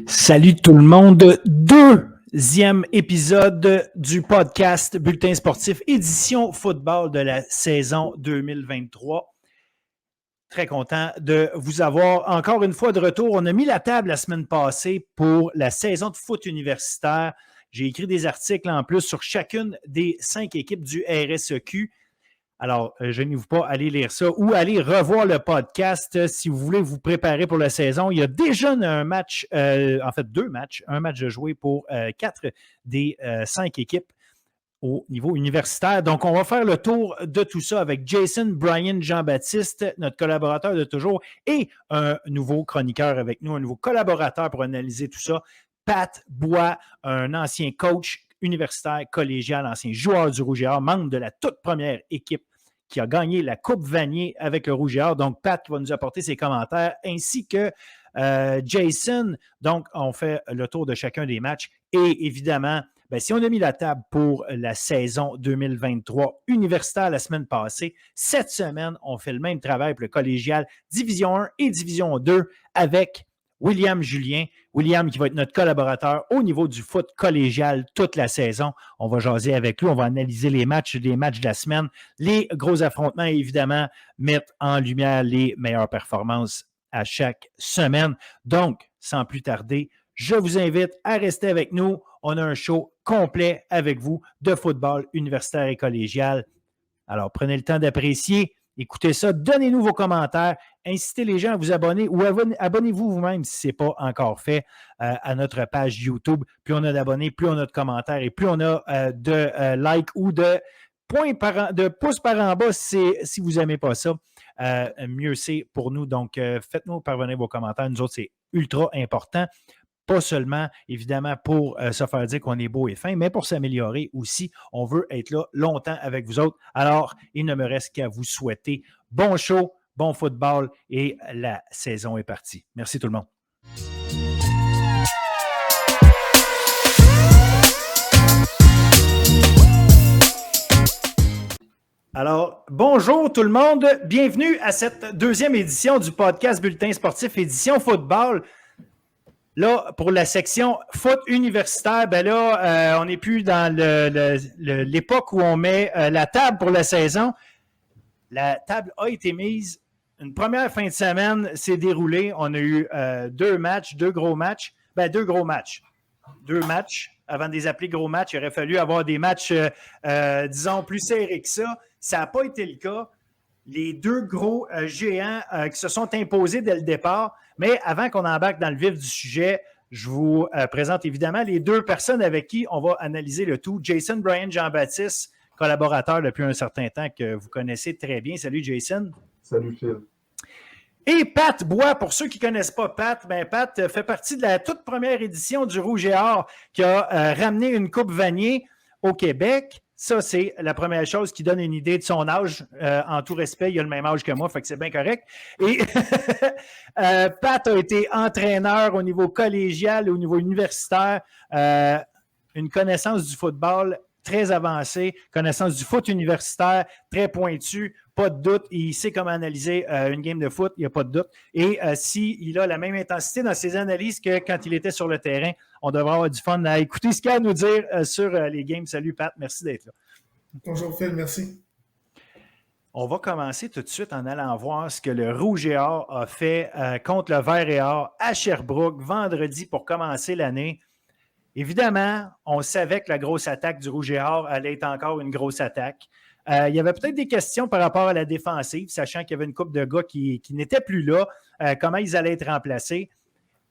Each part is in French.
Salut tout le monde, deuxième épisode du podcast Bulletin sportif, édition football de la saison 2023. Très content de vous avoir encore une fois de retour. On a mis la table la semaine passée pour la saison de foot universitaire. J'ai écrit des articles en plus sur chacune des 5 équipes du RSEQ. Alors, gênez-vous pas, allez lire ça ou allez revoir le podcast si vous voulez vous préparer pour la saison. Il y a déjà un match, en fait 2 matchs, un match de jouer pour 4 des 5 équipes au niveau universitaire. Donc, on va faire le tour de tout ça avec Jason, Brian, Jean-Baptiste, notre collaborateur de toujours, et un nouveau chroniqueur avec nous, un nouveau collaborateur pour analyser tout ça, Pat Bois, un ancien coach universitaire, collégial, ancien joueur du Rouge et Or, membre de la toute première équipe qui a gagné la Coupe Vanier avec le Rouge et Or. Donc, Pat qui va nous apporter ses commentaires, ainsi que Jason. Donc, on fait le tour de chacun des matchs. Et évidemment, si on a mis la table pour la saison 2023 universitaire la semaine passée, cette semaine, on fait le même travail pour le collégial Division 1 et Division 2 avec William Julien. William qui va être notre collaborateur au niveau du foot collégial toute la saison. On va jaser avec lui, on va analyser les matchs de la semaine, les gros affrontements et évidemment mettre en lumière les meilleures performances à chaque semaine. Donc, sans plus tarder, je vous invite à rester avec nous. On a un show complet avec vous de football universitaire et collégial. Alors, prenez le temps d'apprécier. Écoutez ça, donnez-nous vos commentaires, incitez les gens à vous abonner ou abonnez-vous vous-même si ce n'est pas encore fait à notre page YouTube. Plus on a d'abonnés, plus on a de commentaires et plus on a de likes ou de pouces par en bas si vous n'aimez pas ça. Mieux c'est pour nous. Donc, faites-nous parvenir vos commentaires. Nous autres, c'est ultra important. Pas seulement, évidemment, pour se faire dire qu'on est beau et fin, mais pour s'améliorer aussi. On veut être là longtemps avec vous autres. Alors, il ne me reste qu'à vous souhaiter bon show, bon football et la saison est partie. Merci tout le monde. Alors, bonjour tout le monde. Bienvenue à cette deuxième édition du podcast Bulletin sportif, édition football. Là, pour la section foot universitaire, on n'est plus dans l'époque où on met la table pour la saison. La table a été mise. Une première fin de semaine s'est déroulée. On a eu 2 matchs, 2 gros matchs. 2 gros matchs. 2 matchs. Avant de les appeler gros matchs, il aurait fallu avoir des matchs, disons, plus serrés que ça. Ça n'a pas été le cas. Les 2 gros géants qui se sont imposés dès le départ. Mais avant qu'on embarque dans le vif du sujet, je vous présente évidemment les 2 personnes avec qui on va analyser le tout. Jason, Brian, Jean-Baptiste, collaborateur depuis un certain temps que vous connaissez très bien. Salut Jason. Salut Phil. Et Pat Bois, pour ceux qui ne connaissent pas Pat, Pat fait partie de la toute première édition du Rouge et Or qui a ramené une Coupe Vanier au Québec. Ça, c'est la première chose qui donne une idée de son âge. En tout respect, il a le même âge que moi, fait que c'est bien correct. Et Pat a été entraîneur au niveau collégial, au niveau universitaire, une connaissance du football très avancée, connaissance du foot universitaire très pointue, pas de doute. Il sait comment analyser une game de foot, il n'y a pas de doute. Et s'il a la même intensité dans ses analyses que quand il était sur le terrain, on devrait avoir du fun à écouter ce qu'il a à nous dire sur les games. Salut Pat, merci d'être là. Bonjour Phil, merci. On va commencer tout de suite en allant voir ce que le Rouge et Or a fait contre le Vert et Or à Sherbrooke vendredi pour commencer l'année. Évidemment, on savait que la grosse attaque du Rouge et Or allait être encore une grosse attaque. Il y avait peut-être des questions par rapport à la défensive, sachant qu'il y avait une couple de gars qui n'étaient plus là, comment ils allaient être remplacés.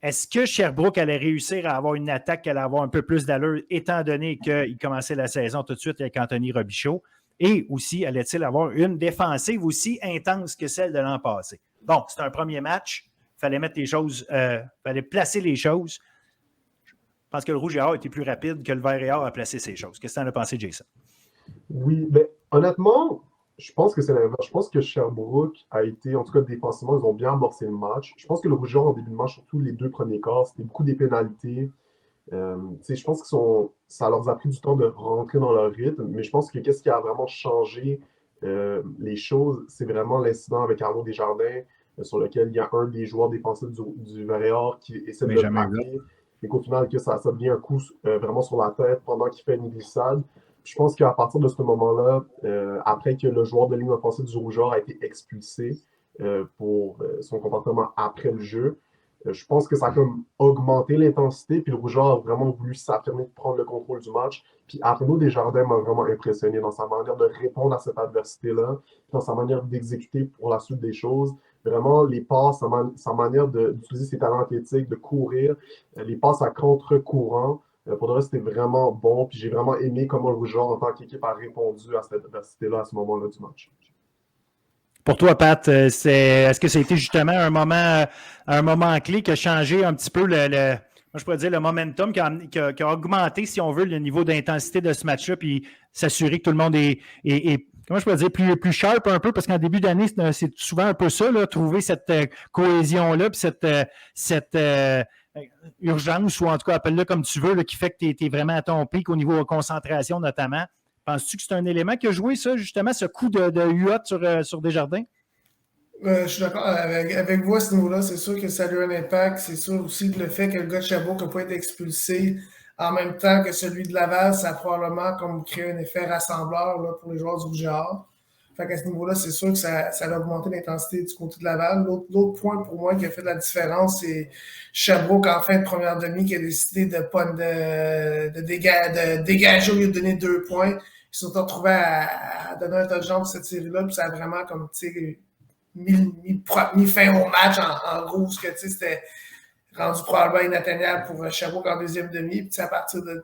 Est-ce que Sherbrooke allait réussir à avoir une attaque qui allait avoir un peu plus d'allure, étant donné qu'il commençait la saison tout de suite avec Anthony Robichaud? Et aussi, allait-il avoir une défensive aussi intense que celle de l'an passé? Bon, c'est un premier match. Il fallait mettre les choses, fallait placer les choses. Je pense que le Rouge et Or était plus rapide que le Vert et Or à placer ces choses. Qu'est-ce que tu en as pensé, Jason? Oui, mais honnêtement, je pense que c'est l'inverse. Je pense que Sherbrooke a été, en tout cas défensivement, ils ont bien amorcé le match. Je pense que le Rouge et Or, en début de match, surtout les 2 premiers quarts, c'était beaucoup des pénalités. Je pense que ça leur a pris du temps de rentrer dans leur rythme, mais je pense que qu'est-ce qui a vraiment changé les choses, c'est vraiment l'incident avec Arnaud Desjardins. sur lequel il y a un des joueurs défensifs du Vareyard qui essaie de Mais le jamais vu. plaquer, et qu'au final, que ça devient un coup vraiment sur la tête pendant qu'il fait une glissade. Je pense qu'à partir de ce moment-là, après que le joueur de ligne offensive du Rougeur a été expulsé pour son comportement après le jeu, je pense que ça a comme augmenté l'intensité, puis le Rougeur a vraiment voulu s'affirmer, prendre le contrôle du match. Puis Arnaud Desjardins m'a vraiment impressionné dans sa manière de répondre à cette adversité-là, dans sa manière d'exécuter pour la suite des choses. Vraiment, les passes, sa manière d'utiliser ses talents athlétiques, de courir, les passes à contre-courant. Pour le reste, c'était vraiment bon. Puis j'ai vraiment aimé comment le Rougeur, en tant qu'équipe, a répondu à cette adversité-là à ce moment-là du match. Pour toi, Pat, est-ce que ça a été justement un moment clé qui a changé un petit peu moi, je pourrais dire le momentum, qui a augmenté, si on veut, le niveau d'intensité de ce match-là, puis s'assurer que tout le monde est comment je pourrais dire, plus sharp un peu, parce qu'en début d'année, c'est souvent un peu ça, là, trouver cette cohésion-là, puis cette urgence, ou en tout cas, appelle-le comme tu veux, là, qui fait que tu es vraiment à ton pic au niveau de concentration, notamment. Penses-tu que c'est un élément qui a joué, ça, justement, ce coup de UA sur Desjardins? Je suis d'accord avec vous à ce niveau-là. C'est sûr que ça a eu un impact. C'est sûr aussi que le fait que le gars de Sherbrooke n'a pas été expulsé en même temps que celui de Laval, ça a probablement comme créé un effet rassembleur là, pour les joueurs du Rouge et Or. Fait qu'à ce niveau-là, c'est sûr que ça a augmenté l'intensité du côté de Laval. L'autre point pour moi qui a fait la différence, c'est Sherbrooke en fin de première demi qui a décidé de dégager au lieu de donner 2 points. Ils se sont retrouvés à donner un touchdown pour cette série-là, puis ça a vraiment comme mis fin au match en gros, parce que c'était rendu probablement inatteignable pour Sherbrooke en deuxième demi. Puis à partir de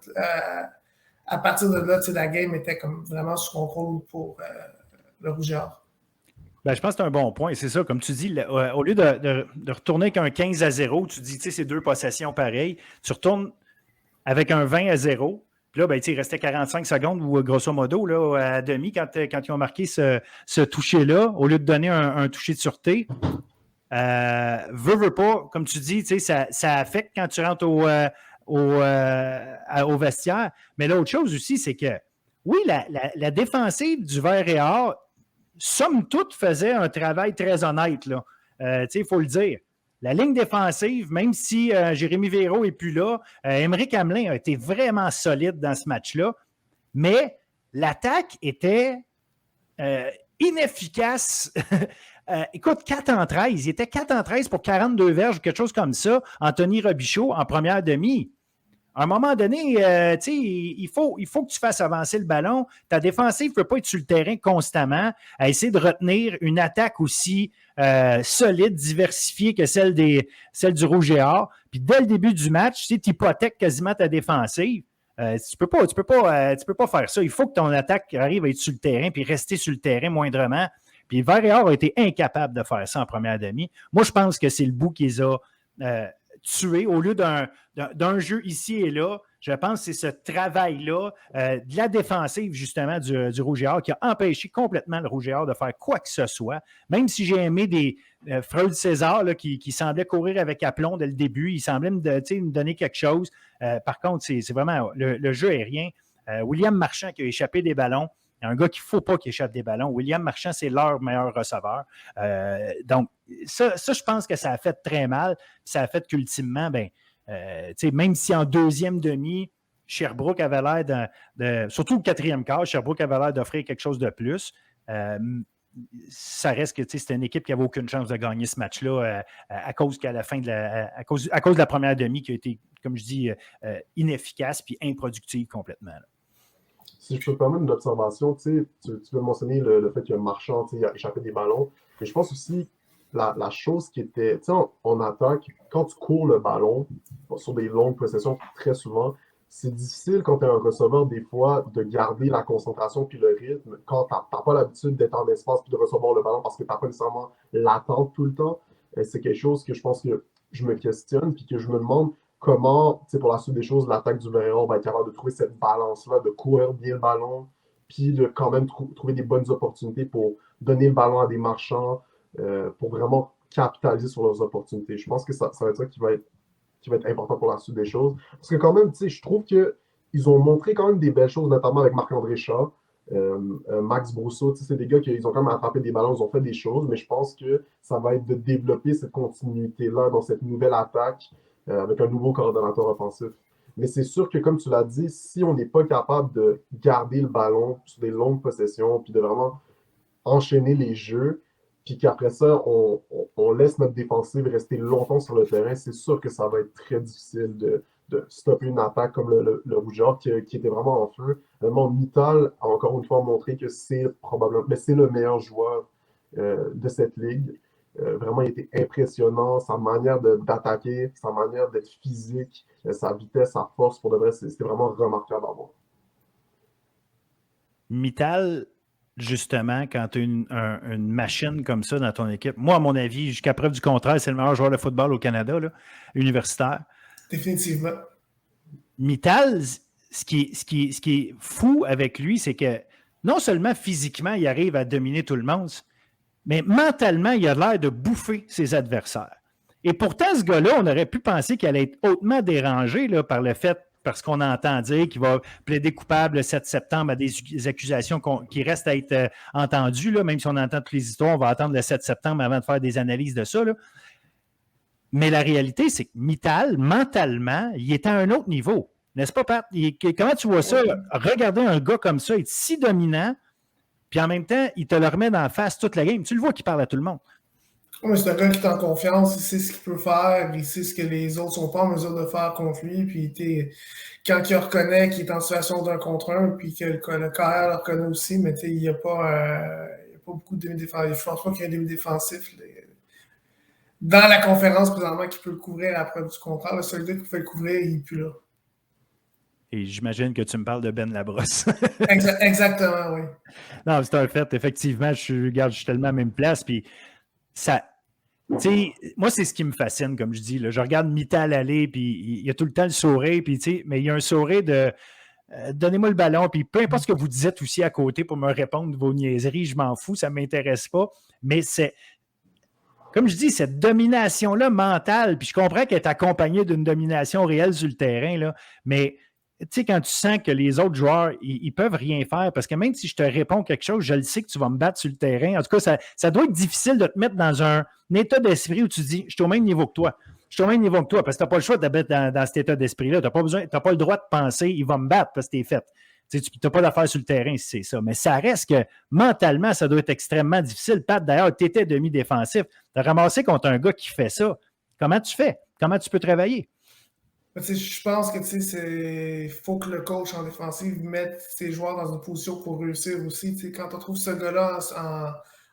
là, la game était comme vraiment sous contrôle pour le Rouge et Or. Ben, je pense que c'est un bon point. C'est ça, comme tu dis, au lieu de retourner avec un 15-0, tu dis, c'est 2 possessions pareilles, tu retournes avec un 20-0. Puis là, ben, il restait 45 secondes, ou grosso modo, là, à demi, quand ils ont marqué ce toucher-là, au lieu de donner un toucher de sûreté. Veux pas, comme tu dis, ça affecte quand tu rentres au vestiaire. Mais l'autre chose aussi, c'est que, oui, la défensive du Vert-et-Or, somme toute, faisait un travail très honnête. Il faut le dire. La ligne défensive, même si Jérémy Véraud n'est plus là, Émeric Hamelin a été vraiment solide dans ce match-là, mais l'attaque était inefficace. Écoute, 4-13. Il était 4-13 pour 42 verges, quelque chose comme ça. Anthony Robichaud en première demi. À un moment donné, il faut que tu fasses avancer le ballon. Ta défensive ne peut pas être sur le terrain constamment à essayer de retenir une attaque aussi solide, diversifiée que celle du Rouge et Or. Puis dès le début du match, tu hypothèques quasiment ta défensive. Tu peux pas faire ça. Il faut que ton attaque arrive à être sur le terrain puis rester sur le terrain moindrement. Puis Vert et Or a été incapable de faire ça en première demi. Moi, je pense que c'est le bout qu'ils ont tué au lieu d'un jeu ici et là. Je pense que c'est ce travail-là de la défensive, justement, du Rouge et Or qui a empêché complètement le Rouge et Or de faire quoi que ce soit. Même si j'ai aimé des Freud César là, qui semblait courir avec aplomb dès le début. Il semblait me donner quelque chose. Par contre, c'est vraiment le jeu aérien. William Marchand qui a échappé des ballons. Il y a un gars qu'il ne faut pas qu'il échappe des ballons. William Marchand, c'est leur meilleur receveur. Donc, ça, je pense que ça a fait très mal. Ça a fait qu'ultimement, même si en deuxième demi, Sherbrooke avait l'air surtout le quatrième quart, Sherbrooke avait l'air d'offrir quelque chose de plus. Ça reste que c'était une équipe qui n'avait aucune chance de gagner ce match-là à cause qu'à la fin à cause de la première demi qui a été, comme je dis, inefficace puis improductive complètement. Là. Si je peux te permettre une observation, tu veux mentionner le fait que Marchand a échappé des ballons. Mais je pense aussi la chose qui était, en attaque, quand tu cours le ballon sur des longues possessions, très souvent, c'est difficile quand tu es un receveur, des fois, de garder la concentration puis le rythme quand tu n'as pas l'habitude d'être en espace puis de recevoir le ballon parce que tu n'as pas nécessairement l'attente tout le temps. C'est quelque chose que je pense que je me questionne puis que je me demande comment, pour la suite des choses, l'attaque du Vert va être capable de trouver cette balance-là, de courir bien le ballon, puis de quand même trouver des bonnes opportunités pour donner le ballon à des marchands, pour vraiment capitaliser sur leurs opportunités. Je pense que ça va être ça qui va être important pour la suite des choses. Parce que quand même, je trouve qu'ils ont montré quand même des belles choses, notamment avec Marc-André Shaw. Max Brousseau, c'est des gars qui ils ont quand même attrapé des ballons, ils ont fait des choses, mais je pense que ça va être de développer cette continuité-là dans cette nouvelle attaque avec un nouveau coordonnateur offensif. Mais c'est sûr que, comme tu l'as dit, si on n'est pas capable de garder le ballon sur des longues possessions, puis de vraiment enchaîner les jeux, puis qu'après ça, on laisse notre défensive rester longtemps sur le terrain, c'est sûr que ça va être très difficile de stopper une attaque comme le Rougeur qui était vraiment en feu. Vraiment, Mittal a encore une fois montré que c'est probablement, mais c'est le meilleur joueur de cette ligue. Vraiment, il était impressionnant. Sa manière d'attaquer, sa manière d'être physique, sa vitesse, sa force, pour de vrai, c'était vraiment remarquable à voir. Mittal, justement, quand tu as une machine comme ça dans ton équipe, moi, à mon avis, jusqu'à preuve du contraire, c'est le meilleur joueur de football au Canada, là, universitaire. Définitivement. Mittal, ce qui est fou avec lui, c'est que non seulement physiquement, il arrive à dominer tout le monde, mais mentalement, il a l'air de bouffer ses adversaires. Et pourtant, ce gars-là, on aurait pu penser qu'il allait être hautement dérangé là, par le fait, parce qu'on entend dire qu'il va plaider coupable le 7 septembre à des accusations qui restent à être entendues, là, même si on entend toutes les histoires, on va attendre le 7 septembre avant de faire des analyses de ça. Là. Mais la réalité, c'est que Mittal, mentalement, il est à un autre niveau. N'est-ce pas, Pat? Comment tu vois ça? Regarder un gars comme ça être si dominant, puis en même temps, il te le remet dans la face toute la game. Tu le vois qu'il parle à tout le monde. Oui, c'est un gars qui est en confiance, il sait ce qu'il peut faire, il sait ce que les autres sont pas en mesure de faire contre lui, puis quand il reconnaît qu'il est en situation d'un contre un, puis que le carrière le reconnaît aussi, mais il n'y a pas beaucoup de demi-défensifs. Je pense pas qu'il y ait un demi-défensif dans la conférence présentement qui peut le couvrir après du contraire. Le seul gars qui peut le couvrir, il n'est plus là. Et j'imagine que tu me parles de Ben Labrosse. Exactement, oui. Non, c'est un fait. Effectivement, je suis tellement à la même place. Puis ça. Moi, c'est ce qui me fascine, comme je dis. Là. Je regarde Mittal aller, puis il y a tout le temps le sourire, puis, mais il y a un sourire de donnez-moi le ballon, puis peu importe ce que vous dites aussi à côté pour me répondre de vos niaiseries, je m'en fous, ça ne m'intéresse pas. Mais c'est, comme je dis, cette domination-là mentale, puis je comprends qu'elle est accompagnée d'une domination réelle sur le terrain, là, mais tu sais, quand tu sens que les autres joueurs, ils peuvent rien faire, parce que même si je te réponds quelque chose, je le sais que tu vas me battre sur le terrain. En tout cas, ça doit être difficile de te mettre dans un état d'esprit où tu dis, je suis au même niveau que toi. Je suis au même niveau que toi, parce que tu n'as pas le choix de te mettre dans cet état d'esprit-là. Tu n'as pas le droit de penser, il va me battre parce que tu es fait. Tu n'as pas d'affaire sur le terrain si c'est ça. Mais ça reste que mentalement, ça doit être extrêmement difficile. Pat, d'ailleurs, tu étais demi-défensif. Tu as ramassé contre un gars qui fait ça. Comment tu fais? Comment tu peux travailler? Je pense que il faut que le coach en défensive mette ses joueurs dans une position pour réussir aussi. Quand on trouve ce gars-là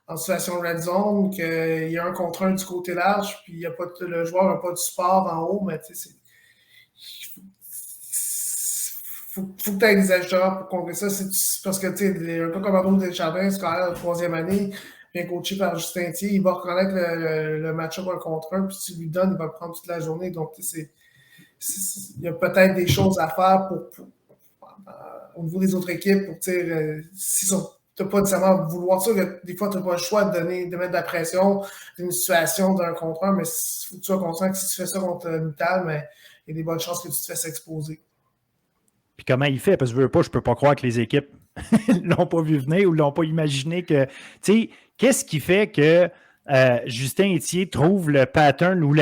en situation red zone, qu'il y a un contre un du côté large, puis le joueur n'a pas de support en haut, mais faut que tu aies des ajusteurs pour contrer ça. Parce que un gars comme Arnaud Desjardins, c'est quand même la troisième année, bien coaché par Justin Thier, il va reconnaître le match-up un contre un, puis si tu lui donnes, il va le prendre toute la journée. Donc, il y a peut-être des choses à faire au niveau des autres équipes pour si tu n'as pas nécessairement vouloir ça, des fois tu n'as pas le choix de mettre de la pression d'une situation d'un contre un, mais il faut que tu sois conscient que si tu fais ça contre Mittal, mais il y a des bonnes chances que tu te fasses exposer. Puis comment il fait? Parce que je ne peux pas croire que les équipes ne l'ont pas vu venir ou ne l'ont pas imaginé que. Tu sais, qu'est-ce qui fait que Justin Etier trouve le pattern ou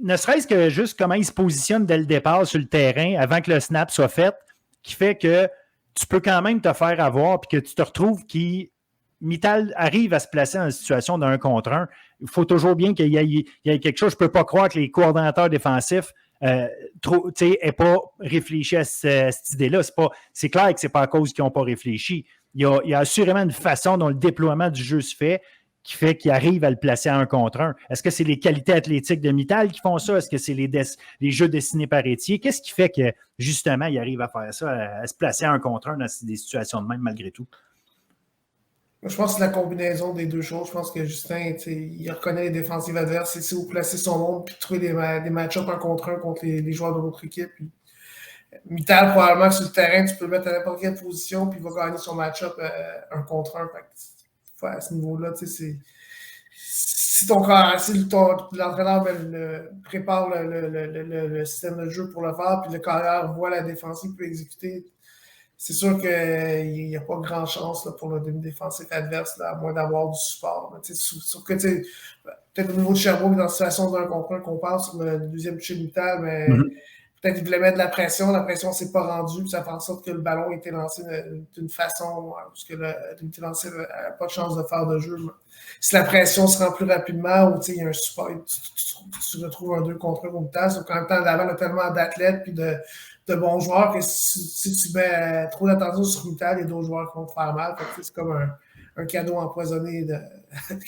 ne serait-ce que juste comment il se positionne dès le départ sur le terrain avant que le snap soit fait, qui fait que tu peux quand même te faire avoir puis que tu te retrouves Mittal arrive à se placer en situation d'un contre un. Il faut toujours bien qu'il y ait quelque chose. Je ne peux pas croire que les coordonnateurs défensifs n'aient pas réfléchi à cette idée-là. C'est clair que ce n'est pas à cause qu'ils n'ont pas réfléchi. Il y a assurément une façon dont le déploiement du jeu se fait qui fait qu'il arrive à le placer à un contre un. Est-ce que c'est les qualités athlétiques de Mittal qui font ça? Est-ce que c'est les jeux dessinés par Etier? Qu'est-ce qui fait que, justement, il arrive à faire ça, à se placer à un contre un dans des situations de même, malgré tout? Je pense que c'est la combinaison des deux choses. Je pense que Justin, il reconnaît les défensives adverses, il sait où placer son monde, puis trouver des match-ups un contre un contre les joueurs de l'autre équipe. Puis, Mittal, probablement, sur le terrain, tu peux le mettre à n'importe quelle position, puis il va gagner son match-up un contre un. À ce niveau-là, si l'entraîneur prépare le système de jeu pour le faire, puis le carrière voit la défensive peut exécuter, c'est sûr qu'il n'y a pas grand chance là, pour le demi-défensif adverse, là, à moins d'avoir du support. Sauf que peut-être au niveau de Sherbrooke, dans la situation d'un contre un qu'on parle sur le deuxième toucher mi-temps, mais peut-être qu'il voulait mettre de la pression ne s'est pas rendue, puis ça fait en sorte que le ballon a été lancé d'une façon parce que le été lancé n'a pas de chance de faire de jeu. Mais si la pression se rend plus rapidement ou il y a un support, tu retrouves un 2 contre 1 au mi-temps, sauf qu'en même temps, Laval a tellement d'athlètes puis de bons joueurs que si tu mets trop d'attention sur le mi-temps, il y a d'autres joueurs qui vont te faire mal. C'est comme un cadeau empoisonné. Tu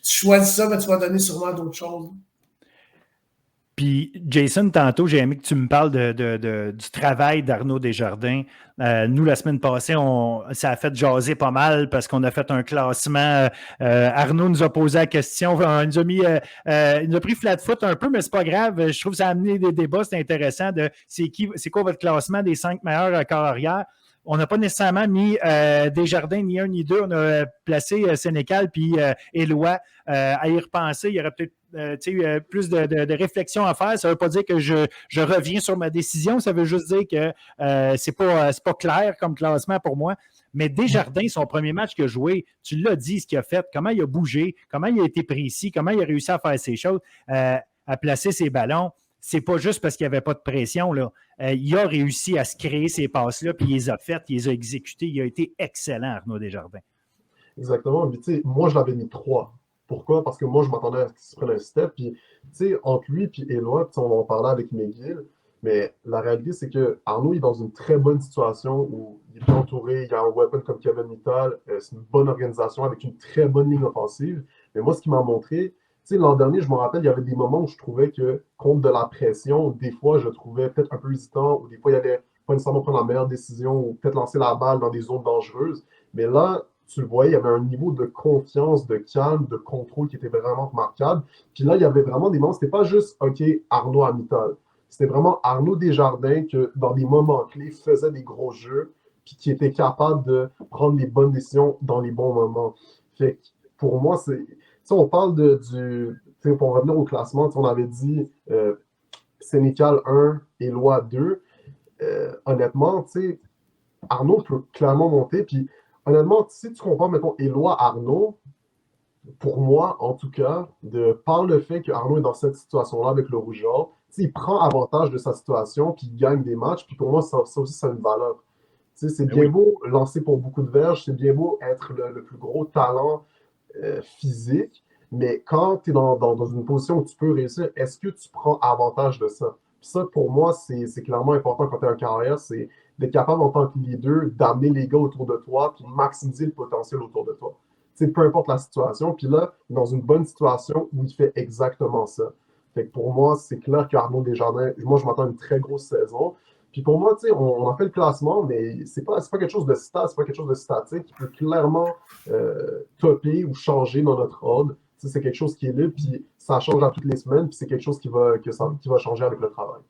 choisis ça, mais tu vas donner sûrement d'autres choses. Puis, Jason, tantôt, j'ai aimé que tu me parles du travail d'Arnaud Desjardins. Nous, la semaine passée, ça a fait jaser pas mal parce qu'on a fait un classement. Arnaud nous a posé la question. Il nous a pris flat foot un peu, mais c'est pas grave. Je trouve que ça a amené des débats. C'est intéressant de c'est quoi votre classement des 5 meilleurs corps arrière. On n'a pas nécessairement mis Desjardins ni un ni deux. On a placé Sénécal puis Éloi. À y repenser, il y aurait peut-être plus de réflexion à faire. Ça ne veut pas dire que je reviens sur ma décision. Ça veut juste dire que c'est pas clair comme classement pour moi. Mais Desjardins, son premier match qu'il a joué, tu l'as dit, ce qu'il a fait, comment il a bougé, comment il a été précis, comment il a réussi à faire ses choses, à placer ses ballons. C'est pas juste parce qu'il n'y avait pas de pression. Là. Il a réussi à se créer ces passes-là, puis il les a faites, il les a exécutées. Il a été excellent, Arnaud Desjardins. Exactement. Mais moi, je l'avais mis 3. Pourquoi? Parce que moi, je m'attendais à ce qu'il se prenne un step. Puis, entre lui et Éloi, on va en parler avec McGill, mais la réalité, c'est que Arnaud est dans une très bonne situation où il est bien entouré, il y a un weapon comme Kevin Mittal, c'est une bonne organisation avec une très bonne ligne offensive. Mais moi, ce qui m'a montré, l'an dernier, je me rappelle, il y avait des moments où je trouvais que, contre de la pression, des fois, je trouvais peut-être un peu hésitant, ou des fois, il allait pas nécessairement prendre la meilleure décision, ou peut-être lancer la balle dans des zones dangereuses. Mais là, tu le voyais, il y avait un niveau de confiance, de calme, de contrôle qui était vraiment remarquable. Puis là, il y avait vraiment des moments, c'était pas juste, OK, Arnaud à Mittal. C'était vraiment Arnaud Desjardins que, dans des moments clés, faisait des gros jeux, puis qui était capable de prendre les bonnes décisions dans les bons moments. Fait que, pour moi, on parle pour revenir au classement, on avait dit Sénécal 1 et Loi 2. Honnêtement, Arnaud peut clairement monter. Puis, honnêtement, si tu compares, mettons, Éloi Arnaud, pour moi, en tout cas, par le fait que Arnaud est dans cette situation-là avec le Rougeard, il prend avantage de sa situation, puis il gagne des matchs. Puis pour moi, ça aussi, c'est une valeur. C'est bien beau lancer pour beaucoup de verges, c'est bien beau être le plus gros talent physique, mais quand tu es dans une position où tu peux réussir, est-ce que tu prends avantage de ça? Puis ça, pour moi, c'est clairement important quand tu es en carrière, c'est d'être capable en tant que leader d'amener les gars autour de toi puis maximiser le potentiel autour de toi. Peu importe la situation. Puis là, dans une bonne situation où il fait exactement ça. Fait que pour moi, c'est clair qu'Arnaud Desjardins, moi, je m'attends à une très grosse saison. Puis pour moi, on a fait le classement, mais c'est pas quelque chose de c'est pas quelque chose de statique qui peut clairement topper ou changer dans notre ordre. C'est quelque chose qui est là, puis ça change à toutes les semaines, puis c'est quelque chose qui va changer avec le travail.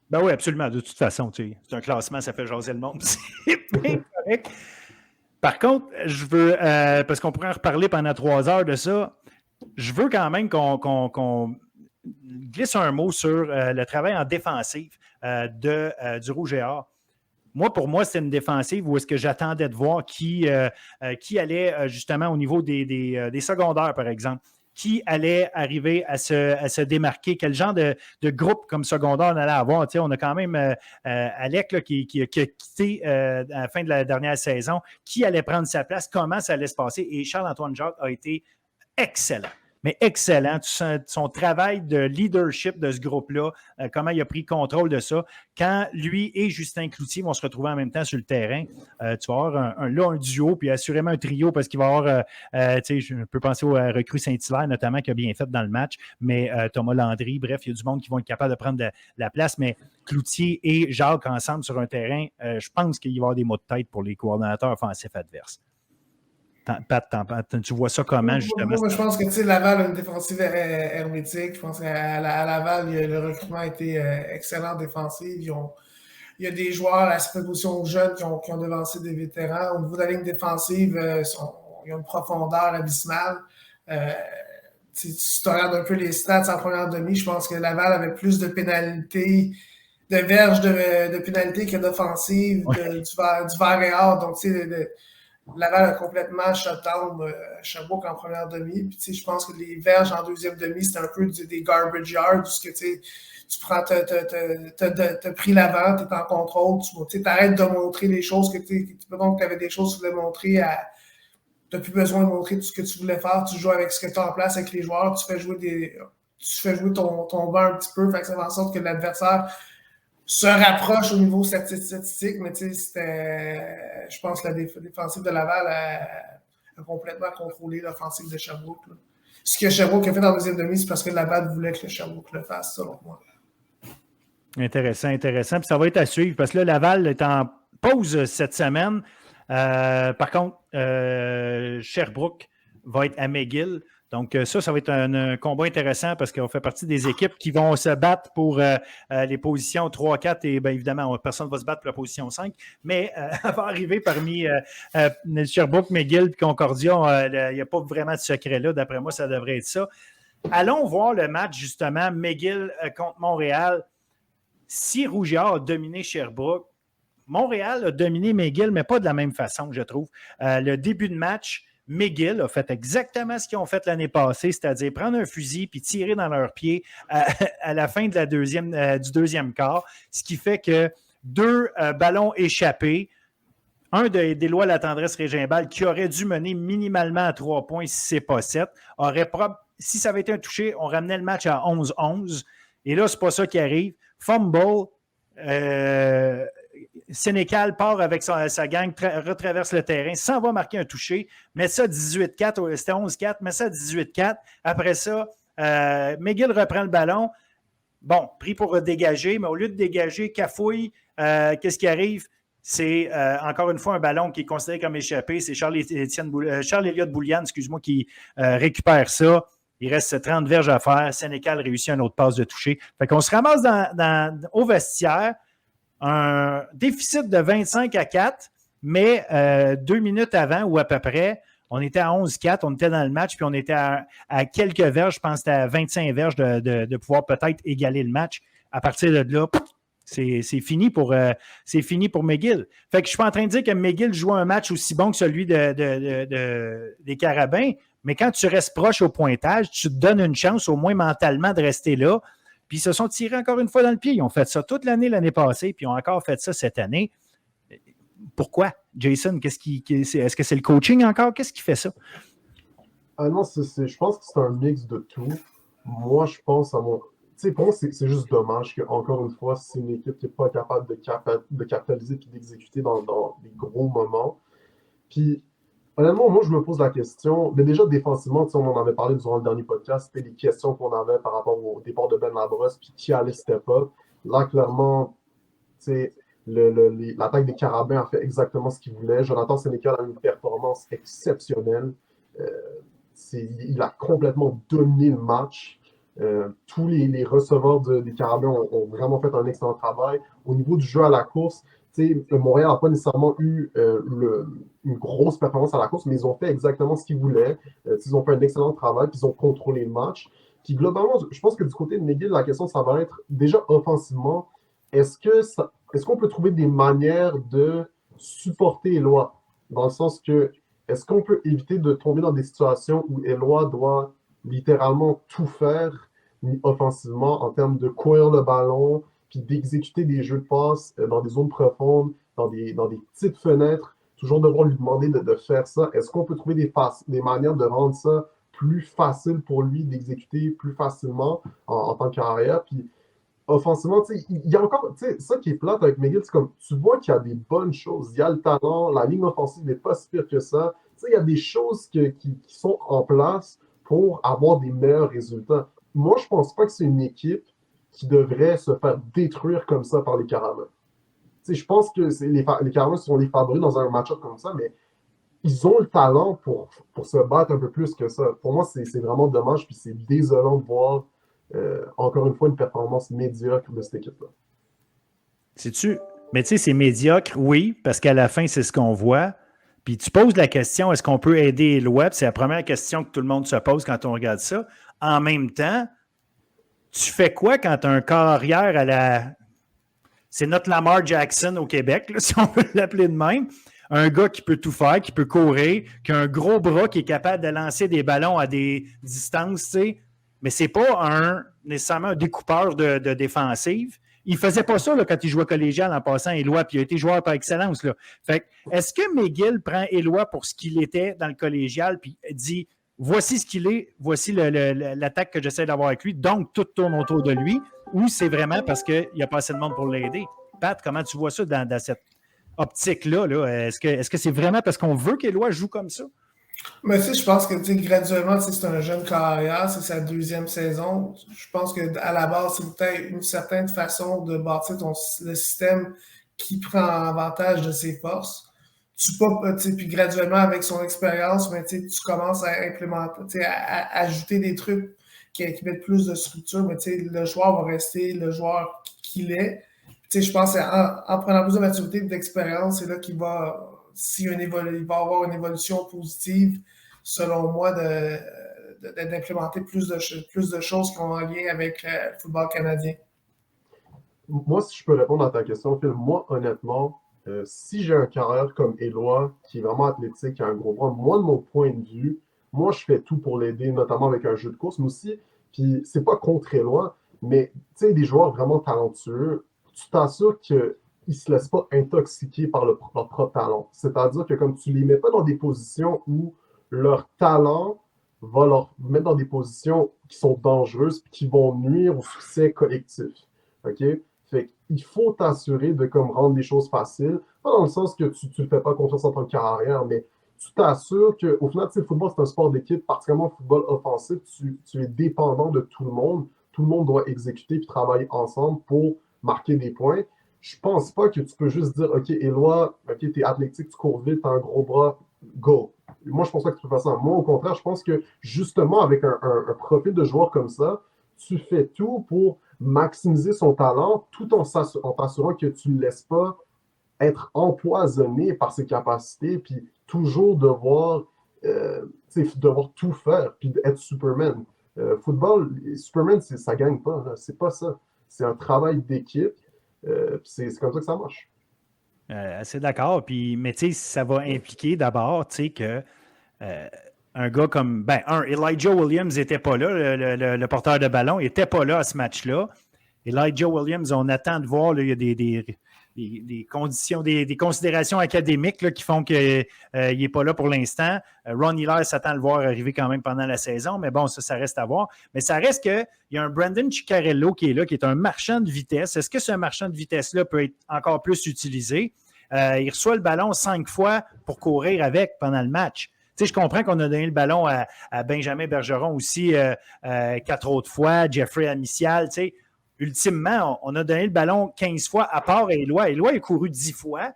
Ben oui, absolument. De toute façon, c'est un classement, ça fait jaser le monde. C'est bien correct. Par contre, je veux, parce qu'on pourrait en reparler pendant 3 heures de ça, je veux quand même qu'on glisse un mot sur le travail en défensive du Rouge et Or. Pour moi, c'est une défensive où est-ce que j'attendais de voir qui allait justement au niveau des secondaires, par exemple, qui allait arriver à se démarquer, quel genre de groupe comme secondaire on allait avoir. On a quand même Alec là, qui a quitté à la fin de la dernière saison, qui allait prendre sa place, comment ça allait se passer. Et Charles-Antoine Jacques a été excellent. Mais excellent. Son travail de leadership de ce groupe-là, comment il a pris contrôle de ça. Quand lui et Justin Cloutier vont se retrouver en même temps sur le terrain, tu vas avoir un duo, puis assurément un trio, parce qu'il va y avoir, je peux penser au recrue Saint-Hilaire, notamment, qui a bien fait dans le match, mais Thomas Landry, bref, il y a du monde qui vont être capables de prendre de la place, mais Cloutier et Jacques ensemble sur un terrain, je pense qu'il va y avoir des mots de tête pour les coordonnateurs offensifs adverses. Pat, tu vois ça comment, justement? Moi, je pense que Laval a une défensive hermétique. Je pense qu'à Laval, le recrutement a été excellent défensif. Il y a des joueurs à cette position jeunes qui ont devancé des vétérans. Au niveau de la ligne défensive, ils ont une profondeur abysmale. Si tu regardes un peu les stats en première demi, je pense que Laval avait plus de pénalités verges de pénalité que d'offensive, du vert et hors. Donc, tu sais, Laval a complètement shut-down Sherbrooke en première demi. Puis, tu sais, je pense que les verges en deuxième demi, c'était un peu des garbage yards, parce que, tu sais, tu prends, t'as pris l'avant, t'es en contrôle, tu t'arrêtes de montrer les choses que donc tu avais des choses que tu voulais montrer t'as plus besoin de montrer tout ce que tu voulais faire, tu joues avec ce que tu as en place avec les joueurs, tu fais jouer ton vent un petit peu, fait que ça fait en sorte que l'adversaire se rapproche au niveau statistique, mais tu sais, je pense que la défensive de Laval a complètement contrôlé l'offensive de Sherbrooke. Là. Ce que Sherbrooke a fait dans la deuxième demi, c'est parce que Laval voulait que Sherbrooke le fasse, selon moi. Intéressant. Puis ça va être à suivre parce que là, Laval est en pause cette semaine. Par contre, Sherbrooke va être à McGill. Donc, ça va être un combat intéressant parce qu'on fait partie des équipes qui vont se battre pour les positions 3, 4 et bien évidemment, personne ne va se battre pour la position 5, mais elle va arriver parmi Sherbrooke, McGill et Concordia. Il n'y a pas vraiment de secret là. D'après moi, ça devrait être ça. Allons voir le match, justement, McGill contre Montréal. Si Rougiard a dominé Sherbrooke, Montréal a dominé McGill, mais pas de la même façon, je trouve. Le début de match, McGill a fait exactement ce qu'ils ont fait l'année passée, c'est-à-dire prendre un fusil puis tirer dans leurs pieds à la fin de du deuxième quart, ce qui fait que 2 ballons échappés, un des lois de la tendresse Régimbal qui aurait dû mener minimalement à 3 points si ce n'est pas 7, si ça avait été un touché, on ramenait le match à 11-11. Et là, ce n'est pas ça qui arrive. Fumble, Sénécal part avec sa gang, retraverse le terrain, s'en va marquer un touché, met ça 18-4, c'était 11-4, met ça 18-4. Après ça, McGill reprend le ballon. Bon, pris pour dégager, mais au lieu de dégager, cafouille, qu'est-ce qui arrive? C'est encore une fois un ballon qui est considéré comme échappé. C'est Charles-Éliott Boulian, qui récupère ça. Il reste 30 verges à faire. Sénécal réussit un autre passe de toucher. Fait qu'on se ramasse au vestiaire. Un déficit de 25-4, mais 2 minutes avant ou à peu près, on était à 11-4, on était dans le match, puis on était à quelques verges, je pense que c'était à 25 verges de pouvoir peut-être égaler le match. À partir de là, c'est fini pour McGill. Fait que je ne suis pas en train de dire que McGill joue un match aussi bon que celui des Carabins, mais quand tu restes proche au pointage, tu te donnes une chance au moins mentalement de rester là. Puis ils se sont tirés encore une fois dans le pied. Ils ont fait ça toute l'année passée, puis ils ont encore fait ça cette année. Pourquoi? Jason, est-ce que c'est le coaching encore? Qu'est-ce qui fait ça? Non, je pense que c'est un mix de tout. Moi, je pense à mon... Tu sais, pour moi, c'est juste dommage qu'encore une fois, c'est une équipe qui n'est pas capable de capitaliser et d'exécuter dans des gros moments. Puis, honnêtement, moi, je me pose la question, mais déjà défensivement, on en avait parlé durant le dernier podcast, c'était les questions qu'on avait par rapport au départ de Ben Labrosse, puis qui allait step up. Là, clairement, l'attaque des Carabins a fait exactement ce qu'il voulait. Jonathan Sénécal a eu une performance exceptionnelle. Il a complètement dominé le match. Tous les receveurs des Carabins ont vraiment fait un excellent travail. Au niveau du jeu à la course, Montréal n'a pas nécessairement eu une grosse performance à la course, mais ils ont fait exactement ce qu'ils voulaient. Ils ont fait un excellent travail, puis ils ont contrôlé le match. Puis globalement, je pense que du côté de McGill, la question, ça va être déjà offensivement, est-ce qu'on peut trouver des manières de supporter Éloi? Dans le sens que, est-ce qu'on peut éviter de tomber dans des situations où Éloi doit littéralement tout faire offensivement en termes de courir le ballon, puis d'exécuter des jeux de passe dans des zones profondes, dans des petites fenêtres, toujours devoir lui demander de faire ça. Est-ce qu'on peut trouver des manières de rendre ça plus facile pour lui d'exécuter plus facilement en tant qu'arrière? Puis offensivement, il y a encore, ça qui est plate avec McGill, c'est comme, tu vois qu'il y a des bonnes choses, il y a le talent, la ligne offensive n'est pas si pire que ça. Il y a des choses qui sont en place pour avoir des meilleurs résultats. Moi, je pense pas que c'est une équipe qui devrait se faire détruire comme ça par les Carabins. Je pense que les Carabins sont les favoris dans un match-up comme ça, mais ils ont le talent pour se battre un peu plus que ça. Pour moi, c'est vraiment dommage, puis c'est désolant de voir encore une fois une performance médiocre de cette équipe-là. Sais-tu? Mais tu sais, c'est médiocre, oui, parce qu'à la fin, c'est ce qu'on voit. Puis tu poses la question, est-ce qu'on peut aider Éloi? C'est la première question que tout le monde se pose quand on regarde ça. En même temps, tu fais quoi quand tu as un corps arrière à la c'est notre Lamar Jackson au Québec, là, si on veut l'appeler de même. Un gars qui peut tout faire, qui peut courir, qui a un gros bras, qui est capable de lancer des ballons à des distances, tu sais. Mais c'est pas nécessairement un découpeur de défensive. Il faisait pas ça là, quand il jouait collégial en passant Éloi, puis il a été joueur par excellence. Là. Fait que, est-ce que McGill prend Éloi pour ce qu'il était dans le collégial, puis dit voici ce qu'il est, voici l'attaque que j'essaie d'avoir avec lui, donc tout tourne autour de lui, ou c'est vraiment parce qu'il n'y a pas assez de monde pour l'aider? Pat, comment tu vois ça dans cette optique-là? Là? Est-ce que c'est vraiment parce qu'on veut qu'Éloi joue comme ça? Mais tu sais, je pense que graduellement, c'est un jeune carrière, c'est sa 2e saison. Je pense qu'à la base, c'est peut-être une certaine façon de bâtir le système qui prend avantage de ses forces. Puis graduellement, avec son expérience, mais tu commences à implémenter, à ajouter des trucs qui mettent plus de structure, mais le joueur va rester le joueur qu'il est. Je pense qu'en prenant plus de maturité et d'expérience, c'est là qu'il va. Il va avoir une évolution positive, selon moi, d'implémenter plus de choses qui ont un lien avec le football canadien. Moi, si je peux répondre à ta question, Phil, moi, honnêtement, si j'ai un carrière comme Éloi, qui est vraiment athlétique, qui a un gros bras, moi, de mon point de vue, moi, je fais tout pour l'aider, notamment avec un jeu de course, mais aussi, puis c'est pas contre Éloi, mais tu sais, des joueurs vraiment talentueux, tu t'assures qu'ils ne se laissent pas intoxiquer par leur propre talent. C'est-à-dire que comme tu ne les mets pas dans des positions où leur talent va leur mettre dans des positions qui sont dangereuses et qui vont nuire au succès collectif. OK? Fait qu'il faut t'assurer de comme rendre les choses faciles. Pas dans le sens que tu ne fais pas confiance en ton carrière, mais tu t'assures qu'au final, le football, c'est un sport d'équipe, particulièrement le football offensif. Tu es dépendant de tout le monde. Tout le monde doit exécuter et travailler ensemble pour marquer des points. Je pense pas que tu peux juste dire OK, Éloi, OK, t'es athlétique, tu cours vite, t'as un gros bras, go. Moi, je pense pas que tu peux faire ça. Moi, au contraire, je pense que justement, avec un profil de joueur comme ça, tu fais tout pour maximiser son talent tout en t'assurant que tu ne le laisses pas être empoisonné par ses capacités, puis toujours devoir tout faire, puis être Superman. Football, Superman, ça gagne pas. Là. C'est pas ça. C'est un travail d'équipe. C'est comme ça que ça marche. Assez d'accord. Mais tu sais, ça va impliquer d'abord que un gars comme. Elijah Williams n'était pas là, le porteur de ballon, il n'était pas là à ce match-là. Elijah Williams, on attend de voir, là, il y a des conditions, des considérations académiques là, qui font qu'il n'est pas là pour l'instant. Ron Hiller s'attend à le voir arriver quand même pendant la saison, mais bon, ça reste à voir. Mais ça reste qu'il y a un Brandon Ciccarello qui est là, qui est un marchand de vitesse. Est-ce que ce marchand de vitesse-là peut être encore plus utilisé? Il reçoit le ballon 5 fois pour courir avec pendant le match. Tu sais, je comprends qu'on a donné le ballon à Benjamin Bergeron aussi 4 autres fois, Jeffrey Amicial, tu sais. Ultimement, on a donné le ballon 15 fois, à part Éloi. Éloi a couru 10 fois.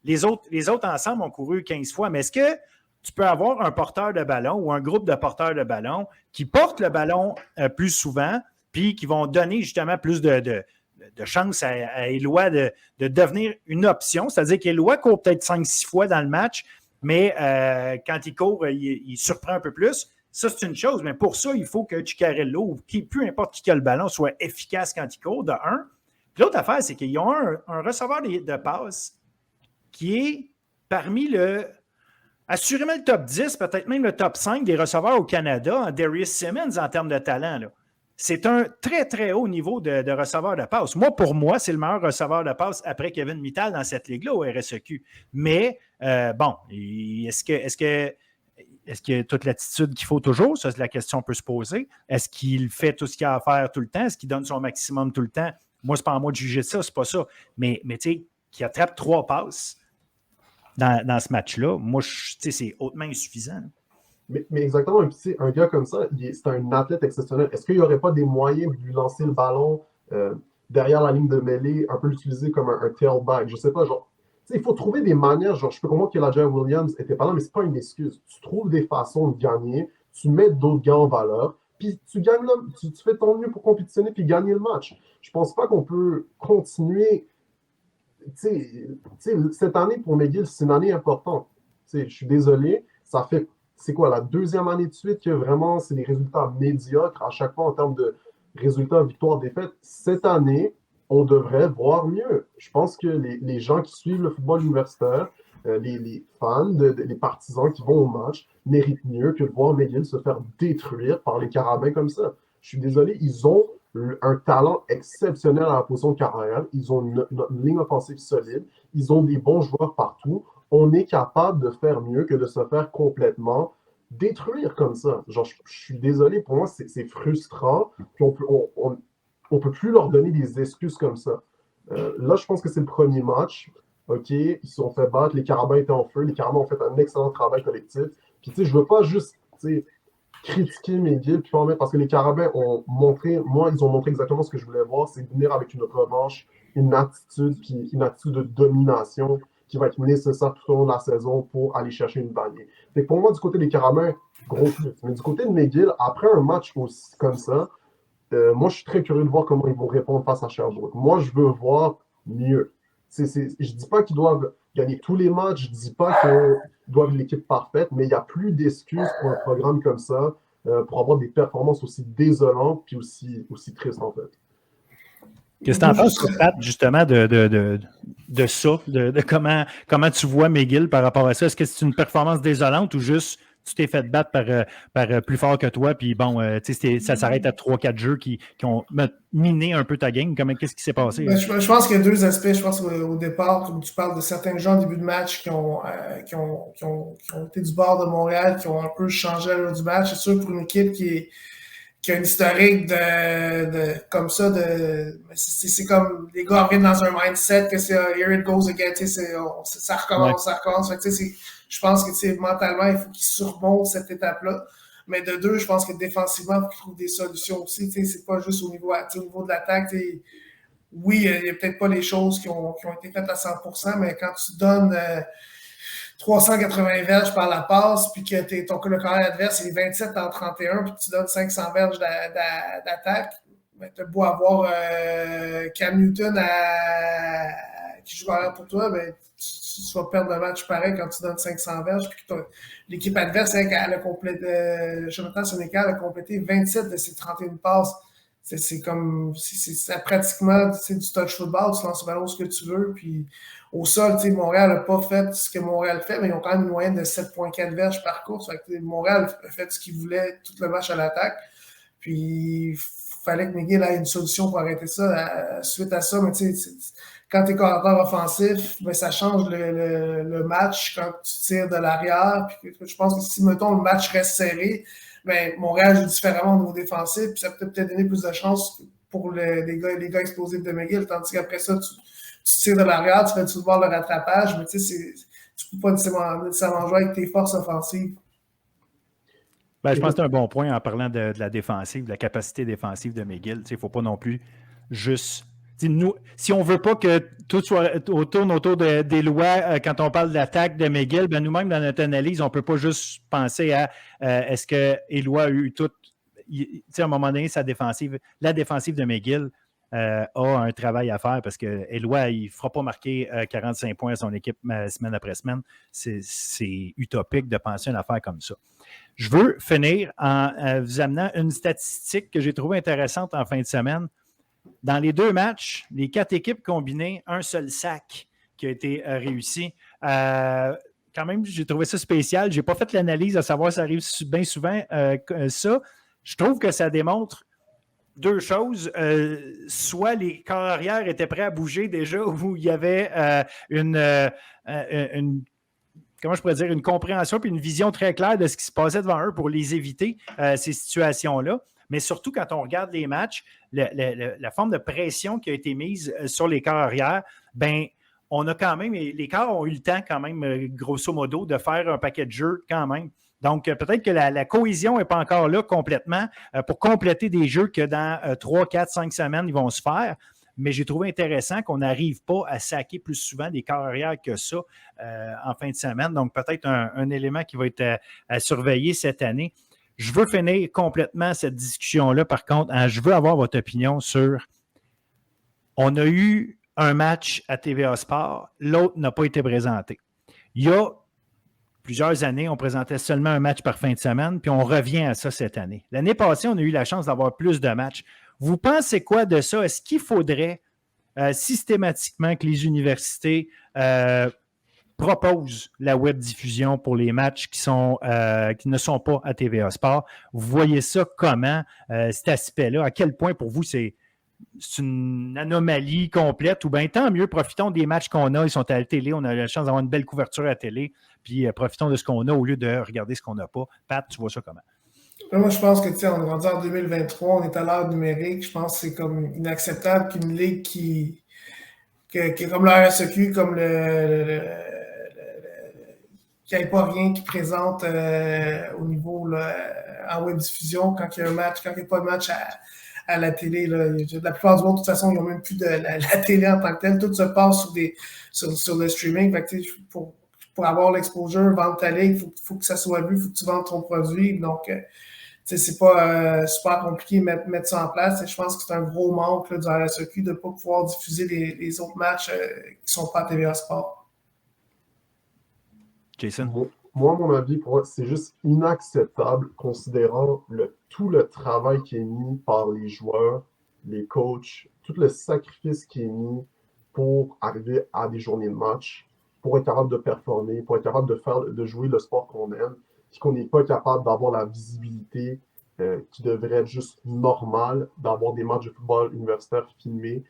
Les autres ensemble ont couru 15 fois. Mais est-ce que tu peux avoir un porteur de ballon ou un groupe de porteurs de ballon qui portent le ballon plus souvent puis qui vont donner justement plus de chance à Éloi de devenir une option? C'est-à-dire qu'Éloi court peut-être 5-6 fois dans le match, mais quand il court, il surprend un peu plus. Ça, c'est une chose, mais pour ça, il faut que Ciccarello, ou peu importe qui a le ballon, soit efficace quand il court, de un. Puis l'autre affaire, c'est qu'ils ont un receveur de passe qui est parmi assurément le top 10, peut-être même le top 5 des receveurs au Canada, en Darius Simmons en termes de talent. Là. C'est un très, très haut niveau de receveur de passe. Pour moi, c'est le meilleur receveur de passe après Kevin Mittal dans cette ligue-là au RSEQ. Mais, est-ce qu'il y a toute l'attitude qu'il faut toujours? Ça, la question peut se poser. Est-ce qu'il fait tout ce qu'il a à faire tout le temps? Est-ce qu'il donne son maximum tout le temps? Moi, c'est pas à moi de juger ça, c'est pas ça. Mais tu sais, qu'il attrape 3 passes dans ce match-là, moi, c'est hautement insuffisant. Mais exactement, un gars comme ça, c'est un athlète exceptionnel. Est-ce qu'il n'y aurait pas des moyens de lui lancer le ballon derrière la ligne de mêlée, un peu l'utiliser comme un tailback? Je sais pas, genre, il faut trouver des manières, genre, je peux comprendre que Elijah Williams n'était pas là, mais c'est pas une excuse. Tu trouves des façons de gagner, tu mets d'autres gars en valeur, puis tu gagnes tu fais ton mieux pour compétitionner puis gagner le match. Je pense pas qu'on peut continuer. Cette année pour McGill, c'est une année importante. Je suis désolé, ça fait, c'est quoi, la 2e année de suite que vraiment c'est des résultats médiocres à chaque fois en termes de résultats, victoires, défaites. Cette année, on devrait voir mieux. Je pense que les gens qui suivent le football universitaire, les fans, les partisans qui vont au match, méritent mieux que de voir McGill se faire détruire par les Carabins comme ça. Je suis désolé, ils ont un talent exceptionnel à la position de carrière. Ils ont une ligne offensive solide. Ils ont des bons joueurs partout. On est capable de faire mieux que de se faire complètement détruire comme ça. Genre, je suis désolé, pour moi, c'est frustrant. Puis on peut plus leur donner des excuses comme ça. Là, je pense que c'est le premier match. OK, ils se sont fait battre. Les Carabins étaient en feu. Les Carabins ont fait un excellent travail collectif. Puis, tu sais, je veux pas juste, critiquer McGill, puis parce que les Carabins ont montré, ils ont montré exactement ce que je voulais voir, c'est venir avec une revanche, une attitude de domination qui va être nécessaire tout au long de la saison pour aller chercher une bagnée. Fait que pour moi, du côté des Carabins, gros plus. Mais du côté de McGill, après un match comme ça, moi, je suis très curieux de voir comment ils vont répondre face à Sherbrooke. Moi, je veux voir mieux. Je ne dis pas qu'ils doivent gagner tous les matchs, je ne dis pas qu'ils doivent l'équipe parfaite, mais il n'y a plus d'excuses pour un programme comme ça, pour avoir des performances aussi désolantes puis aussi tristes, en fait. Qu'est-ce que tu en penses, Pat, justement, de ça, de comment tu vois McGill par rapport à ça? Est-ce que c'est une performance désolante ou juste tu t'es fait battre par plus fort que toi, puis bon, ça s'arrête à 3-4 jeux qui ont miné un peu ta game? Qu'est-ce qui s'est passé? Je pense qu'il y a deux aspects. Je pense qu'au départ, comme tu parles de certains gens au début de match qui ont été du bord de Montréal, qui ont un peu changé l'allure du match. C'est sûr, pour une équipe qui a une historique comme ça, c'est comme les gars reviennent dans un mindset que c'est here it goes again, ça recommence, ça recommence. Fait que, je pense que mentalement, il faut qu'ils surmontent cette étape-là. Mais de deux, je pense que défensivement, il faut qu'ils trouvent des solutions aussi. C'est pas juste au niveau de l'attaque. Oui, il n'y a peut-être pas les choses qui ont été faites à 100%, mais quand tu donnes 380 verges par la passe, puis que le carrière adverse est 27 en 31, puis tu donnes 500 verges d'attaque, ben, tu as beau avoir Cam Newton qui joue arrière pour toi, ben, tu vas perdre le match pareil quand tu donnes 500 verges, puis que l'équipe adverse, elle a complété, Jonathan Seneca a complété 27 de ses 31 passes. C'est pratiquement du touch football, tu lances le ballon ce que tu veux, puis au sol, Montréal n'a pas fait ce que Montréal fait, mais ils ont quand même une moyenne de 7,4 verges par course. Fait que, Montréal a fait ce qu'il voulait tout le match à l'attaque. Puis, il fallait que McGill ait une solution pour arrêter ça. Suite à ça, mais quand tu es coordinateur offensif, ben, ça change le match quand tu tires de l'arrière. Puis, je pense que si, mettons, le match reste serré, ben, Montréal joue différemment au niveau défensif. Puis, ça peut peut-être donner plus de chance pour les gars explosifs de McGill. Tandis qu'après ça, tu tires de l'arrière, tu fais tout voir le rattrapage, mais tu peux pas nécessairement jouer avec tes forces offensives. Ben, je pense que c'est un bon point en parlant de la défensive, de la capacité défensive de McGill. Il ne faut pas non plus juste... Nous, si on ne veut pas que tout tourne autour des lois quand on parle de l'attaque de McGill, ben nous-mêmes, dans notre analyse, on ne peut pas juste penser à est-ce que Éloi a eu tout... À un moment donné, la défensive de McGill a un travail à faire parce que Éloi, il ne fera pas marquer 45 points à son équipe semaine après semaine. C'est utopique de penser à une affaire comme ça. Je veux finir en vous amenant une statistique que j'ai trouvée intéressante en fin de semaine. Dans les deux matchs, les 4 équipes combinées, un seul sac qui a été réussi. Quand même, j'ai trouvé ça spécial. Je n'ai pas fait l'analyse à savoir si ça arrive bien souvent ça. Je trouve que ça démontre deux choses. Soit les corps arrière étaient prêts à bouger déjà, où il y avait comment je pourrais dire, une compréhension et une vision très claire de ce qui se passait devant eux pour les éviter, ces situations-là. Mais surtout, quand on regarde les matchs, la forme de pression qui a été mise sur les corps arrière, ben, on a quand même, les corps ont eu le temps quand même, grosso modo, de faire un paquet de jeux quand même. Donc, peut-être que la cohésion n'est pas encore là complètement pour compléter des jeux que dans 3, 4, 5 semaines, ils vont se faire. Mais j'ai trouvé intéressant qu'on n'arrive pas à saquer plus souvent des corps arrière que ça en fin de semaine. Donc, peut-être un élément qui va être à surveiller cette année. Je veux finir complètement cette discussion-là, par contre. Je veux avoir votre opinion sur... On a eu un match à TVA Sport, l'autre n'a pas été présenté. Il y a plusieurs années, on présentait seulement un match par fin de semaine, puis on revient à ça cette année. L'année passée, on a eu la chance d'avoir plus de matchs. Vous pensez quoi de ça? Est-ce qu'il faudrait systématiquement que les universités proposent la web diffusion pour les matchs qui ne sont pas à TVA Sport. Vous voyez ça comment, cet aspect-là? À quel point pour vous c'est une anomalie complète? Ou bien tant mieux, profitons des matchs qu'on a, ils sont à la télé, on a la chance d'avoir une belle couverture à la télé, puis profitons de ce qu'on a au lieu de regarder ce qu'on n'a pas. Pat, tu vois ça comment? Moi, je pense que, tu sais, on est rendu en 2023, on est à l'ère numérique. Je pense que c'est comme inacceptable qu'une ligue qui est comme la RSEQ, comme qu'il n'y ait pas rien qui présente au niveau là, en web diffusion quand il y a un match, quand il n'y a pas de match à la télé. Là. La plupart du monde, de toute façon, ils n'ont même plus de la télé en tant que telle. Tout se passe sur le streaming. Fait que, pour avoir l'exposure, vendre ta ligue, il faut que ça soit vu, il faut que tu vendes ton produit. Donc, c'est pas super compliqué de mettre ça en place. Je pense que c'est un gros manque là, du RSEQ de ne pas pouvoir diffuser les autres matchs qui ne sont pas à TVA Sport. Jason? Moi, à mon avis, pour moi, c'est juste inacceptable considérant tout le travail qui est mis par les joueurs, les coachs, tout le sacrifice qui est mis pour arriver à des journées de match, pour être capable de performer, pour être capable de jouer le sport qu'on aime, puis qu'on n'est pas capable d'avoir la visibilité qui devrait être juste normale, d'avoir des matchs de football universitaire filmés.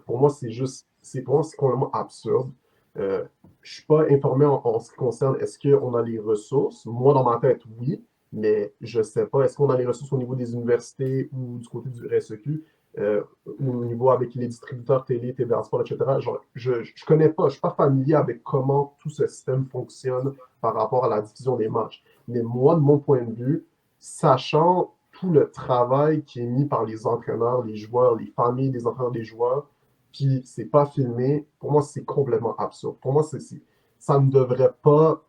Pour moi, c'est complètement absurde. Je ne suis pas informé en ce qui concerne est-ce qu'on a les ressources. Moi, dans ma tête, oui, mais je ne sais pas. Est-ce qu'on a les ressources au niveau des universités ou du côté du RSEQ, ou au niveau avec les distributeurs télé, TVA Sport, etc. Genre, je ne connais pas, je ne suis pas familier avec comment tout ce système fonctionne par rapport à la diffusion des matchs. Mais moi, de mon point de vue, sachant tout le travail qui est mis par les entraîneurs, les joueurs, les familles des entraîneurs des joueurs, puis c'est pas filmé, pour moi, c'est complètement absurde. Pour moi, ça ne devrait pas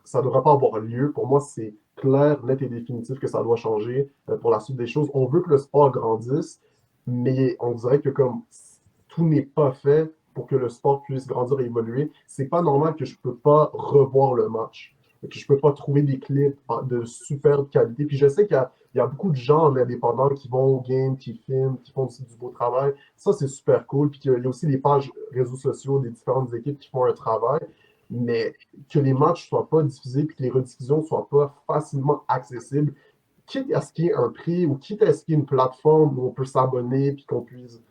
ça ne devrait pas avoir lieu. Pour moi, c'est clair, net et définitif que ça doit changer pour la suite des choses. On veut que le sport grandisse, mais on dirait que comme tout n'est pas fait pour que le sport puisse grandir et évoluer, c'est pas normal que je peux pas revoir le match, que je peux pas trouver des clips de super qualité. Puis je sais qu'il y a beaucoup de gens en indépendant qui vont au game, qui filment, qui font aussi du beau travail. Ça, c'est super cool. Puis il y a aussi les pages réseaux sociaux des différentes équipes qui font un travail. Mais que les matchs ne soient pas diffusés puis que les rediffusions ne soient pas facilement accessibles, quitte à ce qu'il y ait un prix ou quitte à ce qu'il y ait une plateforme où on peut s'abonner puis qu'on puisse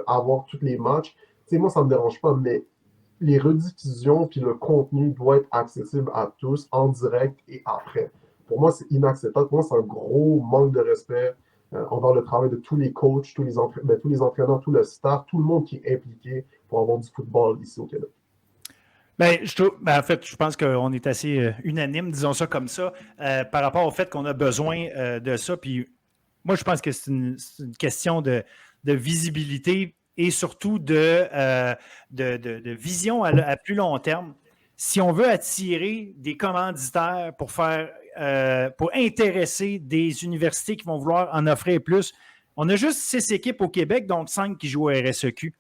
avoir tous les matchs, moi, ça ne me dérange pas, mais les rediffusions puis le contenu doit être accessible à tous en direct et après. Pour moi, c'est inacceptable. Pour moi, c'est un gros manque de respect envers le travail de tous les coachs, tous les entraîneurs, tout le staff, tout le monde qui est impliqué pour avoir du football ici au Québec. En fait, je pense qu'on est assez unanime, disons ça comme ça, par rapport au fait qu'on a besoin de ça. Puis moi, je pense que c'est une question de visibilité et surtout de vision à plus long terme. Si on veut attirer des commanditaires pour intéresser des universités qui vont vouloir en offrir plus, on a juste 6 équipes au Québec, donc 5 qui jouent au RSEQ.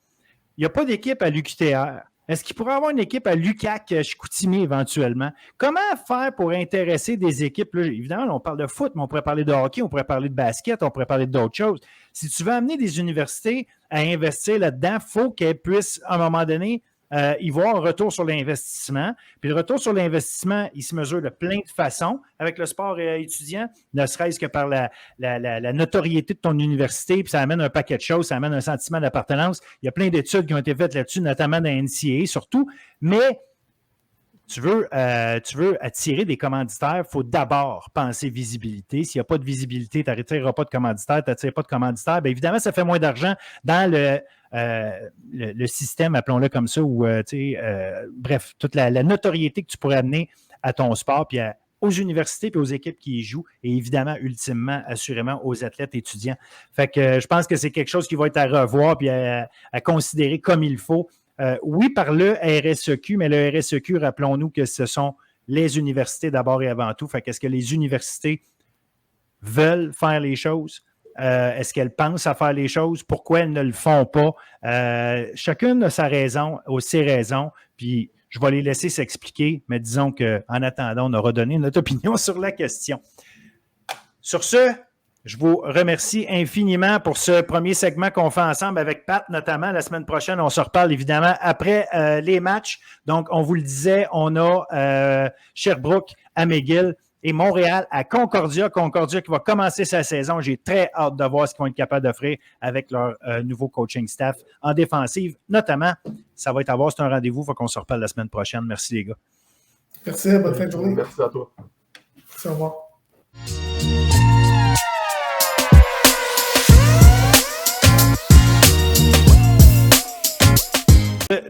Il n'y a pas d'équipe à l'UQTR. Est-ce qu'il pourrait y avoir une équipe à l'UQAC Chicoutimi éventuellement? Comment faire pour intéresser des équipes? Là, évidemment, là, on parle de foot, mais on pourrait parler de hockey, on pourrait parler de basket, on pourrait parler d'autres choses. Si tu veux amener des universités à investir là-dedans, il faut qu'elles puissent, à un moment donné, y voir un retour sur l'investissement. Puis le retour sur l'investissement, il se mesure de plein de façons avec le sport étudiant, ne serait-ce que par la notoriété de ton université, puis ça amène un paquet de choses, ça amène un sentiment d'appartenance. Il y a plein d'études qui ont été faites là-dessus, notamment dans la NCAA surtout, mais tu veux attirer des commanditaires, il faut d'abord penser visibilité. S'il n'y a pas de visibilité, tu n'attireras pas de commanditaires, tu n'attires pas de commanditaires. Bien évidemment, ça fait moins d'argent dans le système, appelons-le comme ça, où, bref, toute la notoriété que tu pourrais amener à ton sport, puis aux universités, puis aux équipes qui y jouent, et évidemment, ultimement, assurément, aux athlètes étudiants. Fait que je pense que c'est quelque chose qui va être à revoir, puis à considérer comme il faut. Oui, par le RSEQ, mais le RSEQ, rappelons-nous que ce sont les universités d'abord et avant tout. Fait qu'est-ce que les universités veulent faire les choses? Est-ce qu'elles pensent à faire les choses? Pourquoi elles ne le font pas? Chacune a sa raison, ou ses raisons, puis je vais les laisser s'expliquer, mais disons qu'en attendant, on aura donné notre opinion sur la question. Sur ce, Je vous remercie infiniment pour ce premier segment qu'on fait ensemble avec Pat, notamment. La semaine prochaine, on se reparle évidemment après les matchs. Donc, on vous le disait, on a Sherbrooke à McGill et Montréal à Concordia. Concordia qui va commencer sa saison. J'ai très hâte de voir ce qu'ils vont être capables d'offrir avec leur nouveau coaching staff en défensive. Notamment, ça va être à voir, c'est un rendez-vous. Il faut qu'on se reparle la semaine prochaine. Merci les gars. Merci, bonne fin de journée. Merci à toi. Merci, au revoir.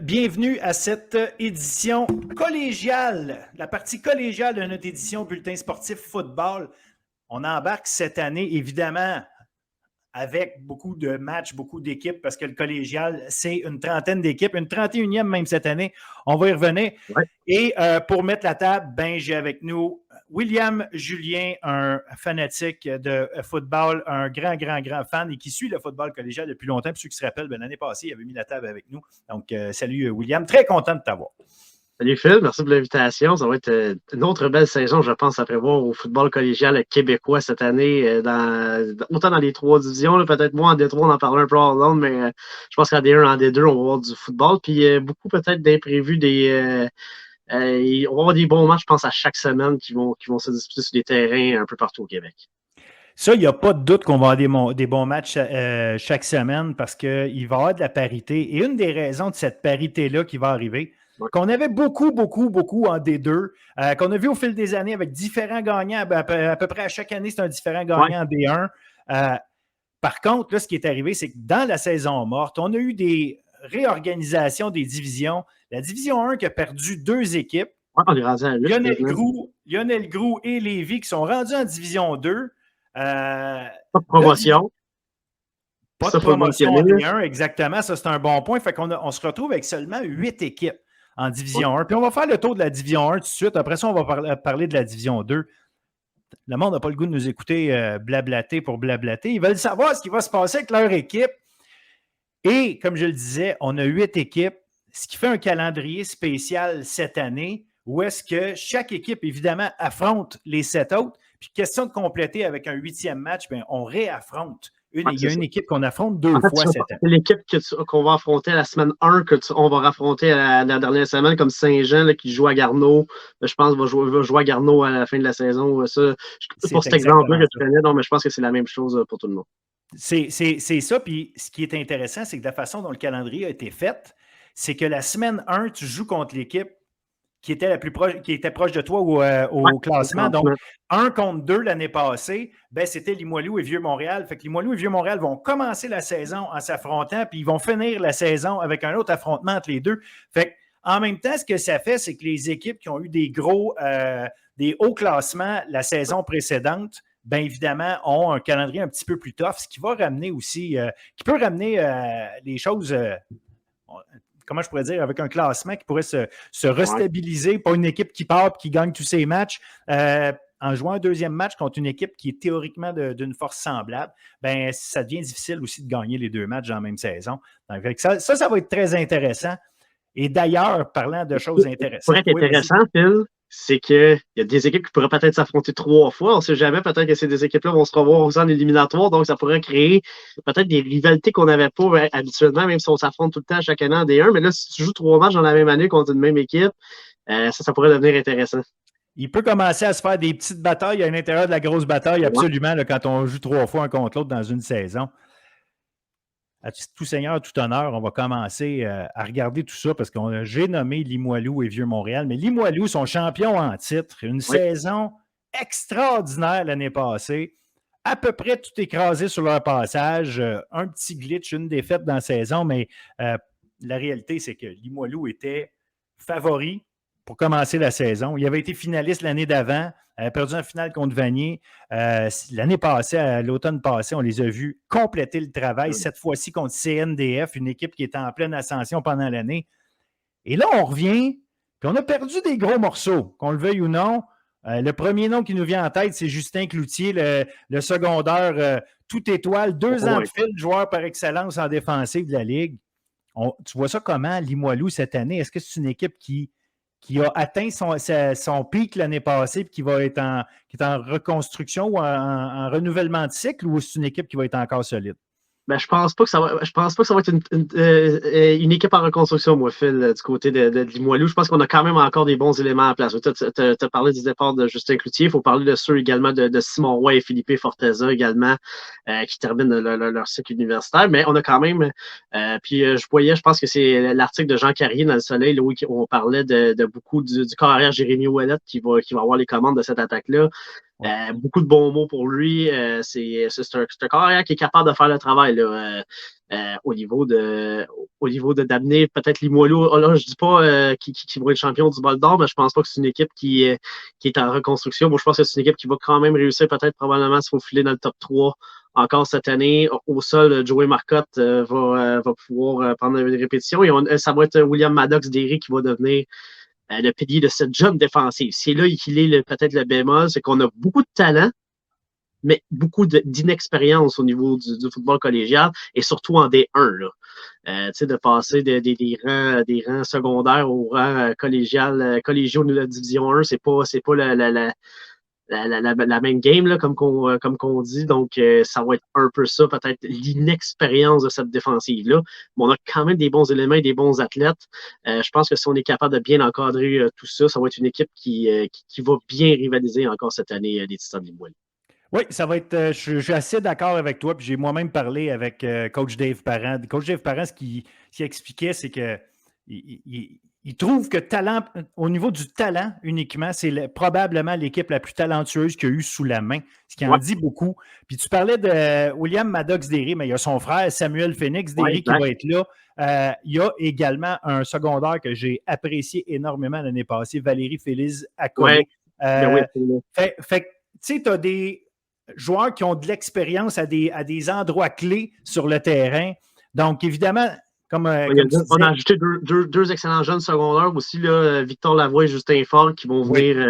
Bienvenue à cette édition collégiale, la partie collégiale de notre édition Bulletin sportif football. On embarque cette année, évidemment, avec beaucoup de matchs, beaucoup d'équipes, parce que le collégial, c'est une trentaine d'équipes, une 31e même cette année. On va y revenir. Ouais. Et pour mettre la table, j'ai avec nous William Julien, un fanatique de football, un grand fan et qui suit le football collégial depuis longtemps. Pour ceux qui se rappellent, l'année passée, il avait mis la table avec nous. Donc, salut William, très content de t'avoir. Salut Phil, merci pour l'invitation. Ça va être une autre belle saison, je pense, à prévoir au football collégial québécois cette année, autant dans les 3 divisions, là, peut-être moins en D3, on en parle un peu hors d'onde, mais je pense qu'en D1, en D2, on va avoir du football. Puis beaucoup peut-être d'imprévus, on va avoir des bons matchs, je pense, à chaque semaine qui vont se disputer sur des terrains un peu partout au Québec. Ça, il n'y a pas de doute qu'on va avoir des bons matchs chaque semaine parce qu'il va y avoir de la parité. Et une des raisons de cette parité-là qui va arriver, qu'on avait beaucoup en D2, qu'on a vu au fil des années avec différents gagnants, à peu près à chaque année, c'est un différent gagnant en D1. Par contre, là, ce qui est arrivé, c'est que dans la saison morte, on a eu des réorganisations des divisions. La division 1 qui a perdu 2 équipes. Ouais, on est rendu à 8, Lionel Groux et Lévis qui sont rendus en division 2. pas de promotion. Pas de promotion en D1, exactement. Ça, c'est un bon point. Fait qu'on se retrouve avec seulement 8 équipes en division 1. Puis on va faire le tour de la division 1 tout de suite. Après ça, on va parler de la division 2. Le monde n'a pas le goût de nous écouter blablater pour blablater. Ils veulent savoir ce qui va se passer avec leur équipe. Et comme je le disais, on a 8 équipes, ce qui fait un calendrier spécial cette année où est-ce que chaque équipe, évidemment, affronte les 7 autres. Puis question de compléter avec un 8e match, on réaffronte. Il y a une équipe qu'on affronte 2 fois cette année. C'est l'équipe qu'on va affronter la semaine 1, qu'on va affronter la dernière semaine, comme Saint-Jean là, qui joue à Garneau. Je pense va jouer à Garneau à la fin de la saison. Ça, pour cet exemple-là que tu connais, non, mais je pense que c'est la même chose pour tout le monde. C'est ça. Puis ce qui est intéressant, c'est que la façon dont le calendrier a été fait, c'est que la semaine 1, tu joues contre l'équipe qui était qui était proche de toi au classement. Donc, 1 contre 2 l'année passée, c'était Limoilou et Vieux-Montréal. Fait que Limoilou et Vieux-Montréal vont commencer la saison en s'affrontant, puis ils vont finir la saison avec un autre affrontement entre les deux. Fait que, en même temps, ce que ça fait, c'est que les équipes qui ont eu des hauts classements la saison précédente, évidemment, ont un calendrier un petit peu plus tough, ce qui va ramener aussi, qui peut ramener les choses... comment je pourrais dire, avec un classement qui pourrait se restabiliser, pas une équipe qui part et qui gagne tous ses matchs, en jouant un 2e match contre une équipe qui est théoriquement d'une force semblable, ça devient difficile aussi de gagner les 2 matchs dans la même saison. Donc, ça va être très intéressant. Et d'ailleurs, parlant de choses intéressantes... Pour être intéressant, Phil, c'est qu'il y a des équipes qui pourraient peut-être s'affronter 3 fois. On ne sait jamais, peut-être que ces 2 équipes-là vont se revoir aussi en éliminatoire, donc ça pourrait créer peut-être des rivalités qu'on n'avait pas habituellement, même si on s'affronte tout le temps chaque année en D1. Mais là, si tu joues 3 matchs dans la même année contre une même équipe, ça pourrait devenir intéressant. Il peut commencer à se faire des petites batailles à l'intérieur de la grosse bataille, absolument, là, quand on joue 3 fois un contre l'autre dans une saison. À tout seigneur, tout honneur, on va commencer à regarder tout ça parce que j'ai nommé Limoilou et Vieux-Montréal, mais Limoilou sont champions en titre. Une saison extraordinaire l'année passée. À peu près tout écrasé sur leur passage. Un petit glitch, une défaite dans la saison, mais la réalité, c'est que Limoilou était favori pour commencer la saison. Il avait été finaliste l'année d'avant. Elle a perdu en finale contre Vanier. L'année passée, à l'automne passé, on les a vus compléter le travail. Cette fois-ci contre CNDF, une équipe qui était en pleine ascension pendant l'année. Et là, on revient, puis on a perdu des gros morceaux, qu'on le veuille ou non. Le premier nom qui nous vient en tête, c'est Justin Cloutier, le secondaire tout étoile. 2 ans de fil, joueur par excellence en défensive de la Ligue. Tu vois ça comment, Limoilou, cette année? Est-ce que c'est une équipe qui qui a atteint son pic l'année passée et qui est en reconstruction ou en renouvellement de cycle, ou c'est une équipe qui va être encore solide? Ben, je pense pas que ça va être une équipe en reconstruction, moi, Phil, du côté de Limoilou. Je pense qu'on a quand même encore des bons éléments en place. Tu as parlé du départ de Justin Cloutier. Il faut parler de ceux également de Simon Roy et Philippe Forteza également, qui terminent leur cycle universitaire. Mais on a quand même, je pense que c'est l'article de Jean Carrier dans Le Soleil, là, où on parlait de beaucoup du corps arrière Jérémy Ouellet qui va avoir les commandes de cette attaque-là. Beaucoup de bons mots pour lui. C'est un carrière qui est capable de faire le travail là, au niveau d'amener peut-être Limoilou. Là, je dis pas qui va être champion du bol d'or, mais je pense pas que c'est une équipe qui est en reconstruction. Moi, je pense que c'est une équipe qui va quand même réussir peut-être probablement à se faufiler dans le top 3 encore cette année. Au sol, Joey Marcotte va pouvoir prendre une répétition. Et ça va être William Maddox-Derry qui va devenir le pilier de cette jeune défensive. C'est là qu'il est peut-être le bémol, c'est qu'on a beaucoup de talent, mais beaucoup d'inexpérience au niveau du football collégial et surtout en D1. Là. De passer des rangs secondaires aux rangs collégiaux de la Division 1, c'est pas la même game, là, comme qu'on dit. Donc, ça va être un peu ça, peut-être l'inexpérience de cette défensive-là. Mais on a quand même des bons éléments et des bons athlètes. Je pense que si on est capable de bien encadrer tout ça, ça va être une équipe qui va bien rivaliser encore cette année, les Titans de Limoilou. Oui, ça va être. Je suis assez d'accord avec toi. Puis j'ai moi-même parlé avec Coach Dave Parent. Coach Dave Parent, ce qu'il expliquait, c'est que il trouve que au niveau du talent uniquement, c'est probablement l'équipe la plus talentueuse qu'il y a eu sous la main, ce qui en dit beaucoup. Puis tu parlais de William Maddox-Derry, mais il y a son frère Samuel Phoenix-Derry qui va être là. Il y a également un secondaire que j'ai apprécié énormément l'année passée, Valérie Félix Accolé. Fait tu sais, tu as des joueurs qui ont de l'expérience à des endroits clés sur le terrain. Donc, évidemment, comme on a ajouté deux excellents jeunes secondaires aussi, là, Victor Lavoie et Justin Fort, qui vont venir,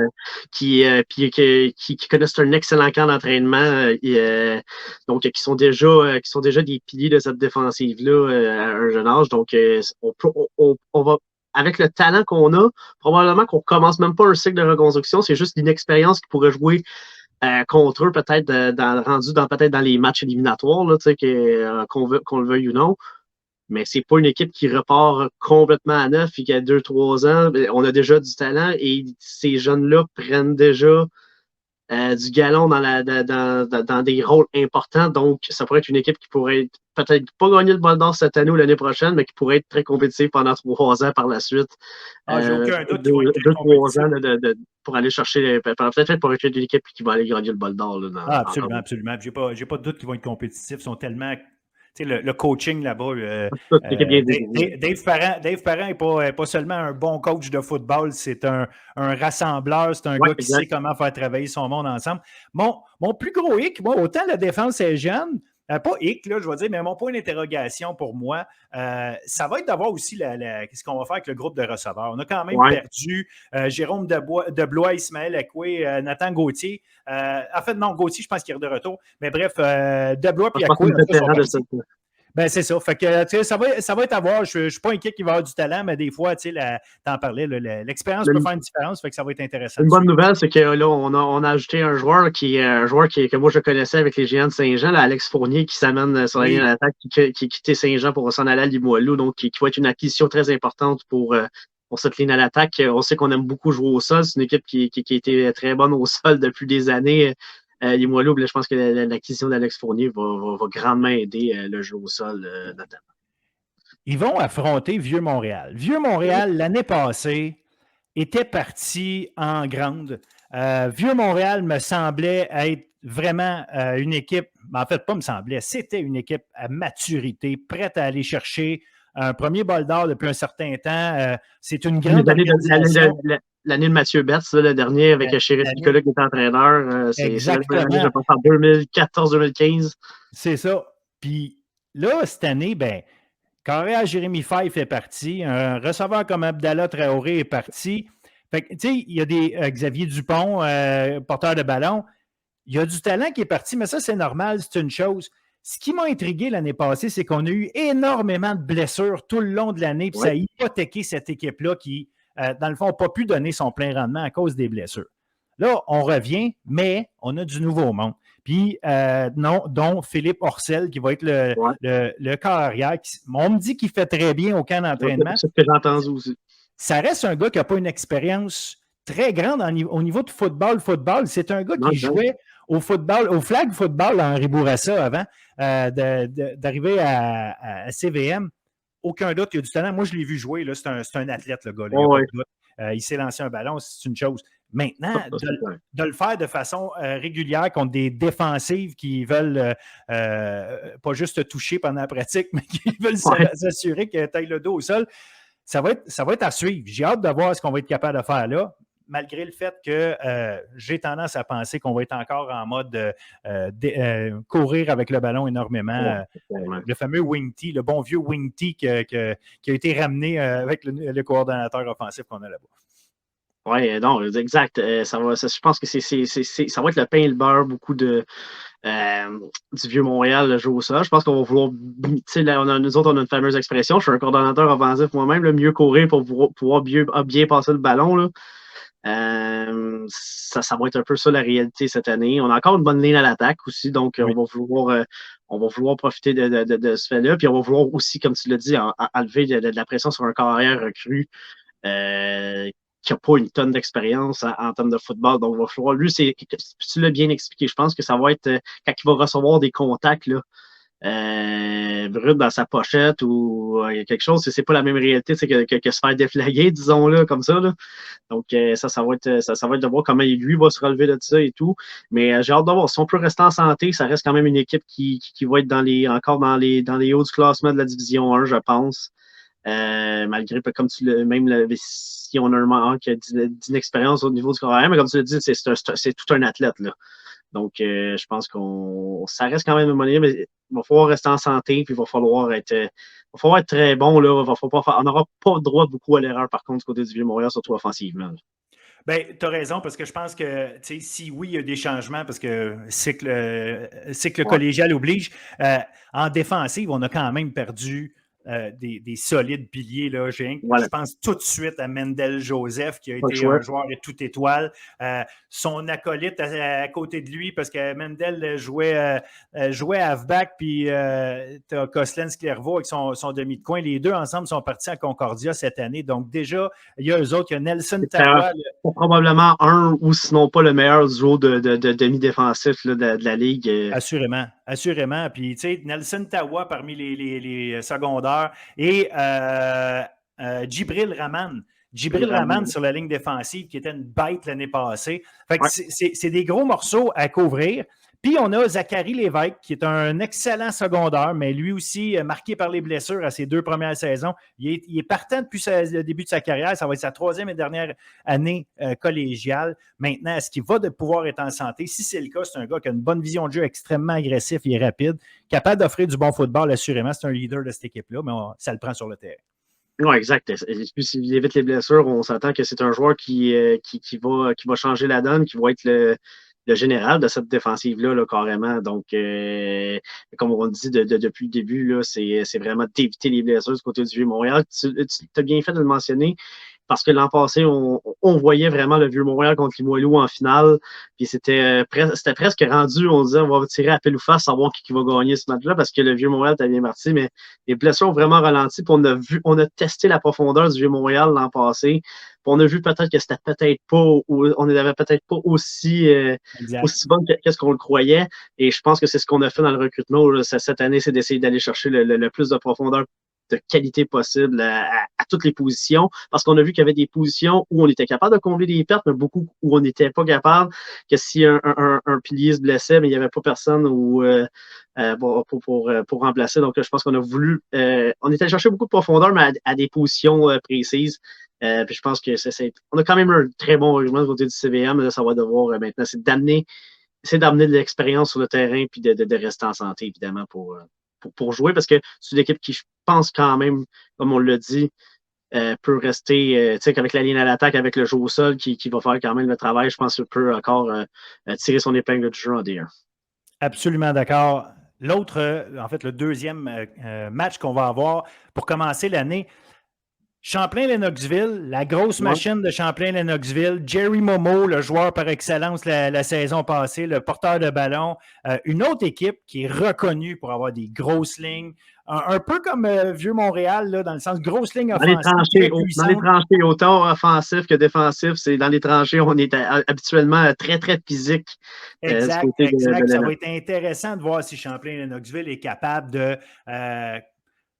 qui connaissent un excellent camp d'entraînement, donc qui sont déjà des piliers de cette défensive-là à un jeune âge. Donc, on va, avec le talent qu'on a, probablement qu'on commence même pas un cycle de reconstruction, c'est juste l'inexpérience qui pourrait jouer contre eux, peut-être peut-être dans les matchs éliminatoires, là, qu'on le veuille ou non. Mais c'est pas une équipe qui repart complètement à neuf et qui a 2-3 ans. On a déjà du talent et ces jeunes-là prennent déjà du galon dans des rôles importants. Donc, ça pourrait être une équipe qui pourrait peut-être pas gagner le bol d'or cette année ou l'année prochaine, mais qui pourrait être très compétitive pendant 3 ans par la suite. J'ai aucun doute. 2-3 ans pour aller chercher, peut-être pour être une équipe qui va aller gagner le bol d'or. Absolument. J'ai pas de doute qu'ils vont être compétitifs. Ils sont tellement. Tu sais, le coaching là-bas, Dave Parent n'est pas seulement un bon coach de football, c'est un rassembleur, c'est un gars qui sait comment faire travailler son monde ensemble. Mon plus gros hic, moi, autant la défense est jeune, pas hic, là, je vais dire, mais mon point d'interrogation pour moi, ça va être d'avoir aussi qu'est-ce qu'on va faire avec le groupe de receveurs. On a quand même perdu Jérôme Deblois, Ismaël Ekoué, Nathan Gauthier. En fait, non, Gauthier, je pense qu'il est de retour. Mais bref, Deblois et Ekoué. Ben, c'est ça. Fait que, tu sais, ça va être à voir. Je ne suis pas inquiet qu'il va avoir du talent, mais des fois, tu sais, t'en parlais, l'expérience peut faire une différence. Fait que ça va être intéressant. Une bonne nouvelle, c'est que là, on a ajouté un joueur que moi je connaissais avec les Géants de Saint-Jean, là, Alex Fournier, qui s'amène sur la ligne d'attaque, qui a quitté Saint-Jean pour s'en aller à Limoilou, donc qui va être une acquisition très importante pour cette ligne à l'attaque. On sait qu'on aime beaucoup jouer au sol. C'est une équipe qui a été très bonne au sol depuis des années. Limoilou, je pense que l'acquisition d'Alex Fournier va grandement aider le jeu au sol, notamment. Ils vont affronter Vieux-Montréal. Vieux-Montréal, l'année passée, était parti en grande. Vieux-Montréal me semblait être vraiment une équipe, en fait, pas me semblait, c'était une équipe à maturité, prête à aller chercher un premier bol d'or depuis un certain temps. C'est une grande organisation. L'année de Mathieu Betts, le dernier, avec Chérif Nicolas qui est entraîneur. Exactement. Je pense en 2014-2015. C'est ça. Puis là, cette année, carré Jérémy Faye fait partie. Un receveur comme Abdallah Traoré est parti. Fait que, tu sais, il y a des Xavier Dupont, porteur de ballon. Il y a du talent qui est parti, mais ça, c'est normal, c'est une chose. Ce qui m'a intrigué l'année passée, c'est qu'on a eu énormément de blessures tout le long de l'année, puis ça a hypothéqué cette équipe-là qui dans le fond, n'a pas pu donner son plein rendement à cause des blessures. Là, on revient, mais on a du nouveau monde. Puis, dont Philippe Orcel, qui va être le corps arrière. On me dit qu'il fait très bien au camp d'entraînement. C'est ce que j'ai entendu aussi. Ça reste un gars qui n'a pas une expérience très grande au niveau de football. C'est un gars qui jouait au football, au flag football à Henri Bourassa avant d'arriver à CVM. Aucun doute, il a du talent. Moi, je l'ai vu jouer. Là, c'est un athlète, le gars. Là, pas de doute. Il s'est lancé un ballon, c'est une chose. Maintenant, de le faire de façon régulière contre des défensives qui veulent pas juste te toucher pendant la pratique, mais qui veulent s'assurer que tu ailles le dos au sol, ça va être à suivre. J'ai hâte de voir ce qu'on va être capable de faire là, malgré le fait que j'ai tendance à penser qu'on va être encore en mode courir avec le ballon énormément. Le fameux wing tee, le bon vieux wing tee qui a été ramené avec le coordonnateur offensif qu'on a là-bas. Oui, non, exact. Je pense que ça va être le pain et le beurre, beaucoup du Vieux-Montréal jouer au sol. Je pense qu'on va vouloir, nous autres, on a une fameuse expression, je suis un coordonnateur offensif moi-même, le mieux courir pour pouvoir bien passer le ballon. Là. Ça va être un peu ça la réalité cette année. On a encore une bonne ligne à l'attaque aussi, donc on va vouloir profiter de ce fait-là. Puis on va vouloir aussi, comme tu l'as dit, enlever de la pression sur un carrière recru qui n'a pas une tonne d'expérience en termes de football. Donc, il va falloir, lui, tu l'as bien expliqué, je pense que ça va être quand il va recevoir des contacts là, bruts dans sa pochette ou quelque chose, c'est pas la même réalité que se faire déflaguer, disons-le, comme ça. Là. Donc, ça va être de voir comment lui va se relever de ça et tout. Mais j'ai hâte de voir. Si on peut rester en santé, ça reste quand même une équipe qui va être encore dans les hauts du classement de la Division 1, je pense. Malgré, comme tu l'as, même si on a un manque d'inexpérience au niveau du carrière, mais comme tu l'as dit, c'est tout un athlète. Là. Donc, je pense ça reste quand même une monnaie, mais il va falloir rester en santé, puis il va falloir être très bon. Là, on n'aura pas droit beaucoup à l'erreur, par contre, du côté du Vieux-Montréal, surtout offensivement. Bien, tu as raison, parce que je pense que, si oui, il y a des changements, parce que cycle collégial oblige, en défensive, on a quand même perdu des solides piliers. Là. Je pense tout de suite à Mendel Joseph, qui a été un joueur de toute étoile. Son acolyte à côté de lui, parce que Mendel jouait à halfback, puis tu as Coslens Clervaux avec son demi de coin. Les deux ensemble sont partis à Concordia cette année. Donc déjà, il y a eux autres, il y a Nelson Tawa. Probablement un ou sinon pas le meilleur duo de demi-défensif là, de la Ligue. Assurément. Puis, tu sais, Nelson Tawa parmi les secondaires et Djibril Rahman. Rahman sur la ligne défensive qui était une bête l'année passée. Fait que c'est des gros morceaux à couvrir. Puis on a Zachary Lévesque qui est un excellent secondaire, mais lui aussi marqué par les blessures à ses 2 premières saisons. Il est partant depuis le début de sa carrière. Ça va être sa 3e et dernière année collégiale. Maintenant, est-ce qu'il va pouvoir être en santé? Si c'est le cas, c'est un gars qui a une bonne vision de jeu, extrêmement agressif, il est rapide, capable d'offrir du bon football, assurément. C'est un leader de cette équipe-là, mais ça le prend sur le terrain. Oui, exact. Et puis, s'il évite les blessures, on s'attend que c'est un joueur qui va changer la donne, qui va être le général de cette défensive-là, là, carrément. Donc, comme on dit depuis le début, là, c'est vraiment d'éviter les blessures du côté du Vieux-Montréal. Tu as bien fait de le mentionner, parce que l'an passé, on voyait vraiment le Vieux-Montréal contre Limoilou en finale, puis c'était presque rendu, on disait, on va tirer à pile ou face, savoir qui va gagner ce match-là, parce que le Vieux-Montréal était bien parti, mais les blessures ont vraiment ralenti, puis on a testé la profondeur du Vieux-Montréal l'an passé, puis on a vu peut-être que c'était peut-être pas, on n'avait peut-être pas aussi bon qu'est-ce qu'on le croyait, et je pense que c'est ce qu'on a fait dans le recrutement cette année, c'est d'essayer d'aller chercher le plus de profondeur de qualité possible à toutes les positions, parce qu'on a vu qu'il y avait des positions où on était capable de combler des pertes, mais beaucoup où on n'était pas capable, que si un pilier se blessait, mais il n'y avait pas personne pour remplacer. Donc, je pense qu'on a voulu... on était allé chercher beaucoup de profondeur, mais à des positions précises. Puis je pense que on a quand même un très bon argument du côté du CVM. Là, ça va devoir maintenant, c'est d'amener de l'expérience sur le terrain, puis de rester en santé, évidemment, pour jouer, parce que c'est une équipe qui, je pense quand même, comme on l'a dit, peut rester, tu sais, avec la ligne à l'attaque, avec le jeu au sol qui va faire quand même le travail, je pense qu'il peut encore tirer son épingle du jeu en D1. Absolument d'accord. L'autre, en fait, le deuxième match qu'on va avoir pour commencer l'année, Champlain-Lennoxville, la grosse machine de Champlain-Lennoxville, Jerry Momo, le joueur par excellence la saison passée, le porteur de ballon, une autre équipe qui est reconnue pour avoir des grosses lignes, un peu comme Vieux-Montréal, là, dans le sens grosse ligne offensive. Dans les tranchées, autant offensif que défensif, c'est dans les tranchées, on est habituellement très, très physique. Exact. Ça va être intéressant de voir si Champlain-Lennoxville est capable de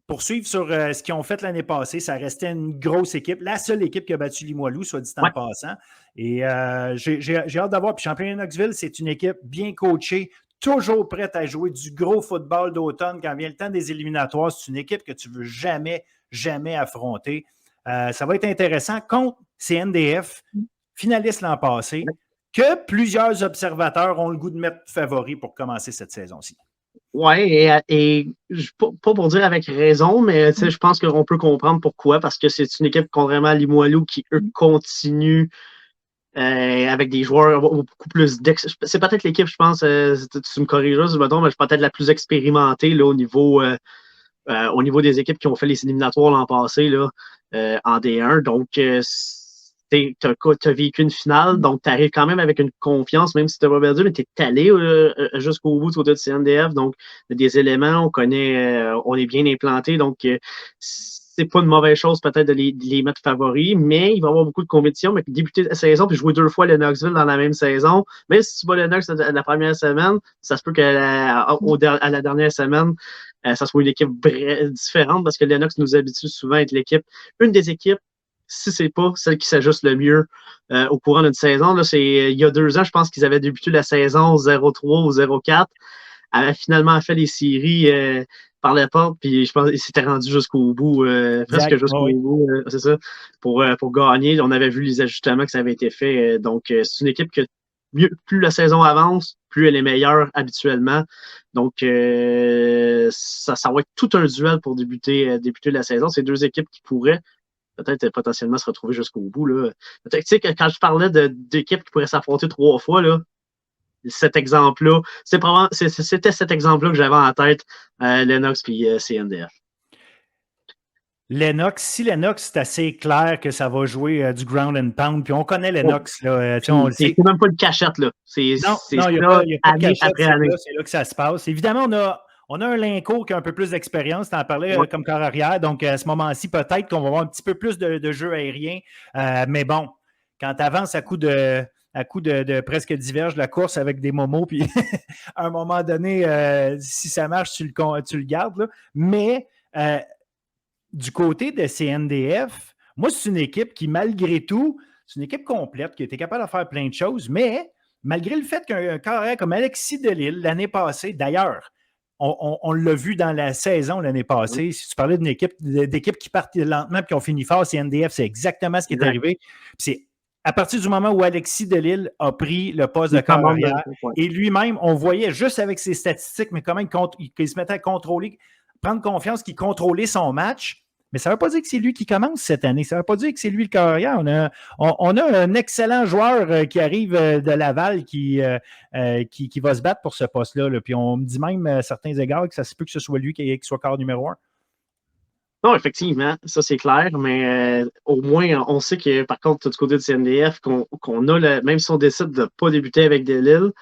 poursuivre sur ce qu'ils ont fait l'année passée. Ça restait une grosse équipe. La seule équipe qui a battu Limoilou, soit dit en passant. Et j'ai hâte d'avoir. Puis Champlain-Lennoxville, c'est une équipe bien coachée, toujours prête à jouer du gros football d'automne quand vient le temps des éliminatoires. C'est une équipe que tu ne veux jamais, jamais affronter. Ça va être intéressant contre CNDF, finaliste l'an passé, que plusieurs observateurs ont le goût de mettre favori pour commencer cette saison-ci. Oui, et pas pour dire avec raison, mais je pense qu'on peut comprendre pourquoi, parce que c'est une équipe, contrairement à Limoilou, qui, eux, continue avec des joueurs beaucoup plus c'est peut-être l'équipe, je pense, tu me corrigeras si je me trompe, mais je suis peut-être la plus expérimentée là, au niveau des équipes qui ont fait les éliminatoires l'an passé là, en D1. Donc, tu as vécu une finale, donc tu arrives quand même avec une confiance, même si tu n'as pas perdu, mais tu es allé jusqu'au bout du côté de CNDF. Donc, des éléments, on connaît, on est bien implanté. Donc, c'est pas une mauvaise chose peut-être de les mettre favoris, mais il va y avoir beaucoup de compétition. Mais débuter la saison, puis jouer 2 fois Lennoxville dans la même saison, même si tu vas Lennox la première semaine, ça se peut qu'à la dernière semaine, ça soit une équipe différente parce que Lennox nous habitue souvent à être une des équipes, si c'est pas celle qui s'ajuste le mieux au courant d'une saison. Là, il y a 2 ans, je pense qu'ils avaient débuté la saison 0-3 ou 0-4, avaient finalement fait les séries par la porte, puis je pense qu'ils s'étaient rendus jusqu'au bout, presque jusqu'au bout, c'est ça, pour gagner. On avait vu les ajustements que ça avait été fait. Donc, c'est une équipe que plus la saison avance, plus elle est meilleure habituellement. Donc, ça va être tout un duel pour débuter la saison. C'est 2 équipes qui pourraient peut-être potentiellement se retrouver jusqu'au bout. Là. Tu sais, quand je parlais d'équipes qui pourraient s'affronter 3 fois, là, cet exemple-là, c'était cet exemple-là que j'avais en tête, Lennox puis CNDF. Si Lennox, c'est assez clair que ça va jouer du ground and pound, puis on connaît Lennox. Là, c'est même pas une cachette. Là. Il n'y a pas de cachette. C'est là que ça se passe. Évidemment, on a un Linco qui a un peu plus d'expérience, tu en parlais comme corps arrière, donc à ce moment-ci, peut-être qu'on va avoir un petit peu plus de jeu aérien, mais bon, quand tu avances à coup de presque diverge la course avec des momos, puis à un moment donné, si ça marche, tu le gardes, là. Mais du côté de CNDF, moi, c'est une équipe qui, malgré tout, c'est une équipe complète, qui était capable de faire plein de choses, mais malgré le fait qu'un carrière comme Alexis Delisle, l'année passée, d'ailleurs, on l'a vu dans la saison l'année passée. Si tu parlais d'une équipe, d'équipes qui partent lentement et qui ont fini fort, CNDF, c'est exactement ce qui est arrivé. Puis c'est à partir du moment où Alexis Delisle a pris le poste de corps arrière, et lui-même, on voyait juste avec ses statistiques, mais quand même qu'il se mettait à contrôler, prendre confiance, qu'il contrôlait son match. Mais ça ne veut pas dire que c'est lui qui commence cette année. Ça ne veut pas dire que c'est lui le carrière. On a un excellent joueur qui arrive de Laval qui va se battre pour ce poste-là. Là. Puis on me dit même à certains égards que ça se peut que ce soit lui qui soit quart numéro 1. Non, effectivement, ça c'est clair, mais au moins on sait que par contre, du côté du CNDF, qu'on a même si on décide de ne pas débuter avec Delisle,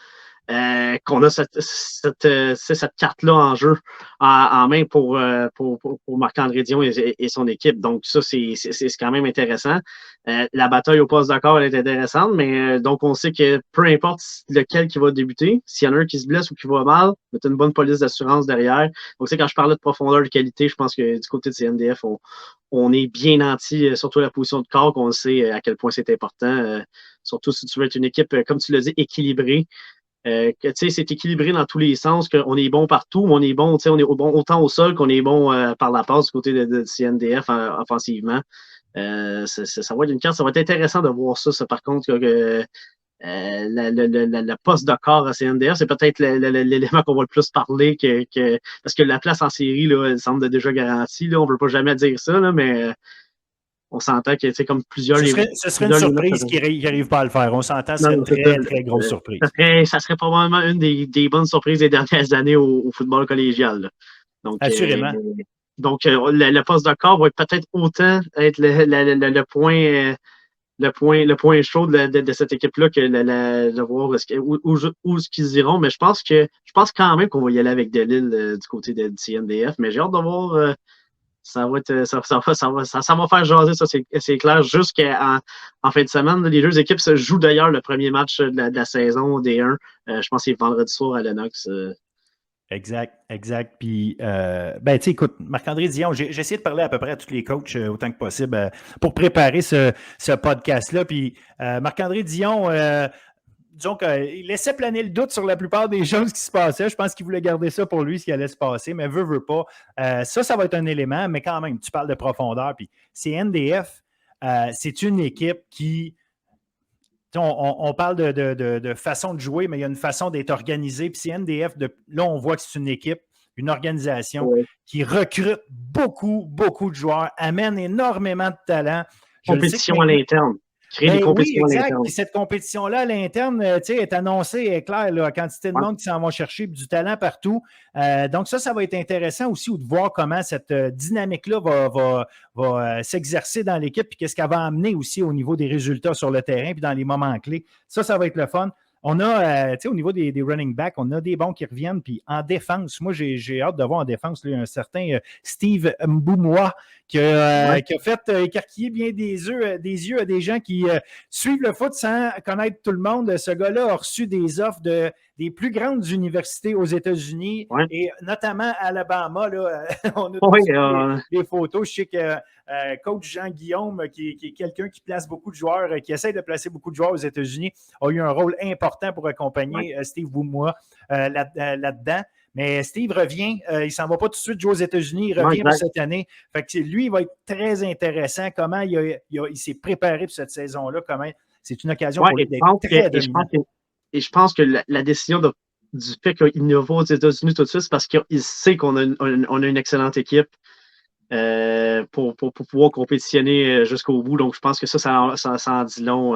qu'on a cette carte-là en jeu en main pour Marc-André Dion et son équipe. Donc, ça, c'est quand même intéressant. La bataille au poste d'accord, elle est intéressante, mais donc on sait que peu importe lequel qui va débuter, s'il y en a un qui se blesse ou qui va mal, tu as une bonne police d'assurance derrière. Donc, quand je parlais de profondeur de qualité, je pense que du côté de CNDF, on est bien nanti, surtout la position de corps, qu'on sait à quel point c'est important. Surtout si tu veux être une équipe, comme tu l'as dit, équilibrée. C'est équilibré dans tous les sens, qu'on est bon partout, mais on est bon autant au sol qu'on est bon par la passe du côté de CNDF offensivement. Ça va être une carte, ça va être intéressant de voir ça par contre, le poste de corps à CNDF, c'est peut-être l'élément qu'on va le plus parler parce que la place en série, là, elle semble déjà garantie. Là, on ne veut pas jamais dire ça, là, mais on s'entend que c'est comme plusieurs. Ce serait une surprise qu'ils n'arrivent pas à le faire. On s'entend, c'est une très, très grosse surprise. Ça serait probablement une des bonnes surprises des dernières années au football collégial. Là. Donc, assurément. Donc, le poste de corps va peut-être autant être le point. Le point chaud de cette équipe-là que de voir où est-ce qu'ils iront. Mais je pense quand même qu'on va y aller avec Delille du côté de CNDF. Mais j'ai hâte de voir. Ça va faire jaser, ça, c'est clair. Jusqu'en fin de semaine, les deux équipes se jouent d'ailleurs le premier match de la saison D1. Je pense que c'est vendredi soir à Lennox. Exact. Puis, tu sais, écoute, Marc-André Dion, j'ai essayé de parler à peu près à tous les coachs autant que possible pour préparer ce podcast-là. Puis, Marc-André Dion, disons qu'il laissait planer le doute sur la plupart des choses qui se passaient. Je pense qu'il voulait garder ça pour lui, ce qui allait se passer, mais veut pas. Ça va être un élément, mais quand même, tu parles de profondeur. Puis, CNDF, c'est une équipe qui... On parle de façon de jouer, mais il y a une façon d'être organisé. Puis CNDF, là, on voit que c'est une équipe, une organisation qui recrute beaucoup de joueurs, amène énormément de talent. Compétition à l'interne. Créer des compétitions oui, exact. à l'interne. Puis cette compétition-là à l'interne, est annoncée, est claire, la quantité de monde qui s'en vont chercher, du talent partout. Donc ça va être intéressant aussi de voir comment cette dynamique-là va s'exercer dans l'équipe, puis qu'est-ce qu'elle va amener aussi au niveau des résultats sur le terrain, puis dans les moments clés. Ça va être le fun. On a, au niveau des running backs, on a des bons qui reviennent. Puis en défense, moi, j'ai hâte de voir en défense un certain Steve Mboumoua qui a fait écarquiller bien des yeux à des gens qui suivent le foot sans connaître tout le monde. Ce gars-là a reçu des offres des plus grandes universités aux États-Unis et notamment à Alabama. Là, on a des photos. Je sais que coach Jean-Guillaume, qui est quelqu'un qui place beaucoup de joueurs, qui essaie de placer beaucoup de joueurs aux États-Unis, a eu un rôle important pour accompagner Steve Mboumoua là-dedans. Mais Steve revient, il ne s'en va pas tout de suite jouer aux États-Unis, il revient pour cette année. Fait que lui, il va être très intéressant. Comment il s'est préparé pour cette saison-là, c'est une occasion pour lui d'être très dominant. Et je pense que la décision du fait qu'il ne va aux États-Unis tout de suite, c'est parce qu'il sait qu'on a une excellente équipe pour pouvoir compétitionner jusqu'au bout. Donc, je pense que ça en dit long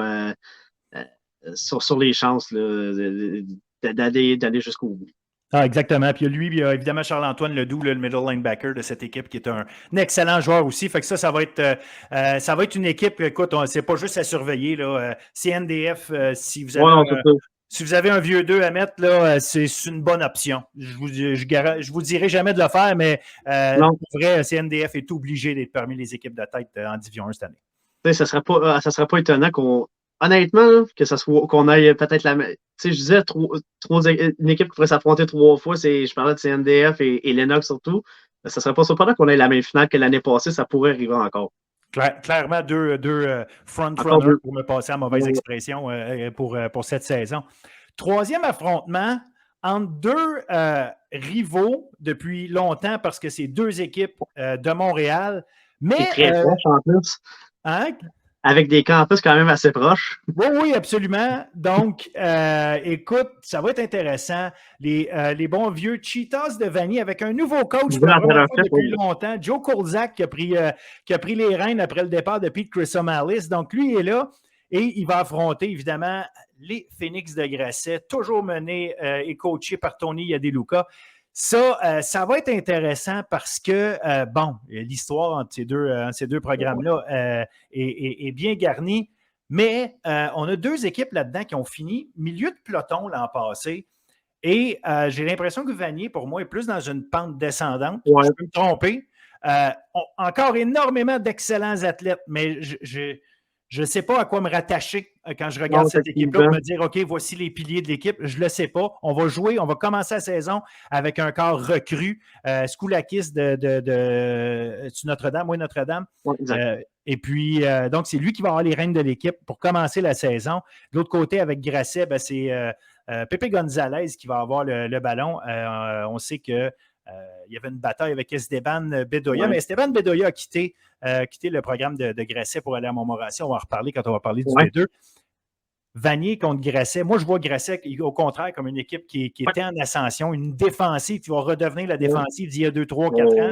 sur les chances d'aller jusqu'au bout. Ah, exactement. Puis lui, il y a évidemment Charles-Antoine Ledoux, le middle linebacker de cette équipe, qui est un excellent joueur aussi. Fait que ça va être une équipe, écoute, c'est pas juste à surveiller. Là. CNDF, si vous avez un vieux 2 à mettre, là, c'est une bonne option. Je vous dirai jamais de le faire, mais pour vrai, CNDF est obligé d'être parmi les équipes de tête en Division 1 cette année. Ça ne serait pas étonnant honnêtement, que ça soit qu'on aille peut-être la. Tu sais, je disais une équipe qui pourrait s'affronter 3 fois, je parlais de CNDF et Lennox surtout. Ça ne serait pas surprenant qu'on ait la même finale que l'année passée, ça pourrait arriver encore. Clairement, deux front-runners pour me passer à mauvaise expression pour cette saison. Troisième affrontement entre deux rivaux depuis longtemps parce que c'est deux équipes de Montréal. Mais, très proche en plus. Hein? Avec des campus quand même assez proches. Oui, absolument. Donc, écoute, ça va être intéressant. Les bons vieux Cheetahs de Vanier avec un nouveau coach pour la première fois depuis longtemps, Joe Kolzak qui a pris les rênes après le départ de Pete Chrysomalis. Donc, lui est là et il va affronter, évidemment, les Phoenix de Grasset, toujours menés et coachés par Tony Yadeluka. Ça va être intéressant parce que, l'histoire entre ces deux programmes-là est bien garnie, mais on a deux équipes là-dedans qui ont fini milieu de peloton l'an passé et j'ai l'impression que Vanier, pour moi, est plus dans une pente descendante. Je peux me tromper. Encore énormément d'excellents athlètes, mais je ne sais pas à quoi me rattacher quand je regarde cette équipe-là pour me dire, OK, voici les piliers de l'équipe. Je ne le sais pas. On va jouer, on va commencer la saison avec un corps recru. Skoulakis de Notre-Dame, oui, Notre-Dame. Et puis, donc, c'est lui qui va avoir les rênes de l'équipe pour commencer la saison. De l'autre côté, avec Grasset, c'est Pepe Gonzalez qui va avoir le ballon. On sait que il y avait une bataille avec Esteban Bedoya, mais Esteban Bedoya a quitté le programme de Grasset pour aller à Montmorency. On va en reparler quand on va parler du B2. Vanier contre Grasset. Moi, je vois Grasset, au contraire, comme une équipe qui était en ascension, une défensive qui va redevenir la défensive d'il y a 2, 3, 4 ans.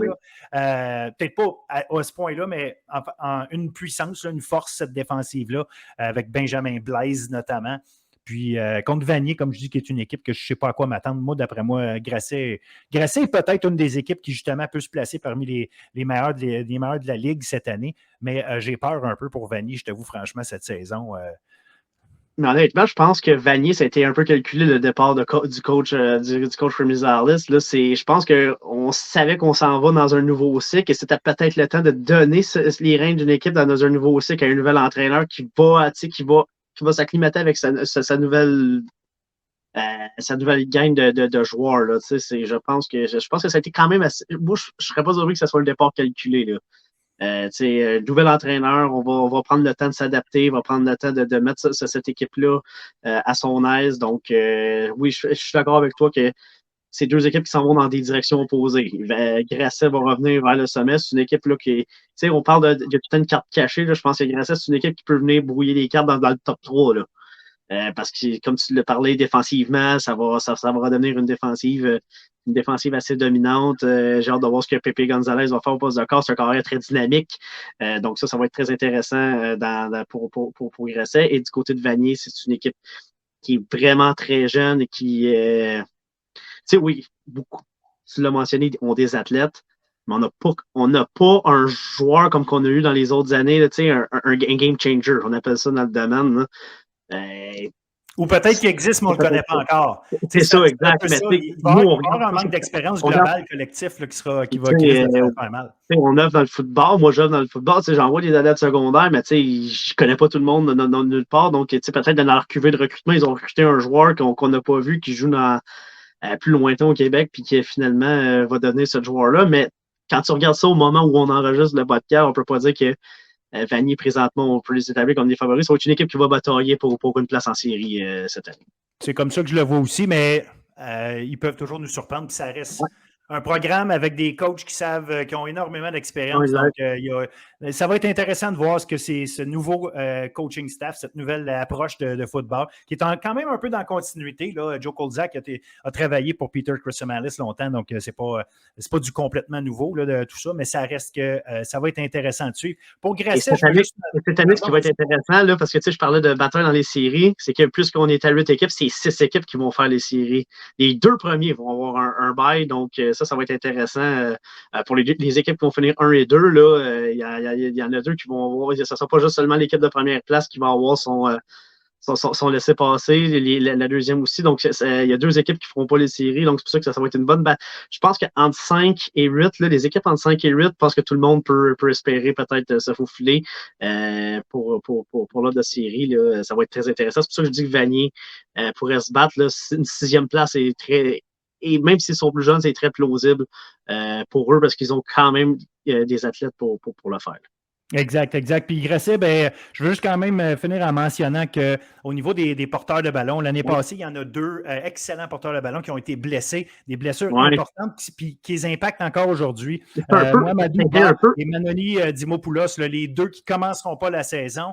Peut-être pas à ce point-là, mais en une puissance, une force, cette défensive-là, avec Benjamin Blaise notamment. Puis contre Vanier, comme je dis, qui est une équipe que je ne sais pas à quoi m'attendre. Moi, d'après moi, Grasset est peut-être une des équipes qui, justement, peut se placer parmi les meilleurs de la Ligue cette année. Mais j'ai peur un peu pour Vanier, je t'avoue, franchement, cette saison. Mais honnêtement, je pense que Vanier, ça a été un peu calculé le départ du coach Rémi Zarlis. Là, je pense qu'on savait qu'on s'en va dans un nouveau cycle et c'était peut-être le temps de donner les rênes d'une équipe dans un nouveau cycle à un nouvel entraîneur qui va s'acclimater avec sa nouvelle gang de joueurs. Là, je pense que ça a été quand même assez. Moi, je ne serais pas heureux que ce soit le départ calculé. Là. Nouvel entraîneur, on va prendre le temps de s'adapter, on va prendre le temps de mettre cette équipe-là à son aise. Donc, oui, je suis d'accord avec toi que c'est deux équipes qui s'en vont dans des directions opposées. Grasset va revenir vers le sommet. C'est une équipe là, qui est. On parle de toute une carte cachée. Là, je pense que Grasset, c'est une équipe qui peut venir brouiller les cartes dans le top 3. Là. Parce que, comme tu l'as parlé défensivement, ça va redevenir une défensive assez dominante. J'ai hâte de voir ce que Pepe Gonzalez va faire au poste de corps. C'est un carrière très dynamique. Donc ça va être très intéressant pour Grasset. Et du côté de Vanier, c'est une équipe qui est vraiment très jeune et qui oui, beaucoup, tu l'as mentionné, ont des athlètes, mais on n'a pas un joueur comme qu'on a eu dans les autres années, là, un game changer. On appelle ça dans le domaine. Là. Ou peut-être qu'il existe, mais on ne le connaît pas encore. C'est ça, exact. Mais il va y avoir un manque d'expérience globale collectif là, qui va faire mal. On œuvre dans le football. Moi, j'œuvre dans le football. J'envoie des adeptes secondaires, mais je ne connais pas tout le monde dans nulle part. Donc, peut-être dans leur cuvée de recrutement, ils ont recruté un joueur qu'on n'a pas vu qui joue plus lointain au Québec puis qui finalement va devenir ce joueur-là. Mais quand tu regardes ça au moment où on enregistre le podcast, on ne peut pas dire que Vanier, présentement, on peut les établir comme des favoris. Ça va être une équipe qui va batailler pour une place en série cette année. C'est comme ça que je le vois aussi, mais ils peuvent toujours nous surprendre. Puis ça reste un programme avec des coachs qui ont énormément d'expérience. Donc, ça va être intéressant de voir ce que c'est ce nouveau coaching staff, cette nouvelle approche de football, qui est quand même un peu dans la continuité. Là. Joe Kolzak a travaillé pour Peter Chrysomalis longtemps, donc c'est pas du complètement nouveau là, de tout ça, mais ça reste que ça va être intéressant de suivre. Pour Grasset, cette année, ce qui va être intéressant, là, parce que je parlais de bataille dans les séries, c'est que plus qu'on est à 8 équipes, c'est 6 équipes qui vont faire les séries. Les 2 premiers vont avoir un bye, donc ça va être intéressant pour les équipes qui vont finir 1 et 2. Il y en a 2 qui vont avoir. Ce ne sera pas juste seulement l'équipe de première place qui va avoir son laissez-passer, la deuxième aussi. Donc, il y a 2 équipes qui ne feront pas les séries. Donc, c'est pour ça que ça va être une bonne bataille. Je pense qu'entre 5 et 8, là, les équipes entre 5 et 8, je pense que tout le monde peut espérer peut-être se faufiler pour l'autre de série. Là, ça va être très intéressant. C'est pour ça que je dis que Vanier pourrait se battre. Là, une 6e place est très. Et même s'ils sont plus jeunes, c'est très plausible pour eux parce qu'ils ont quand même des athlètes pour le faire. Exact. Puis Grasset, je veux juste quand même finir en mentionnant qu'au niveau des porteurs de ballon, l'année passée, il y en a 2 excellents porteurs de ballon qui ont été blessés, des blessures importantes qui les impactent encore aujourd'hui. Mohamedou et Manoli Dimopoulos, les 2 qui ne commenceront pas la saison.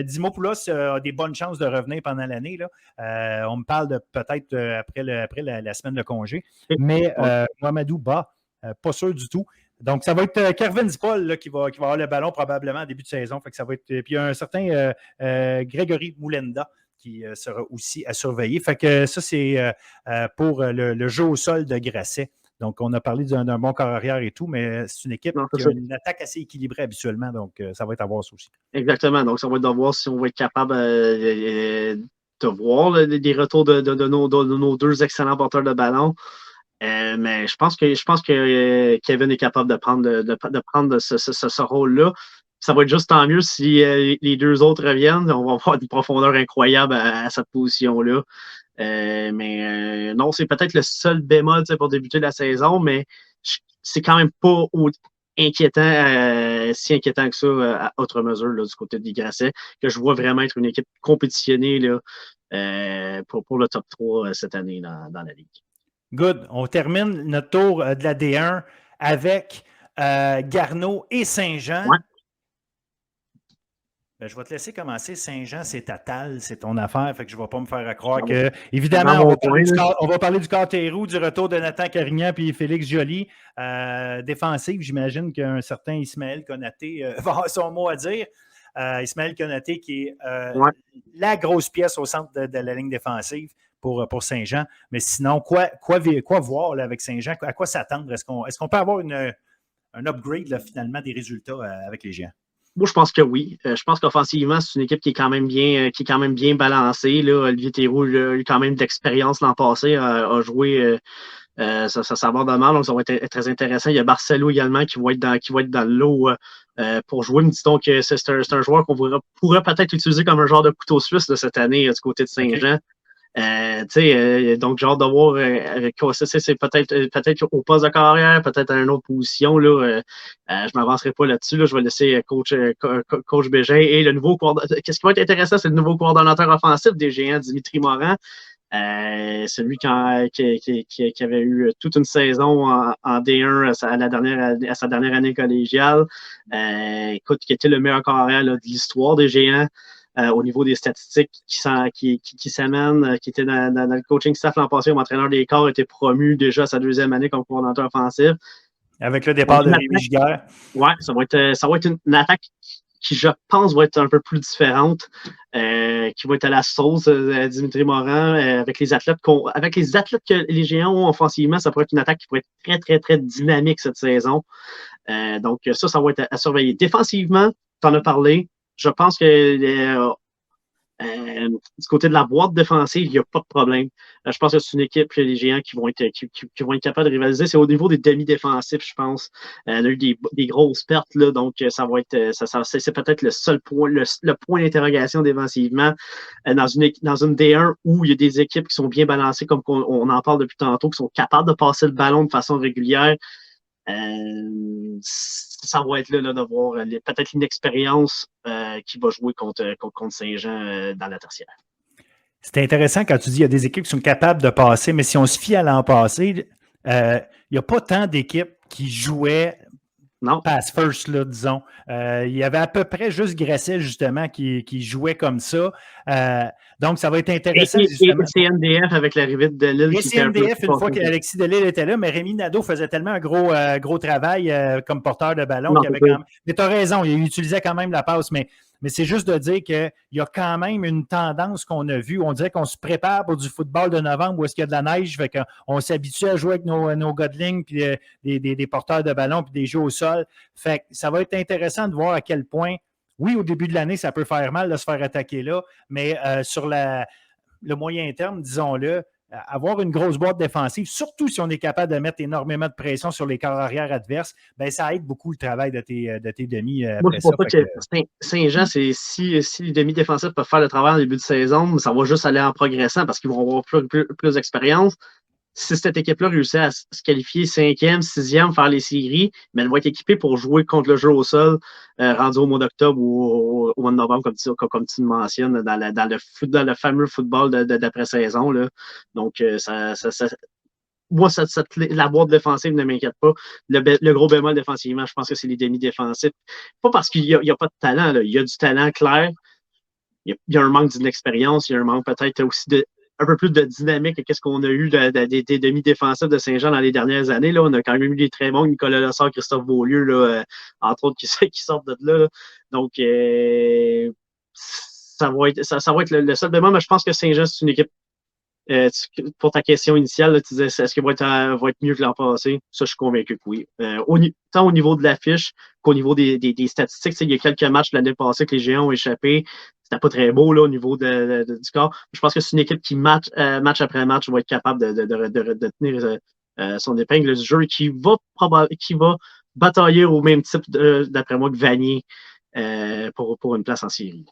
Dimopoulos a des bonnes chances de revenir pendant l'année. Là. On me parle de peut-être après la semaine de congé. Mais Mohamedou pas sûr du tout. Donc, ça va être Kervin Zippol qui va avoir le ballon probablement en début de saison. Fait que ça va être, puis il y a un certain Grégory Moulenda qui sera aussi à surveiller. Fait que ça, c'est pour le jeu au sol de Grasset. Donc, on a parlé d'un bon corps arrière et tout, mais c'est une équipe qui a une attaque assez équilibrée habituellement. Donc, ça va être à voir ça aussi. Exactement. Donc, ça va être de voir si on va être capable de voir les retours de nos 2 excellents porteurs de ballon. Mais je pense que Kevin est capable de prendre ce rôle-là. Ça va être juste tant mieux si les 2 autres reviennent. On va avoir une profondeur incroyable à cette position-là. Mais non, c'est peut-être le seul bémol pour débuter la saison, mais c'est quand même pas inquiétant, si inquiétant que ça à autre mesure là, du côté des Grasset, que je vois vraiment être une équipe compétitionnée là, pour le top 3 cette année dans la Ligue. Good. On termine notre tour de la D1 avec Garneau et Saint-Jean. Ouais. Je vais te laisser commencer. Saint-Jean, c'est ta talle, c'est ton affaire. Fait que je ne vais pas me faire croire que. Évidemment, on va parler du Carterou, du retour de Nathan Carignan et Félix Joly. Défensif, j'imagine qu'un certain Ismaël Konaté va avoir son mot à dire. Ismaël Konaté, qui est Ouais. la grosse pièce au centre de la ligne défensive pour Saint-Jean. Mais sinon, quoi voir là, avec Saint-Jean? À quoi s'attendre? Est-ce qu'on peut avoir un upgrade là, finalement des résultats avec les Géants? Moi, je pense que oui. Je pense qu'offensivement, c'est une équipe qui est quand même bien balancée. Là. Olivier Théroux il a eu quand même d'expérience l'an passé, a joué ça va de mal, donc ça va être très intéressant. Il y a Barcelo également qui va être dans le lot pour jouer. Disons que c'est un joueur qu'on pourrait peut-être utiliser comme un genre de couteau suisse de cette année du côté de Saint-Jean. Donc, j'ai hâte de voir c'est peut-être au poste de carrière, peut-être à une autre position. Là, je ne m'avancerai pas là-dessus. Là, je vais laisser coach Bégin et le nouveau coordonnateur. Qu'est-ce qui va être intéressant, c'est le nouveau coordonnateur offensif des Géants, Dimitri Morin. Celui qui avait eu toute une saison en D1 à sa dernière année collégiale. Écoute, qui était le meilleur carrière de l'histoire des Géants. Au niveau des statistiques qui s'amènent, qui était dans le coaching staff l'an passé, comme entraîneur des corps, était promu déjà à sa deuxième année comme coordonnateur offensif. Avec le départ de Rémi Giguère. Oui, ça va être une attaque qui, je pense, va être un peu plus différente, qui va être à la sauce Dimitri Morin, avec les athlètes que les Géants ont offensivement, ça pourrait être une attaque qui pourrait être très, très, très dynamique cette saison. Donc, ça va être à surveiller. Défensivement, tu en as parlé. Je pense que du côté de la boîte défensive, il n'y a pas de problème. Je pense que c'est une équipe, les Géants, qui vont être capables de rivaliser. C'est au niveau des demi-défensifs, je pense. Il y a eu des grosses pertes, là, donc ça va être c'est peut-être le seul point, le point d'interrogation défensivement dans une D1 où il y a des équipes qui sont bien balancées, comme on en parle depuis tantôt, qui sont capables de passer le ballon de façon régulière. Ça va être là de voir peut-être une expérience qui va jouer contre Saint-Jean dans la tertiaire. C'est intéressant quand tu dis qu'il y a des équipes qui sont capables de passer, mais si on se fie à l'an passé, il n'y a pas tant d'équipes qui jouaient pass first, là, disons. Il y avait à peu près juste Gressel, justement, qui jouait comme ça. Donc, ça va être intéressant. Et CNDF avec l'arrivée de Delille. Et CNDF, une fois qu'Alexis Delille était là, mais Rémi Nadeau faisait tellement un gros travail comme porteur de ballon. Mais tu as raison, il utilisait quand même la passe, mais c'est juste de dire qu'il y a quand même une tendance qu'on a vue. On dirait qu'on se prépare pour du football de novembre où est-ce qu'il y a de la neige. Fait qu'on s'habitue à jouer avec nos gars de ligne, puis des porteurs de ballon, puis des jeux au sol. Fait que ça va être intéressant de voir à quel point, oui, au début de l'année, ça peut faire mal de se faire attaquer là, mais sur le moyen terme, disons-le, avoir une grosse boîte défensive, surtout si on est capable de mettre énormément de pression sur les corps arrière adverses, ben ça aide beaucoup le travail de tes demi. Moi, je ne crois pas que Saint-Jean, si les demi-défensifs peuvent faire le travail en début de saison, ça va juste aller en progressant parce qu'ils vont avoir plus d'expérience. Si cette équipe-là réussit à se qualifier 5e, 6e, faire les séries, mais elle va être équipée pour jouer contre le jeu au sol, rendu au mois d'octobre ou au mois de novembre, comme tu le mentionnes, dans le fameux football d'après-saison. Là. Donc, moi, la boîte défensive ne m'inquiète pas. Le gros bémol défensivement, je pense que c'est les demi-défensifs. Pas parce qu'il n'y a pas de talent. Là. Il y a du talent clair. Il y a un manque d'inexpérience. Il y a un manque peut-être aussi un peu plus de dynamique que ce qu'on a eu des demi-défensifs de Saint-Jean dans les dernières années. Là. On a quand même eu des très bons, Nicolas Lessard, Christophe Beaulieu, là, entre autres, qui sortent de là. Donc, ça va être le seul bémol, mais je pense que Saint-Jean, c'est une équipe. Pour ta question initiale, là, tu disais est-ce qu'il va être mieux que l'an passé? Ça, je suis convaincu que oui. Tant au niveau de l'affiche qu'au niveau des statistiques. Il y a quelques matchs l'année passée que les Géants ont échappé. C'était pas très beau là, au niveau du corps. Je pense que c'est une équipe qui, match après match, va être capable de tenir son épingle du jeu et qui va batailler au même type, d'après moi, que Vanier pour une place en série.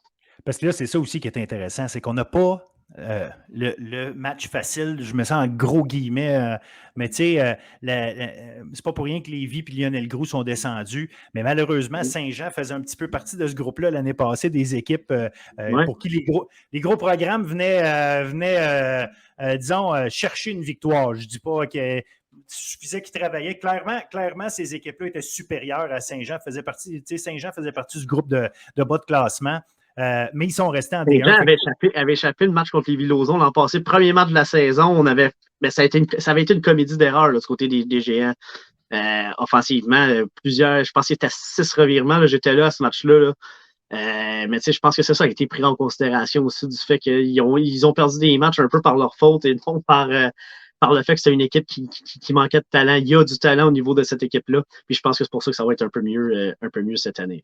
Parce que là, c'est ça aussi qui est intéressant, c'est qu'on n'a pas le match facile, je me sens en gros guillemets, mais tu sais, c'est pas pour rien que Lévis et Lionel Groux sont descendus, mais malheureusement, Saint-Jean faisait un petit peu partie de ce groupe-là l'année passée, des équipes pour qui les gros programmes venaient disons, chercher une victoire. Je dis pas qu'il suffisait qu'ils travaillaient. Clairement, ces équipes-là étaient supérieures à Saint-Jean. Saint-Jean faisait partie du groupe de bas de classement. Mais ils sont restés en D1. Saint-Jean avait échappé le match contre les Villozons l'an passé. Premier match de la saison, ça avait été une comédie d'erreurs du côté des Géants. Offensivement, je pense qu'il y était 6 revirements. Là, j'étais là à ce match-là. Mais je pense que c'est ça qui a été pris en considération aussi du fait qu'ils ont perdu des matchs un peu par leur faute et non par le fait que c'est une équipe qui manquait de talent. Il y a du talent au niveau de cette équipe-là. Puis je pense que c'est pour ça que ça va être un peu mieux cette année.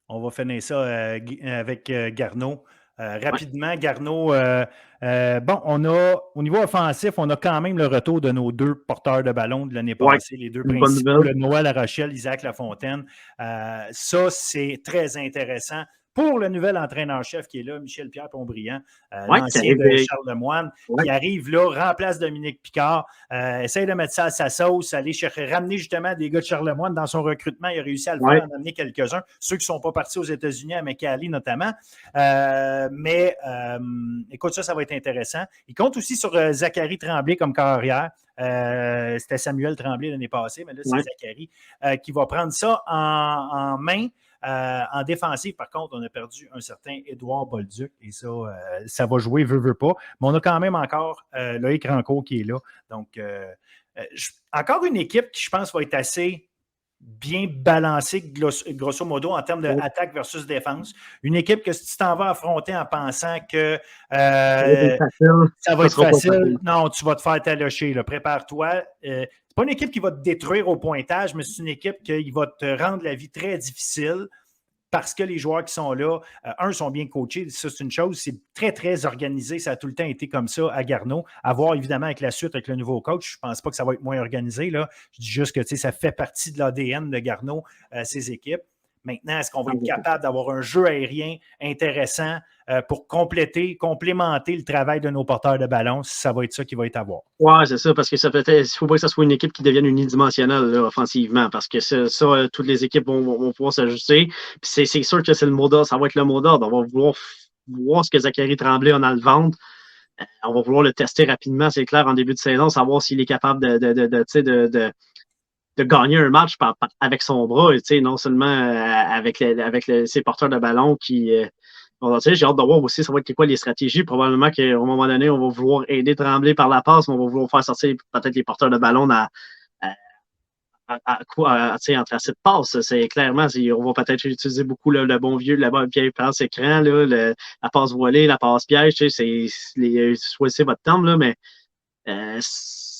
On va finir ça avec Garneau. Rapidement, Garneau, on a, au niveau offensif, on a quand même le retour de nos 2 porteurs de ballon de l'année passée, les 2 principaux, le Noah Larochelle, Isaac Lafontaine. Ça, c'est très intéressant. Pour le nouvel entraîneur-chef qui est là, Michel-Pierre Pontbriand, l'ancien de Charles Lemoine, qui arrive là, remplace Dominique Picard, essaye de mettre ça à sa sauce, aller ramener justement des gars de Charles Lemoine dans son recrutement. Il a réussi à le faire, en amener quelques-uns, ceux qui ne sont pas partis aux États-Unis, à McCallie notamment. Écoute, ça va être intéressant. Il compte aussi sur Zachary Tremblay comme carrière. C'était Samuel Tremblay l'année passée, mais là, c'est Zachary qui va prendre ça en main. En défensive, par contre, on a perdu un certain Édouard Bolduc et ça va jouer, veut pas. Mais on a quand même encore Loïc Rancourt qui est là. Donc, encore une équipe qui, je pense, va être assez bien balancée, grosso modo, en termes d'attaque versus défense. Une équipe que si tu t'en vas affronter en pensant que ça va être facile, non, tu vas te faire talocher. Prépare-toi. C'est pas une équipe qui va te détruire au pointage, mais c'est une équipe qui va te rendre la vie très difficile parce que les joueurs qui sont là, sont bien coachés, ça c'est une chose, c'est très, très organisé, ça a tout le temps été comme ça à Garneau. À voir évidemment avec la suite, avec le nouveau coach, je ne pense pas que ça va être moins organisé, là. Je dis juste que ça fait partie de l'ADN de Garneau, ces équipes. Maintenant, est-ce qu'on va être capable d'avoir un jeu aérien intéressant pour complémenter le travail de nos porteurs de ballon? Ça va être ça qui va être à voir. Oui, c'est ça, parce que il ne faut pas que ça soit une équipe qui devienne unidimensionnelle là, offensivement, parce que toutes les équipes vont pouvoir s'ajuster. Puis c'est sûr que c'est le mot d'ordre, ça va être le mot d'ordre. On va vouloir voir ce que Zachary Tremblay a dans le ventre. On va vouloir le tester rapidement, c'est clair, en début de saison, savoir s'il est capable de gagner un match avec son bras, non seulement avec ses porteurs de ballon qui. J'ai hâte de voir aussi ça va être quoi les stratégies. Probablement qu'à un moment donné, on va vouloir aider Tremblay par la passe, mais on va vouloir faire sortir peut-être les porteurs de ballon en tracé de passe. C'est clairement, on va peut-être utiliser beaucoup le bon vieux, la vieille passe écran, la passe voilée, la passe piège. Choisissez votre terme, là, mais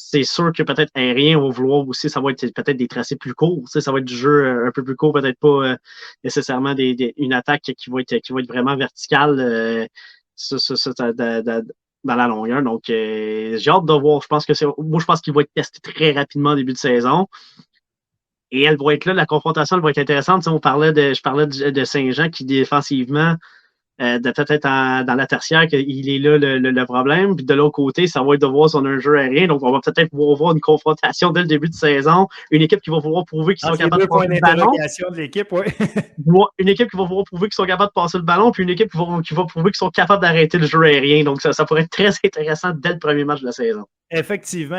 c'est sûr que peut-être aérien, on va vouloir aussi, ça va être peut-être des tracés plus courts. Ça va être du jeu un peu plus court, peut-être pas nécessairement une attaque qui va être vraiment verticale dans la longueur. Donc, j'ai hâte de voir. Je pense qu'il va être testé très rapidement au début de saison. Et elle va être là, la confrontation elle va être intéressante. Je parlais de Saint-Jean qui défensivement peut-être dans la tertiaire qu'il est là le problème. Puis de l'autre côté, ça va être de voir si on a un jeu aérien. Donc, on va peut-être pouvoir voir une confrontation dès le début de saison. Une équipe qui va pouvoir prouver qu'ils sont capables de passer le ballon. De l'équipe, ouais. Une équipe qui va pouvoir prouver qu'ils sont capables de passer le ballon, puis une équipe qui va prouver qu'ils sont capables d'arrêter le jeu aérien. Donc, ça pourrait être très intéressant dès le premier match de la saison. Effectivement.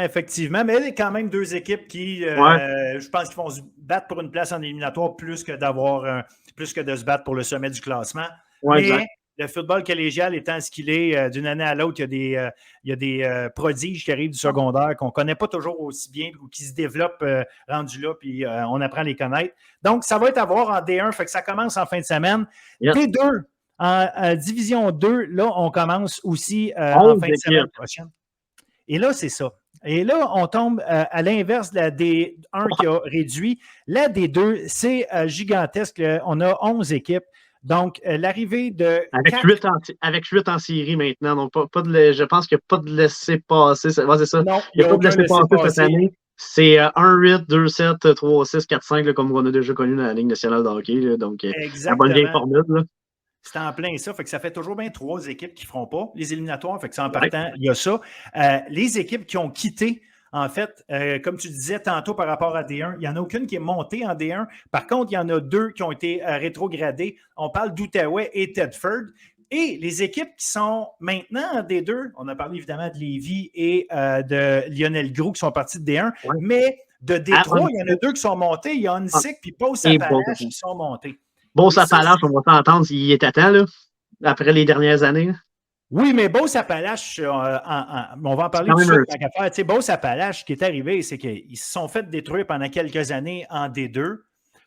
Mais il y a quand même 2 équipes qui, je pense qu'ils vont se battre pour une place en éliminatoire plus que de se battre pour le sommet du classement. Ouais, mais le football collégial étant ce qu'il est, d'une année à l'autre, il y a des prodiges qui arrivent du secondaire qu'on ne connaît pas toujours aussi bien ou qui se développent rendus là, puis on apprend à les connaître. Donc, ça va être à voir en D1, fait que ça commence en fin de semaine. Yes. D2, en Division 2, là, on commence aussi en fin de semaine prochaine. Et là, c'est ça. Et là, on tombe à l'inverse de la D1 qui a réduit. La D2, c'est gigantesque. On a 11 équipes. Donc, l'arrivée de. Avec 8 en série maintenant. Donc, je pense qu'il n'y a pas de laisser-passer. C'est ça. Non, il n'y a pas de laisser-passer cette année. C'est 1-8, 2-7, 3-6, 4-5, comme on a déjà connu dans la Ligue nationale de hockey. Là. Donc, la bonne vieille formule. Là. C'est en plein ça. Fait que ça fait toujours bien 3 équipes qui ne feront pas les éliminatoires. Fait que c'est en partant, il y a ça. Les équipes qui ont quitté. En fait, comme tu disais tantôt par rapport à D1, il n'y en a aucune qui est montée en D1. Par contre, il y en a 2 qui ont été rétrogradées. On parle d'Outaouais et Tedford. Et les équipes qui sont maintenant en D2, on a parlé évidemment de Lévis et de Lionel Groux qui sont partis de D1, mais de D3, il y en a 2 qui sont montés. Il y a Onsic puis Beauce-Appalaches qui sont montés. Beauce-Appalaches, on va s'entendre s'il est à temps, là, après les dernières années. Oui, mais Beauce-Appalaches, on va en parler tout de suite. Beauce-Appalaches, ce qui est arrivé, c'est qu'ils se sont fait détruire pendant quelques années en D2.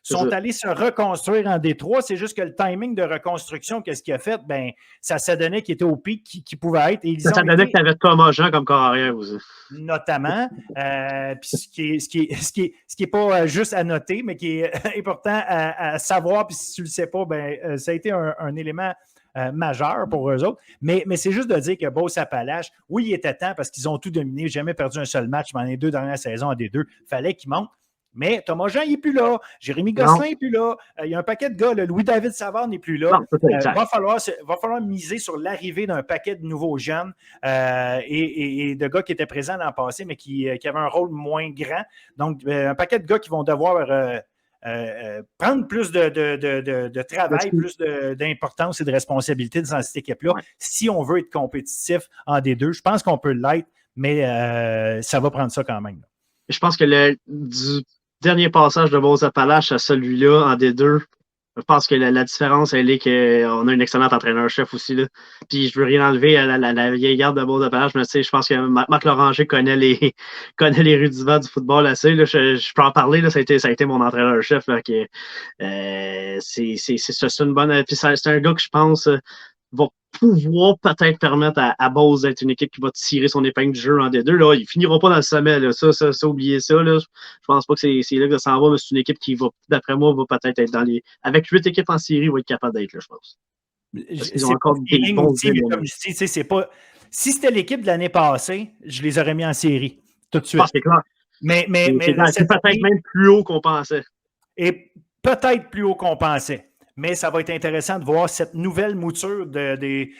sont allés se reconstruire en Détroit. C'est juste que le timing de reconstruction, qu'est-ce qu'il a fait? Ben, ça s'est donné qu'il était au pic qu'il pouvait être. Et ça donnait que tu avais Thomas Jean comme corps arrière aussi. Notamment. Puis ce qui est pas juste à noter, mais qui est important à savoir, puis si tu ne le sais pas, ben, ça a été un élément majeur pour eux autres. Mais c'est juste de dire que Beauce-Appalaches, oui, il était temps parce qu'ils ont tout dominé, jamais perdu un seul match dans les 2 dernières saisons en D2. Il fallait qu'ils montent. Mais Thomas Jean, il n'est plus là. Jérémy Gosselin n'est plus là. Il y a un paquet de gars. Louis-David Savard n'est plus là. Il va falloir miser sur l'arrivée d'un paquet de nouveaux jeunes et de gars qui étaient présents l'an passé, mais qui avaient un rôle moins grand. Donc, un paquet de gars qui vont devoir prendre plus de travail, plus d'importance et de responsabilité dans cette équipe-là, si on veut être compétitif en D2. Je pense qu'on peut l'être, mais ça va prendre ça quand même. Je pense que du dernier passage de Beauce-Appalaches à celui-là en D2, je pense que la différence, elle est qu'on a un excellent entraîneur-chef aussi. Là. Puis je veux rien enlever à la vieille garde de Beauce-Appalaches, mais je pense que Marc Loranger connaît les rudiments du football assez. Là. Je peux en parler, là, ça a été mon entraîneur-chef. Là, c'est une bonne. Puis c'est un gars que je pense va pouvoir peut-être permettre à Beauce d'être une équipe qui va tirer son épingle du jeu en D2. Là, ils finiront pas dans le sommet. Là. Ça, oubliez ça. Là. Je pense pas que c'est là que ça s'en va, mais c'est une équipe qui va, d'après moi, va peut-être être dans les. Avec 8 équipes en série, ils vont être capables d'être là, je pense. Ils ont encore des bons mais comme je dis, c'est pas. Si c'était l'équipe de l'année passée, je les aurais mis en série tout de suite. C'est clair. Mais c'est peut-être même plus haut qu'on pensait. Et peut-être plus haut qu'on pensait. Mais ça va être intéressant de voir cette nouvelle mouture des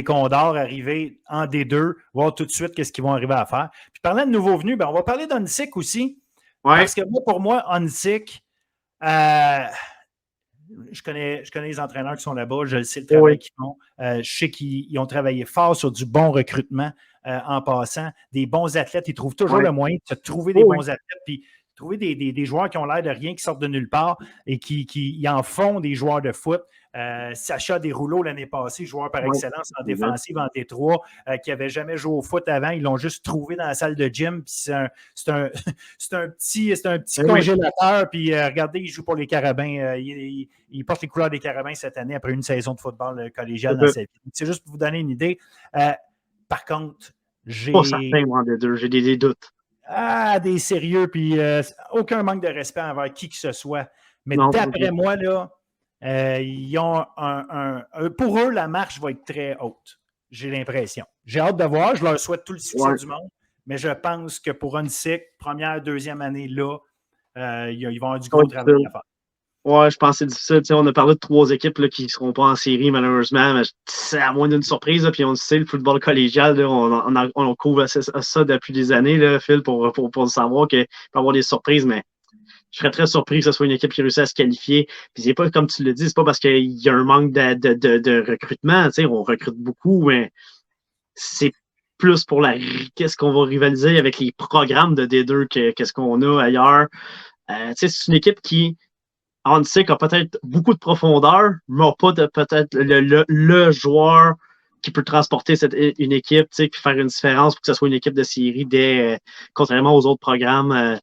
Condors arriver en D2, voir tout de suite qu'est-ce qu'ils vont arriver à faire. Puis parlant de nouveaux venus, ben on va parler d'Onsic aussi. Ouais. Parce que pour moi, Onsic, je connais les entraîneurs qui sont là-bas, je sais le travail qu'ils font. Je sais qu'ils ont travaillé fort sur du bon recrutement en passant. Des bons athlètes, ils trouvent toujours le moyen de trouver des bons athlètes. Puis trouver des joueurs qui ont l'air de rien, qui sortent de nulle part et qui en font des joueurs de foot. Sacha Desrouleaux l'année passée, joueur par excellence en défensive en Détroit, qui n'avait jamais joué au foot avant. Ils l'ont juste trouvé dans la salle de gym. Puis c'est un petit congélateur. Puis regardez, il joue pour les Carabins. Il porte les couleurs des Carabins cette année après une saison de football collégial dans sa vie. C'est juste pour vous donner une idée. Par contre, j'ai... Pas certain, moi, des deux. J'ai des doutes. Des sérieux, puis aucun manque de respect envers qui que ce soit. Mais d'après moi, là, ils ont pour eux, la marche va être très haute. J'ai l'impression. J'ai hâte de voir. Je leur souhaite tout le succès du monde. Mais je pense que pour Onsic, première, deuxième année, là, ils vont avoir du gros travail à faire. Ouais, je pense que c'est difficile. T'sais, on a parlé de 3 équipes là, qui ne seront pas en série, malheureusement. Mais c'est à moins d'une surprise. Là, puis on le sait, le football collégial, là, on couvre ça depuis des années, là, Phil, pour savoir qu'il peut y avoir des surprises. Mais je serais très surpris que ce soit une équipe qui réussit à se qualifier. Puis c'est pas, comme tu le dis, c'est pas parce qu'il y a un manque de recrutement. On recrute beaucoup, mais c'est plus pour qu'est-ce qu'on va rivaliser avec les programmes de D2 qu'est-ce qu'on a ailleurs. C'est une équipe qui Onsic a peut-être beaucoup de profondeur, mais n'a pas peut-être le joueur qui peut transporter une équipe, puis faire une différence pour que ce soit une équipe de série contrairement aux autres programmes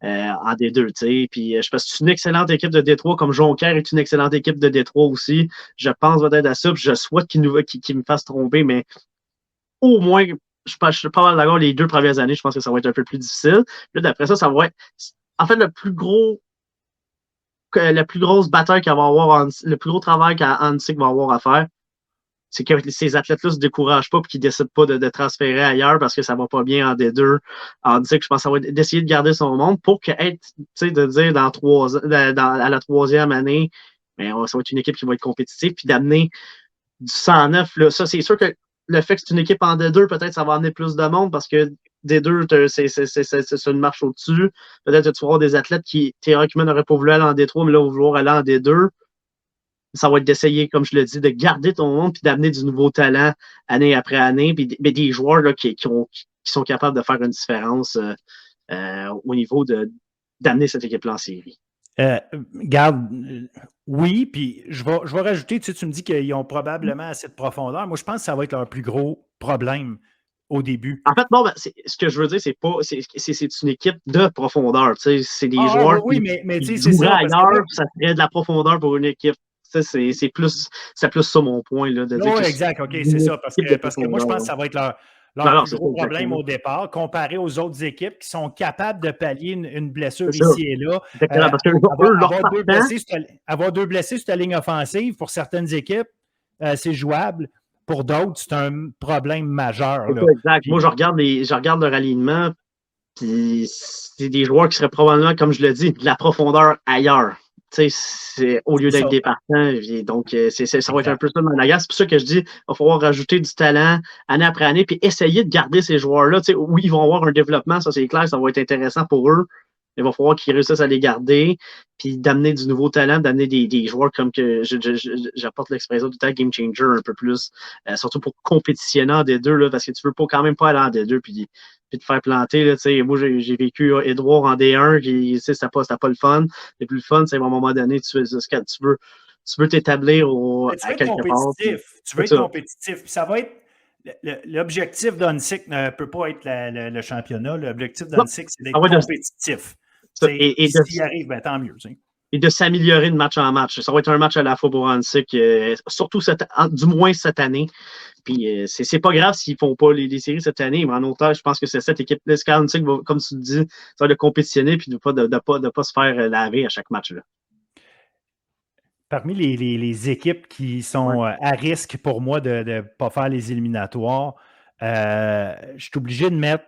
en D2. Puis je pense que c'est une excellente équipe de Détroit, comme Jonquière est une excellente équipe de Détroit aussi. Je pense peut-être à ça, puis je souhaite qu'il me fasse tromper, mais au moins, je suis pas mal d'accord, les 2 premières années, je pense que ça va être un peu plus difficile. Là, d'après ça va être en fait la plus grosse bataille qu'il va avoir, le plus gros travail qu'Onsic va avoir à faire, c'est que ces athlètes-là ne se découragent pas et qu'ils ne décident pas de transférer ailleurs parce que ça ne va pas bien en D2. Onsic, je pense que ça va être d'essayer de garder son monde pour de dire à la 3e année, mais ça va être une équipe qui va être compétitive, puis d'amener du 109. Là, ça, c'est sûr que le fait que c'est une équipe en D2, peut-être ça va amener plus de monde parce que D2, c'est une marche au-dessus. Peut-être que tu vas avoir des athlètes qui, théoriquement, n'auraient pas voulu aller en D3, mais là, vont vouloir aller en D2. Ça va être d'essayer, comme je le dis, de garder ton monde puis d'amener du nouveau talent année après année. Puis des joueurs là, qui sont capables de faire une différence au niveau d'amener cette équipe-là en série. Garde, oui, puis je vais rajouter, tu me dis qu'ils ont probablement assez de profondeur. Moi, je pense que ça va être leur plus gros problème au début. En fait, non, ben, ce que je veux dire, c'est une équipe de profondeur. C'est des joueurs oui, mais qui tu sais, c'est joueraient ça. Parce que ailleurs, ça serait de la profondeur pour une équipe. C'est plus ça mon point, là, de dire oui, que exact. OK, c'est c'est une ça. équipe de Parce que moi, je pense que profondeur. ça va être leur Non, plus c'est ça, gros problème exactement. au départ, comparé aux autres équipes qui sont capables de pallier une blessure C'est ça. ici et là. Exactement, parce que eux, leur Avoir deux blessés sur ta ligne offensive, pour certaines équipes, c'est jouable. Pour d'autres, c'est un problème majeur. c'est Là. ça, exact. Puis, Moi, je regarde leur alignement, puis c'est des joueurs qui seraient probablement, comme je le dis, de la profondeur ailleurs. Au lieu c'est d'être ça. des partants. Donc, ça va être un Exact. peu ça de Madagascar. C'est pour ça que je dis qu'il va falloir rajouter du talent année après année, puis essayer de garder ces joueurs-là. Oui, ils vont avoir un développement, ça c'est clair, ça va être intéressant pour eux. Il va falloir qu'ils réussissent à les garder, puis d'amener du nouveau talent, d'amener des joueurs comme que j'apporte l'expression du temps game changer un peu plus, surtout pour compétitionner en D2, là, parce que tu veux quand même pas aller en D2 puis te faire planter. Là, moi, j'ai vécu Edouard en D1, c'était pas le fun. Le plus fun, c'est à un moment donné, tu veux t'établir Tu veux à être quelque part. compétitif. Tu veux être compétitif. Puis ça va être. L'objectif d'Unsick ne peut pas être le championnat. L'objectif d'Unsick, c'est d'être compétitif. Et s'il arrive, ben, tant mieux. T'sais. Et de s'améliorer de match en match. Ça va être un match à la fois pour Hansik, surtout du moins cette année. Puis c'est pas grave s'ils font pas les séries cette année, mais en autant, je pense que c'est cette équipe-là, Hansik va, comme tu dis, ça va de compétitionner puis de pas se faire laver à chaque match-là. Parmi les équipes qui sont à risque pour moi de ne pas faire les éliminatoires, je suis obligé de mettre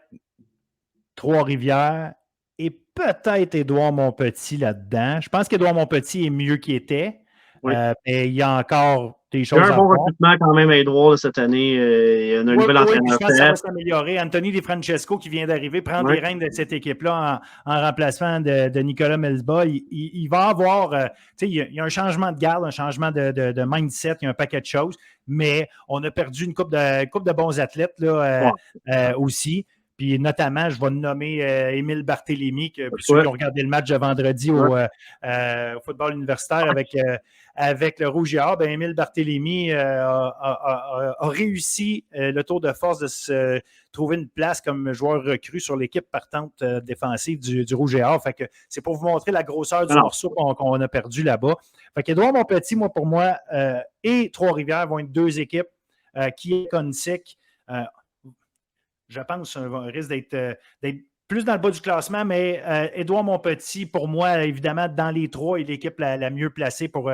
Trois-Rivières et peut-être Édouard Montpetit là-dedans. Je pense qu'Édouard Montpetit est mieux qu'il était. Oui. Mais il y a encore des choses à faire. Il y a un bon voir. recrutement quand même à Édouard cette année. Il y a un nouvel entraîneur. Je pense que ça va s'améliorer. Anthony Di Francesco qui vient d'arriver prend les rênes de cette équipe-là en remplacement de Nicolas Melsba. Il va avoir, il y a un changement de garde, un changement de mindset, il y a un paquet de choses, mais on a perdu une couple de bons athlètes là, aussi. Puis notamment, je vais nommer Émile Barthélémy, que pour ceux qui ont regardé le match de vendredi au football universitaire avec le Rouge et Or, ben Émile Barthélémy a réussi le tour de force de se trouver une place comme joueur recru sur l'équipe partante défensive du Rouge et Or. Fait que c'est pour vous montrer la grosseur du morceau qu'on a perdu là-bas. Fait qu'Édouard Montpetit, pour moi, et Trois-Rivières vont être deux équipes qui est Hansik. Je pense risque d'être plus dans le bas du classement, mais Édouard Montpetit, pour moi, évidemment, dans les trois, est l'équipe la mieux placée pour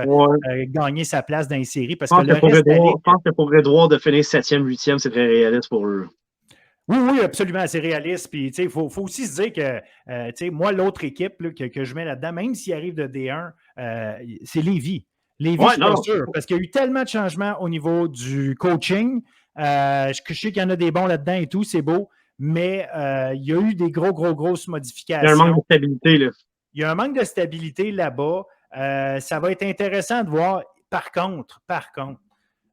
gagner sa place dans les séries. Parce que je pense que pour Édouard de finir 7e, 8e, c'est très réaliste pour eux. Oui, absolument, c'est réaliste. Puis, il faut aussi se dire que, moi, l'autre équipe là, que je mets là-dedans, même s'il arrive de D1, c'est Lévis. Lévis, je suis pas sûr, parce qu'il y a eu tellement de changements au niveau du coaching. Je sais qu'il y en a des bons là-dedans et tout, c'est beau, mais il y a eu des grosses modifications. Il y a un manque de stabilité, là. Il y a un manque de stabilité là-bas. Ça va être intéressant de voir. Par contre,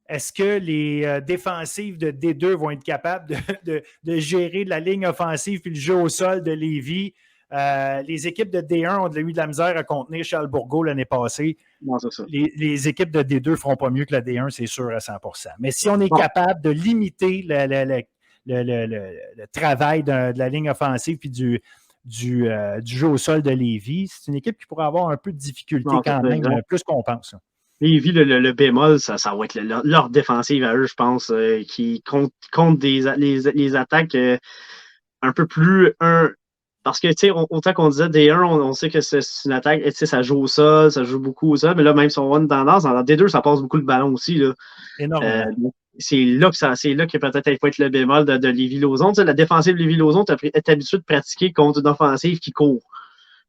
est-ce que les défensives de D2 vont être capables de gérer la ligne offensive et le jeu au sol de Lévis? Les équipes de D1 ont eu de la misère à contenir Charles Bourgault l'année passée. Non, c'est ça. Les équipes de D2 ne feront pas mieux que la D1, c'est sûr à 100%. Mais si on est capable de limiter le travail de la ligne offensive et du jeu au sol de Lévis, c'est une équipe qui pourrait avoir un peu de difficulté quand même, plus qu'on pense. Lévis, le bémol, ça va être leur défensive à eux, je pense, qui compte les attaques un peu plus... Parce que, tu sais, autant qu'on disait D1, on sait que c'est une attaque, tu sais, ça joue au sol, ça joue beaucoup au sol, mais là, même si on voit une tendance, dans D2, ça passe beaucoup le ballon aussi, là. Énormément. C'est là que peut-être il faut être le bémol de Lévis-Lauzon. Tu sais, la défensive de Lévis-Lauzon est habituée de pratiquer contre une offensive qui court.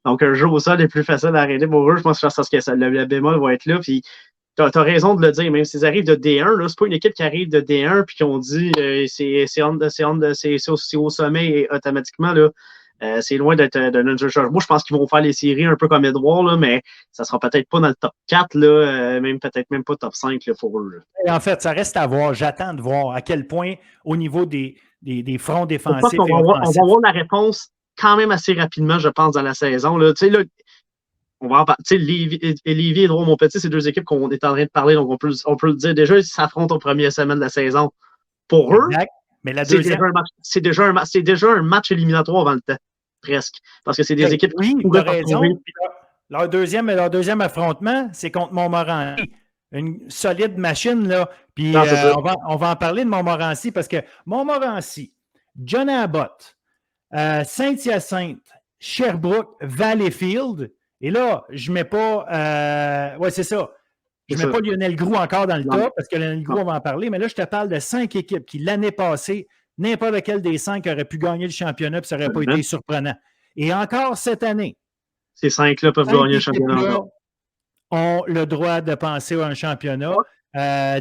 Donc, un jeu au sol est plus facile à arrêter pour eux. Je pense que le bémol va être là. Puis, tu as raison de le dire, même s'ils arrivent de D1, là, c'est pas une équipe qui arrive de D1 puis qu'on dit c'est au sommet et automatiquement, là, c'est loin d'être notre jeu. Moi, je pense qu'ils vont faire les séries un peu comme Edouard, là, mais ça sera peut-être pas dans le top 4, là, peut-être même pas top 5 là, pour eux. Et en fait, ça reste à voir. J'attends de voir à quel point, au niveau des fronts défensifs. On va voir la réponse quand même assez rapidement, je pense, dans la saison. Là. Tu sais, là, on va en parler. Tu sais, Lévis et Edouard Montpetit, c'est deux équipes qu'on est en train de parler, donc on peut le dire déjà, ils s'affrontent aux premières semaines de la saison. Pour eux, Mais la C'est deuxième. déjà un match éliminatoire avant le temps, presque. Parce que c'est des équipes oui, qui tu as pourraient raison. retrouver. Leur deuxième affrontement, c'est contre Montmorency. Une solide machine, là. Puis Non, c'est ça. on va en parler de Montmorency parce que Montmorency, John Abbott, Saint-Hyacinthe, Sherbrooke, Valleyfield. Et là, je ne mets pas. Oui, c'est ça. Je ne mets pas Lionel Groux encore dans le top parce que Lionel Groux, on va en parler. Mais là, je te parle de 5 équipes qui, l'année passée, n'importe lequel des 5 aurait pu gagner le championnat et ça n'aurait pas été surprenant. Et encore cette année, ces 5-là peuvent gagner le championnat. Ont le droit de penser à un championnat.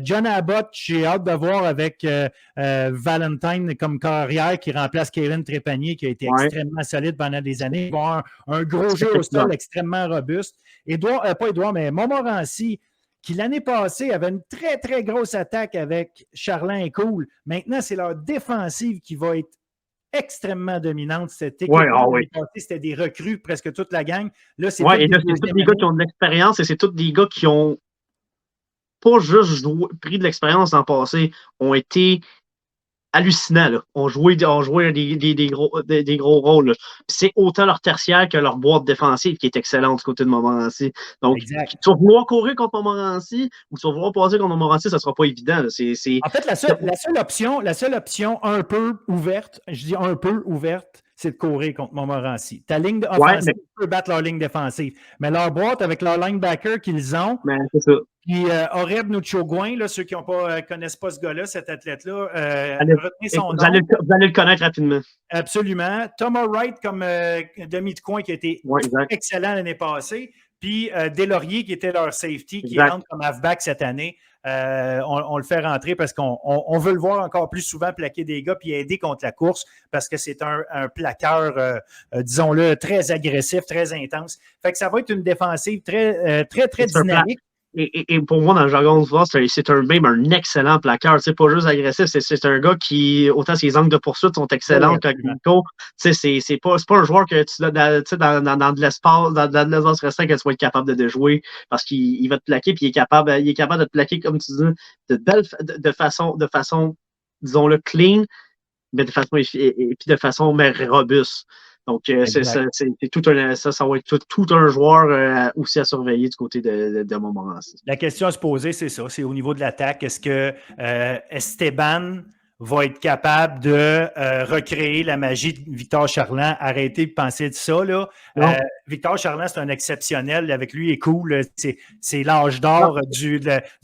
John Abbott, j'ai hâte de voir avec Valentine comme carrière qui remplace Kevin Trépanier, qui a été extrêmement solide pendant des années. Ils vont avoir un gros jeu au sol extrêmement robuste. Mais Montmorency, qui l'année passée avait une très, très grosse attaque avec Charlin et Cool. Maintenant, c'est leur défensive qui va être extrêmement dominante. Cette équipe c'était des recrues, presque toute la gang. Là, c'est et là, c'est tous des gars qui ont de l'expérience et c'est tous des gars qui ont pas juste pris de l'expérience dans le passé, ont été hallucinants. Là. Ont joué des gros rôles. C'est autant leur tertiaire que leur boîte défensive qui est excellente du côté de Montmorency. Donc, tu vas vouloir courir contre Montmorency ou tu vas vouloir passer contre Montmorency, ça ne sera pas évident. Là. En fait, la seule option un peu ouverte, je dis un peu ouverte, c'est de courir contre Montmorency. Ta ligne offensive peut battre leur ligne défensive. Mais leur boîte, avec leur linebacker qu'ils ont, c'est ça. Puis Oreb Nuchogouin, ceux qui ne connaissent pas ce gars-là, cet athlète-là, retenez son nom. Vous allez le connaître rapidement. Absolument. Thomas Wright comme demi de coin qui a été excellent l'année passée. Puis Deslauriers qui était leur safety, qui rentre comme halfback cette année. On le fait rentrer parce qu'on veut le voir encore plus souvent plaquer des gars puis aider contre la course parce que c'est un plaqueur, disons-le, très agressif, très intense. Fait que ça va être une défensive très, très, très dynamique. Et pour moi, dans le jargon de football, c'est même un excellent plaqueur. C'est pas juste agressif, c'est un gars qui, autant ses angles de poursuite sont excellents quand il court. C'est pas un joueur que tu dans de l'espace restreint que tu vas être capable de déjouer parce qu'il va te plaquer puis il est capable de te plaquer, comme tu dis, de façon, disons-le, clean, mais de façon robuste. Donc, ça va être tout un joueur aussi à surveiller du côté de Montmorency. La question à se poser, c'est ça. C'est au niveau de l'attaque. Est-ce que Esteban va être capable de recréer la magie de Victor Charland? Arrêtez de penser de ça. Là. Victor Charland, c'est un exceptionnel. Avec lui, il est cool. C'est l'âge d'or du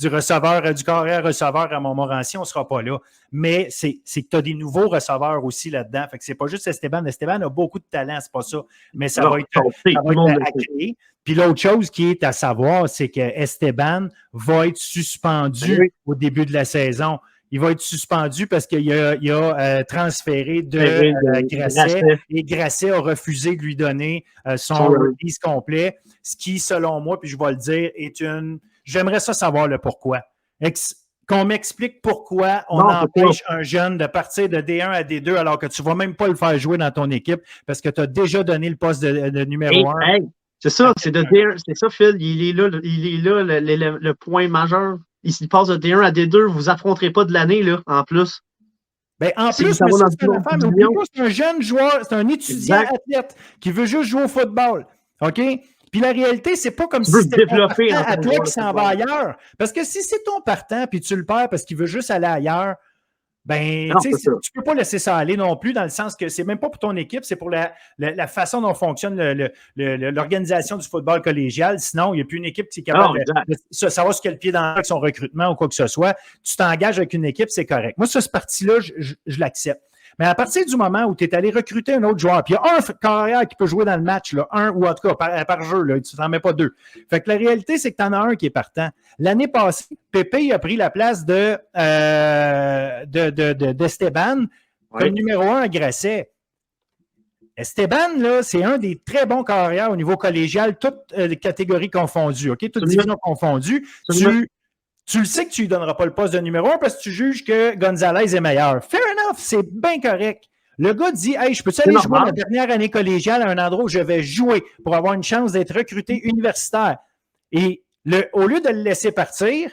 receveur, du carrière receveur à Montmorency. On ne sera pas là. Mais c'est que tu as des nouveaux receveurs aussi là-dedans. Fait que c'est pas juste Esteban. Esteban a beaucoup de talent, c'est pas ça. Mais ça va être à créer. Puis l'autre chose qui est à savoir, c'est que Esteban va être suspendu au début de la saison. Il va être suspendu parce qu'il a transféré de Grasset et Grasset a refusé de lui donner son release complet, ce qui, selon moi, puis je vais le dire, est une... J'aimerais ça savoir le pourquoi. Qu'on m'explique pourquoi on empêche un jeune de partir de D1 à D2 alors que tu ne vas même pas le faire jouer dans ton équipe parce que tu as déjà donné le poste de numéro 1. C'est ça, c'est ça, Phil. Il est là le point majeur. Il passe de D1 à D2, vous affronterez pas de l'année, là, en plus. Ben, en plus, c'est un jeune joueur, c'est un étudiant athlète qui veut juste jouer au football. OK? Puis la réalité, c'est pas comme si c'était ton partant à toi qui s'en va ailleurs. Parce que si c'est ton partant puis tu le perds parce qu'il veut juste aller ailleurs, ben, tu peux pas laisser ça aller non plus, dans le sens que c'est même pas pour ton équipe, c'est pour la façon dont fonctionne l'organisation du football collégial. Sinon, il n'y a plus une équipe qui est capable de savoir sur quel pied dans son recrutement ou quoi que ce soit. Tu t'engages avec une équipe, c'est correct. Moi, ce parti-là, je l'accepte. Mais à partir du moment où tu es allé recruter un autre joueur, puis il y a un carrière qui peut jouer dans le match, là, un ou en tout cas par jeu, là, tu n'en mets pas deux. Fait que la réalité, c'est que tu en as un qui est partant. L'année passée, Pépé a pris la place d'Esteban comme numéro 1 à Grasset. Esteban, là, c'est un des très bons carrières au niveau collégial, toutes les catégories confondues, OK? Toutes divisions confondues. Tu le sais que tu ne lui donneras pas le poste de numéro 1 parce que tu juges que Gonzalez est meilleur. Fair enough, c'est bien correct. Le gars dit « Hey, je peux-tu aller jouer ma dernière année collégiale à un endroit où je vais jouer pour avoir une chance d'être recruté universitaire? » Et au lieu de le laisser partir,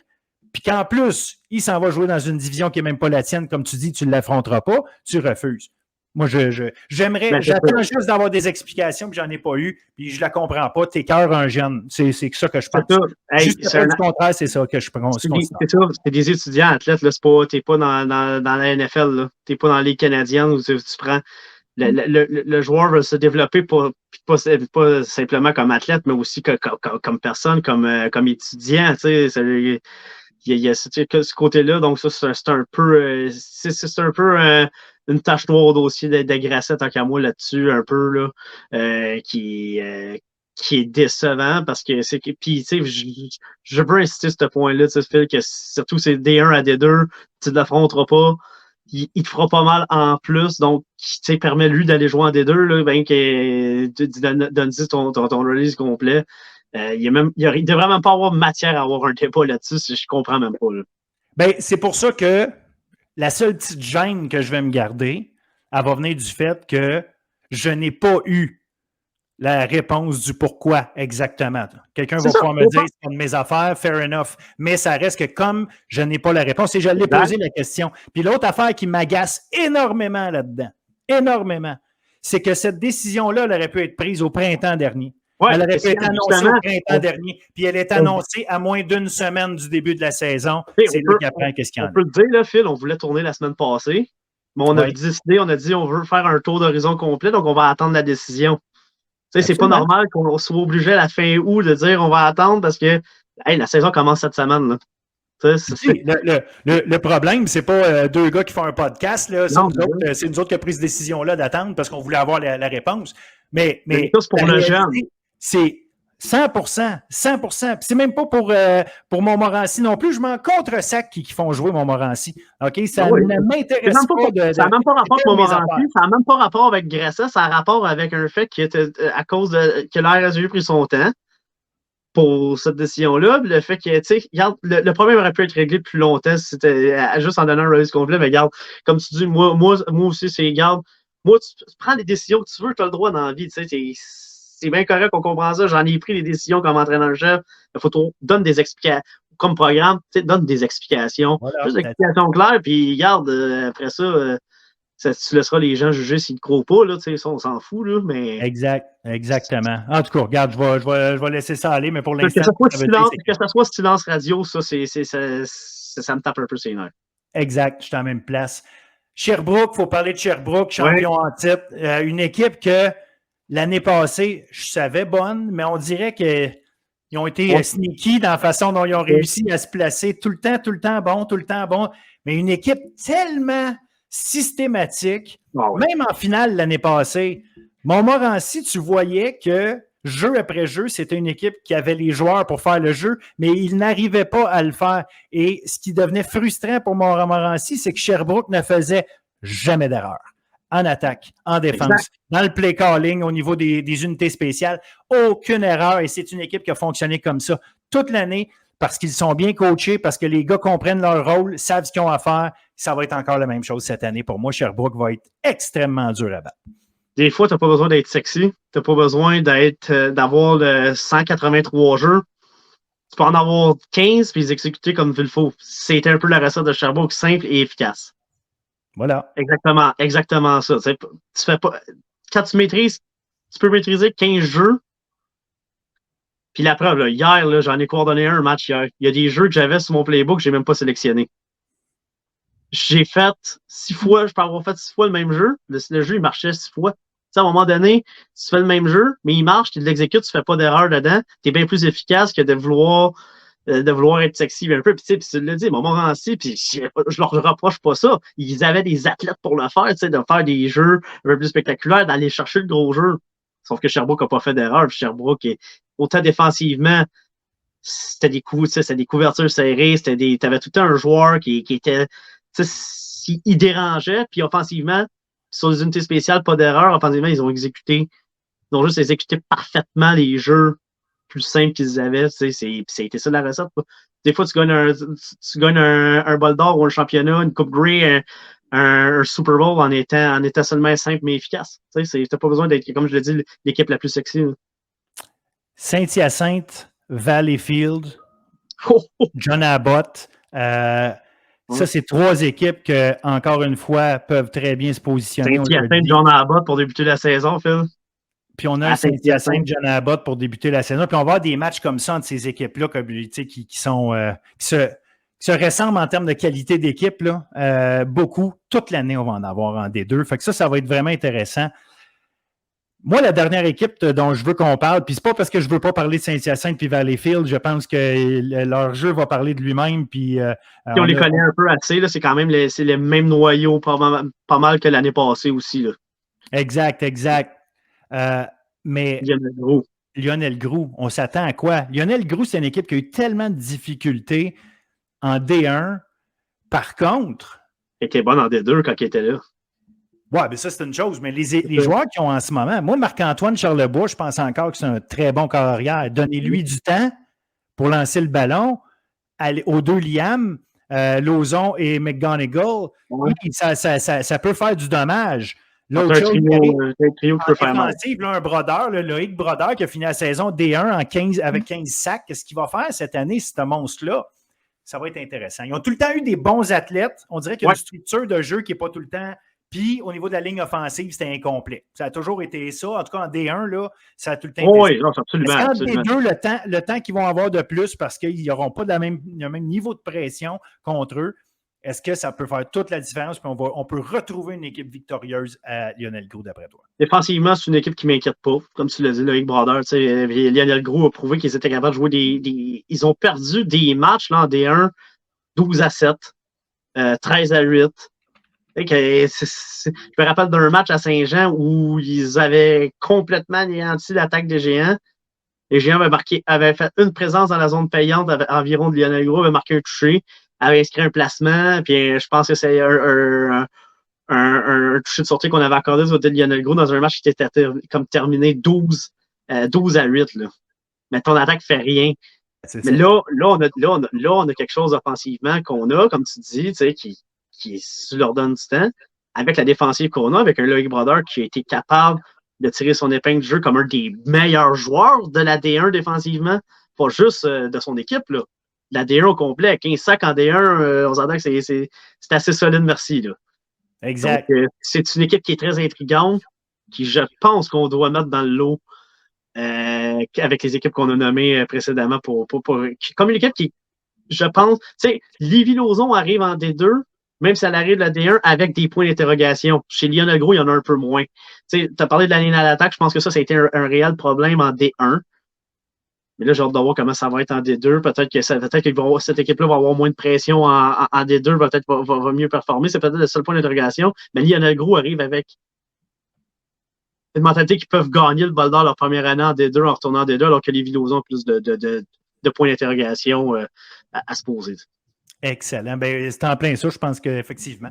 puis qu'en plus, il s'en va jouer dans une division qui n'est même pas la tienne, comme tu dis, tu ne l'affronteras pas, tu refuses. Moi, j'aimerais, j'attends juste d'avoir des explications, puis j'en ai pas eu, puis je la comprends pas. T'écœures un jeune. C'est ça que je pense. Juste du contraire, c'est ça que je pense. C'est des étudiants athlètes, là, t'es pas dans la NFL, t'es pas dans les Canadiennes où tu prends. Le joueur veut se développer pas simplement comme athlète, mais aussi comme personne, comme étudiant. Il y a ce côté-là, donc ça, c'est un peu une tache noire au dossier de Grasset, tant qu'à moi, là-dessus, un peu, là, qui est décevant parce que c'est. Puis, tu sais, je veux insister sur ce point-là, tu sais, Phil, que surtout c'est D1 à D2, tu ne l'affronteras pas. Il te fera pas mal en plus, donc, tu sais, permet lui d'aller jouer en D2, là, ben, donne-y ton release complet. Il devrait même pas avoir matière à avoir un débat là-dessus, si je comprends même pas, là. Ben, c'est pour ça que la seule petite gêne que je vais me garder, elle va venir du fait que je n'ai pas eu la réponse du pourquoi exactement. Quelqu'un va pouvoir me dire, c'est une de mes affaires, fair enough. Mais ça reste que comme je n'ai pas la réponse, et je l'ai posé la question. Puis l'autre affaire qui m'agace énormément là-dedans, c'est que cette décision-là, elle aurait pu être prise au printemps dernier. Ouais, elle aurait pu être annoncée au printemps dernier. Puis elle est annoncée à moins d'une semaine du début de la saison. C'est là qu'il apprend qu'est-ce qu'il y en a. On peut le dire, là, Phil, on voulait tourner la semaine passée. Mais on a décidé, on a dit on veut faire un tour d'horizon complet, donc on va attendre la décision. Tu sais, c'est pas normal qu'on soit obligé à la fin août de dire on va attendre parce que la saison commence cette semaine. Là. Le problème, c'est pas deux gars qui font un podcast. Là. C'est nous autres qui avons pris cette décision-là d'attendre parce qu'on voulait avoir la réponse. Mais c'est pour le jeune. C'est 100%. C'est même pas pour Montmorency non plus. Je m'en contre-sac qui font jouer Montmorency. OK? Ça ne m'intéresse pas. Ça n'a même pas rapport avec Montmorency. Ça n'a même pas rapport avec Grasset. Ça a rapport avec un fait qui était à cause que l'RSU a pris son temps pour cette décision-là. Le fait que, tu sais, regarde, le problème aurait pu être réglé plus longtemps si c'était juste en donnant un release complet. Mais regarde, comme tu dis, moi aussi, c'est, regarde, moi, tu prends les décisions que tu veux, tu as le droit dans la vie. Tu sais, c'est bien correct, on comprend ça. J'en ai pris des décisions comme entraîneur-chef. Il faut donne des explications. Comme programme, donne des explications. Voilà, juste des explications claires, puis regarde, après ça, tu laisseras les gens juger s'ils ne croient pas, là, ça, on s'en fout, là, mais... Exactement. En tout cas, regarde, je vais laisser ça aller, mais pour l'instant... Que ça soit silence radio, ça me tape un peu ses nerfs. Exact, je suis en même place. Sherbrooke, il faut parler de Sherbrooke, champion en titre. Une équipe que l'année passée, je savais bonne, mais on dirait qu'ils ont été sneaky dans la façon dont ils ont réussi à se placer tout le temps bon. Mais une équipe tellement systématique, même en finale l'année passée, Montmorency, tu voyais que jeu après jeu, c'était une équipe qui avait les joueurs pour faire le jeu, mais ils n'arrivaient pas à le faire. Et ce qui devenait frustrant pour Montmorency, c'est que Sherbrooke ne faisait jamais d'erreur. En attaque, en défense, dans le play calling, au niveau des unités spéciales, aucune erreur. Et c'est une équipe qui a fonctionné comme ça toute l'année parce qu'ils sont bien coachés, parce que les gars comprennent leur rôle, savent ce qu'ils ont à faire. Ça va être encore la même chose cette année. Pour moi, Sherbrooke va être extrêmement dur à battre. Des fois, tu n'as pas besoin d'être sexy. Tu n'as pas besoin d'avoir le 183 jeux. Tu peux en avoir 15 puis les exécuter comme il faut. C'est un peu la recette de Sherbrooke, simple et efficace. Voilà. Exactement ça. Tu fais pas, quand tu peux maîtriser 15 jeux. Puis la preuve, là, hier, là, j'en ai coordonné un match hier. Il y a des jeux que j'avais sur mon playbook que je n'ai même pas sélectionné. J'ai fait 6 fois, je peux avoir fait 6 fois le même jeu. Le jeu, il marchait 6 fois. Tu sais, à un moment donné, tu fais le même jeu, mais il marche, tu l'exécutes, tu fais pas d'erreur dedans. Tu es bien plus efficace que de vouloir être sexy un peu. Puis tu l'as dit, Montmorency, puis je leur reproche pas ça. Ils avaient des athlètes pour le faire, tu sais, de faire des jeux un peu plus spectaculaires, d'aller chercher le gros jeu. Sauf que Sherbrooke n'a pas fait d'erreur. Sherbrooke, autant défensivement, c'était des couvertures serrées, t'avais tout le temps un joueur qui était, il dérangeait, puis offensivement, sur les unités spéciales, pas d'erreur. Offensivement, ils ont juste exécuté parfaitement les jeux plus simples qu'ils avaient. C'était ça la recette. Des fois, tu gagnes un bol d'or ou un championnat, une coupe Grey, un Super Bowl en étant seulement simple mais efficace. Tu n'as pas besoin d'être, comme je l'ai dit, l'équipe la plus sexy. Saint-Hyacinthe, Valleyfield, John Abbott, Ça, c'est 3 équipes qui, encore une fois, peuvent très bien se positionner. Saint-Hyacinthe, John Abbott pour débuter la saison, Phil. Puis on a Saint-Hyacinthe, John Abbott pour débuter la saison. Puis on va avoir des matchs comme ça entre ces équipes-là qui se ressemblent en termes de qualité d'équipe. Beaucoup. Toute l'année, on va en avoir en D2. Fait que ça va être vraiment intéressant. Moi, la dernière équipe dont je veux qu'on parle, puis c'est pas parce que je veux pas parler de Saint-Hyacinthe puis Valleyfield, je pense que leur jeu va parler de lui-même. Puis, on les connaît un peu assez, là, c'est quand même c'est les mêmes noyaux pas mal que l'année passée aussi. Là. Exact. Mais Lionel Groulx, on s'attend à quoi? Lionel Groulx, c'est une équipe qui a eu tellement de difficultés en D1. Par contre... Il était bon en D2 quand il était là. Oui, mais ça, c'est une chose. Mais les joueurs qui ont en ce moment, moi, Marc-Antoine Charlebois, je pense encore que c'est un très bon carrière. Donnez-lui du temps pour lancer le ballon. Aux 2 Liam, Lauzon et McGonigal, ça peut faire du dommage. L'autre chose, un Brodeur, Loïc Brodeur, qui a fini la saison D1 avec 15 sacs. Qu'est-ce qu'il va faire cette année, ce monstre-là? Ça va être intéressant. Ils ont tout le temps eu des bons athlètes. On dirait qu'il y a une structure de jeu qui n'est pas tout le temps... Puis, au niveau de la ligne offensive, c'était incomplet. Ça a toujours été ça. En tout cas, en D1, là, ça a tout le temps été ça. Oui, absolument. En D2, le temps qu'ils vont avoir de plus parce qu'ils n'auront pas le même niveau de pression contre eux, est-ce que ça peut faire toute la différence? Puis on peut retrouver une équipe victorieuse à Lionel Groulx, d'après toi? Défensivement, c'est une équipe qui ne m'inquiète pas. Comme tu l'as dit, Loïc Brodeur, Lionel Groulx a prouvé qu'ils étaient capables de jouer Ils ont perdu des matchs là, en D1, 12-7, 13-8. Je me rappelle d'un match à Saint-Jean où ils avaient complètement anéanti l'attaque des Géants. Les Géants avaient fait une présence dans la zone payante environ de Lionel Groulx, avaient marqué un toucher, avaient inscrit un placement, puis je pense que c'est un toucher de sortie qu'on avait accordé de Lionel Groulx dans un match qui était comme terminé 12 à 8. Là. Mais ton attaque fait rien. Mais là, on a quelque chose offensivement qu'on a, comme tu dis, qui leur donne du temps, avec la défensive qu'on a, avec un Loïc Brodeur qui a été capable de tirer son épingle du jeu comme un des meilleurs joueurs de la D1 défensivement, pas juste de son équipe, là. La D1 au complet, 15 sacs en D1, on s'entend que c'est assez solide, merci. Là. Exact. Donc, c'est une équipe qui est très intrigante, qui, je pense, qu'on doit mettre dans le lot avec les équipes qu'on a nommées précédemment comme une équipe qui, je pense, tu sais, Lévis-Lauzon arrive en D2, même si elle arrive de la D1 avec des points d'interrogation. Chez Lionel Groulx, il y en a un peu moins. Tu as parlé de la ligne à l'attaque, je pense que ça a été un réel problème en D1. Mais là, j'ai hâte de voir comment ça va être en D2. Peut-être que cette équipe-là va avoir moins de pression en D2, peut-être va mieux performer. C'est peut-être le seul point d'interrogation. Mais Lionel Groulx arrive avec une mentalité qu'ils peuvent gagner le bol d'or leur première année en D2 en retournant en D2, alors que les Lévis-Lauzon ont plus de points d'interrogation à se poser. Excellent. Ben, c'est en plein ça. Je pense qu'effectivement,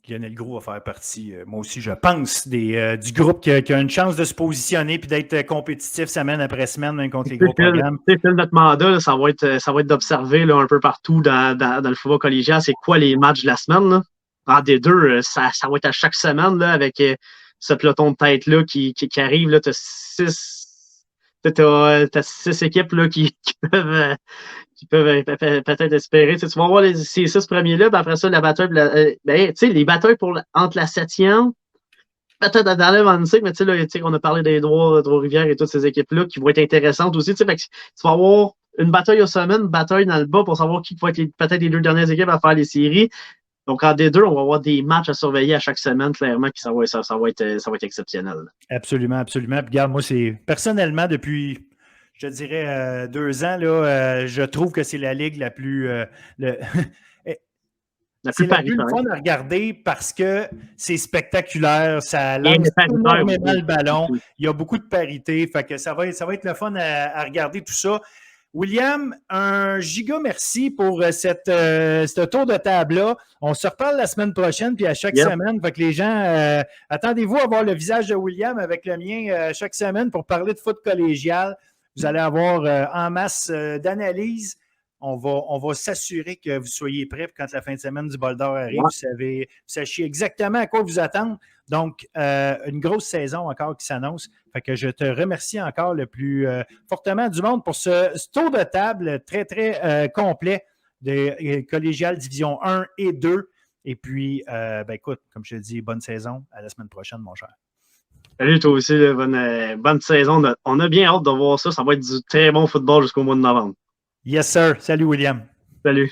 Lionel Groulx va faire partie, moi aussi, je pense, du groupe qui a une chance de se positionner et d'être compétitif semaine après semaine, même contre les gros programmes. Notre mandat, là, ça va être d'observer un peu partout dans le football collégial, c'est quoi les matchs de la semaine. Là. En D2, ça va être à chaque semaine là, avec ce peloton de tête-là qui arrive. Tu as 6 équipes là, qui peuvent peut-être espérer. Tu vas voir ces 6 premiers-là, puis après ça, la bataille, les batailles entre la 7e, peut-être dans l'avancée, mais on a parlé des Trois-Rivières et toutes ces équipes-là qui vont être intéressantes aussi. Fait que tu vas avoir une bataille au sommet, une bataille dans le bas pour savoir qui va être peut-être les 2 dernières équipes à faire les séries. Donc, en D2, on va avoir des matchs à surveiller à chaque semaine, clairement, qui ça va être exceptionnel. Absolument, absolument. Puis, regarde, moi, c'est personnellement, depuis, je dirais, 2 ans, là, je trouve que c'est la ligue la plus... la plus fun à regarder parce que c'est spectaculaire, ça lance énormément le ballon, il y a beaucoup de parité, fait que ça va être le fun à regarder tout ça. William, un giga merci pour ce tour de table-là. On se reparle la semaine prochaine, puis à chaque semaine. Fait que les gens, attendez-vous à voir le visage de William avec le mien chaque semaine pour parler de foot collégial. Vous allez avoir en masse d'analyses. On va s'assurer que vous soyez prêts quand la fin de semaine du Bol d'Or arrive. Vous sachiez exactement à quoi vous attendre. Donc, une grosse saison encore qui s'annonce. Fait que je te remercie encore le plus fortement du monde pour ce tour de table très, très complet de collégial Division 1 et 2. Et puis, écoute, comme je te dis, bonne saison. À la semaine prochaine, mon cher. Salut, toi aussi, là, bonne saison. On a bien hâte de voir ça. Ça va être du très bon football jusqu'au mois de novembre. Yes, sir. Salut, William. Salut.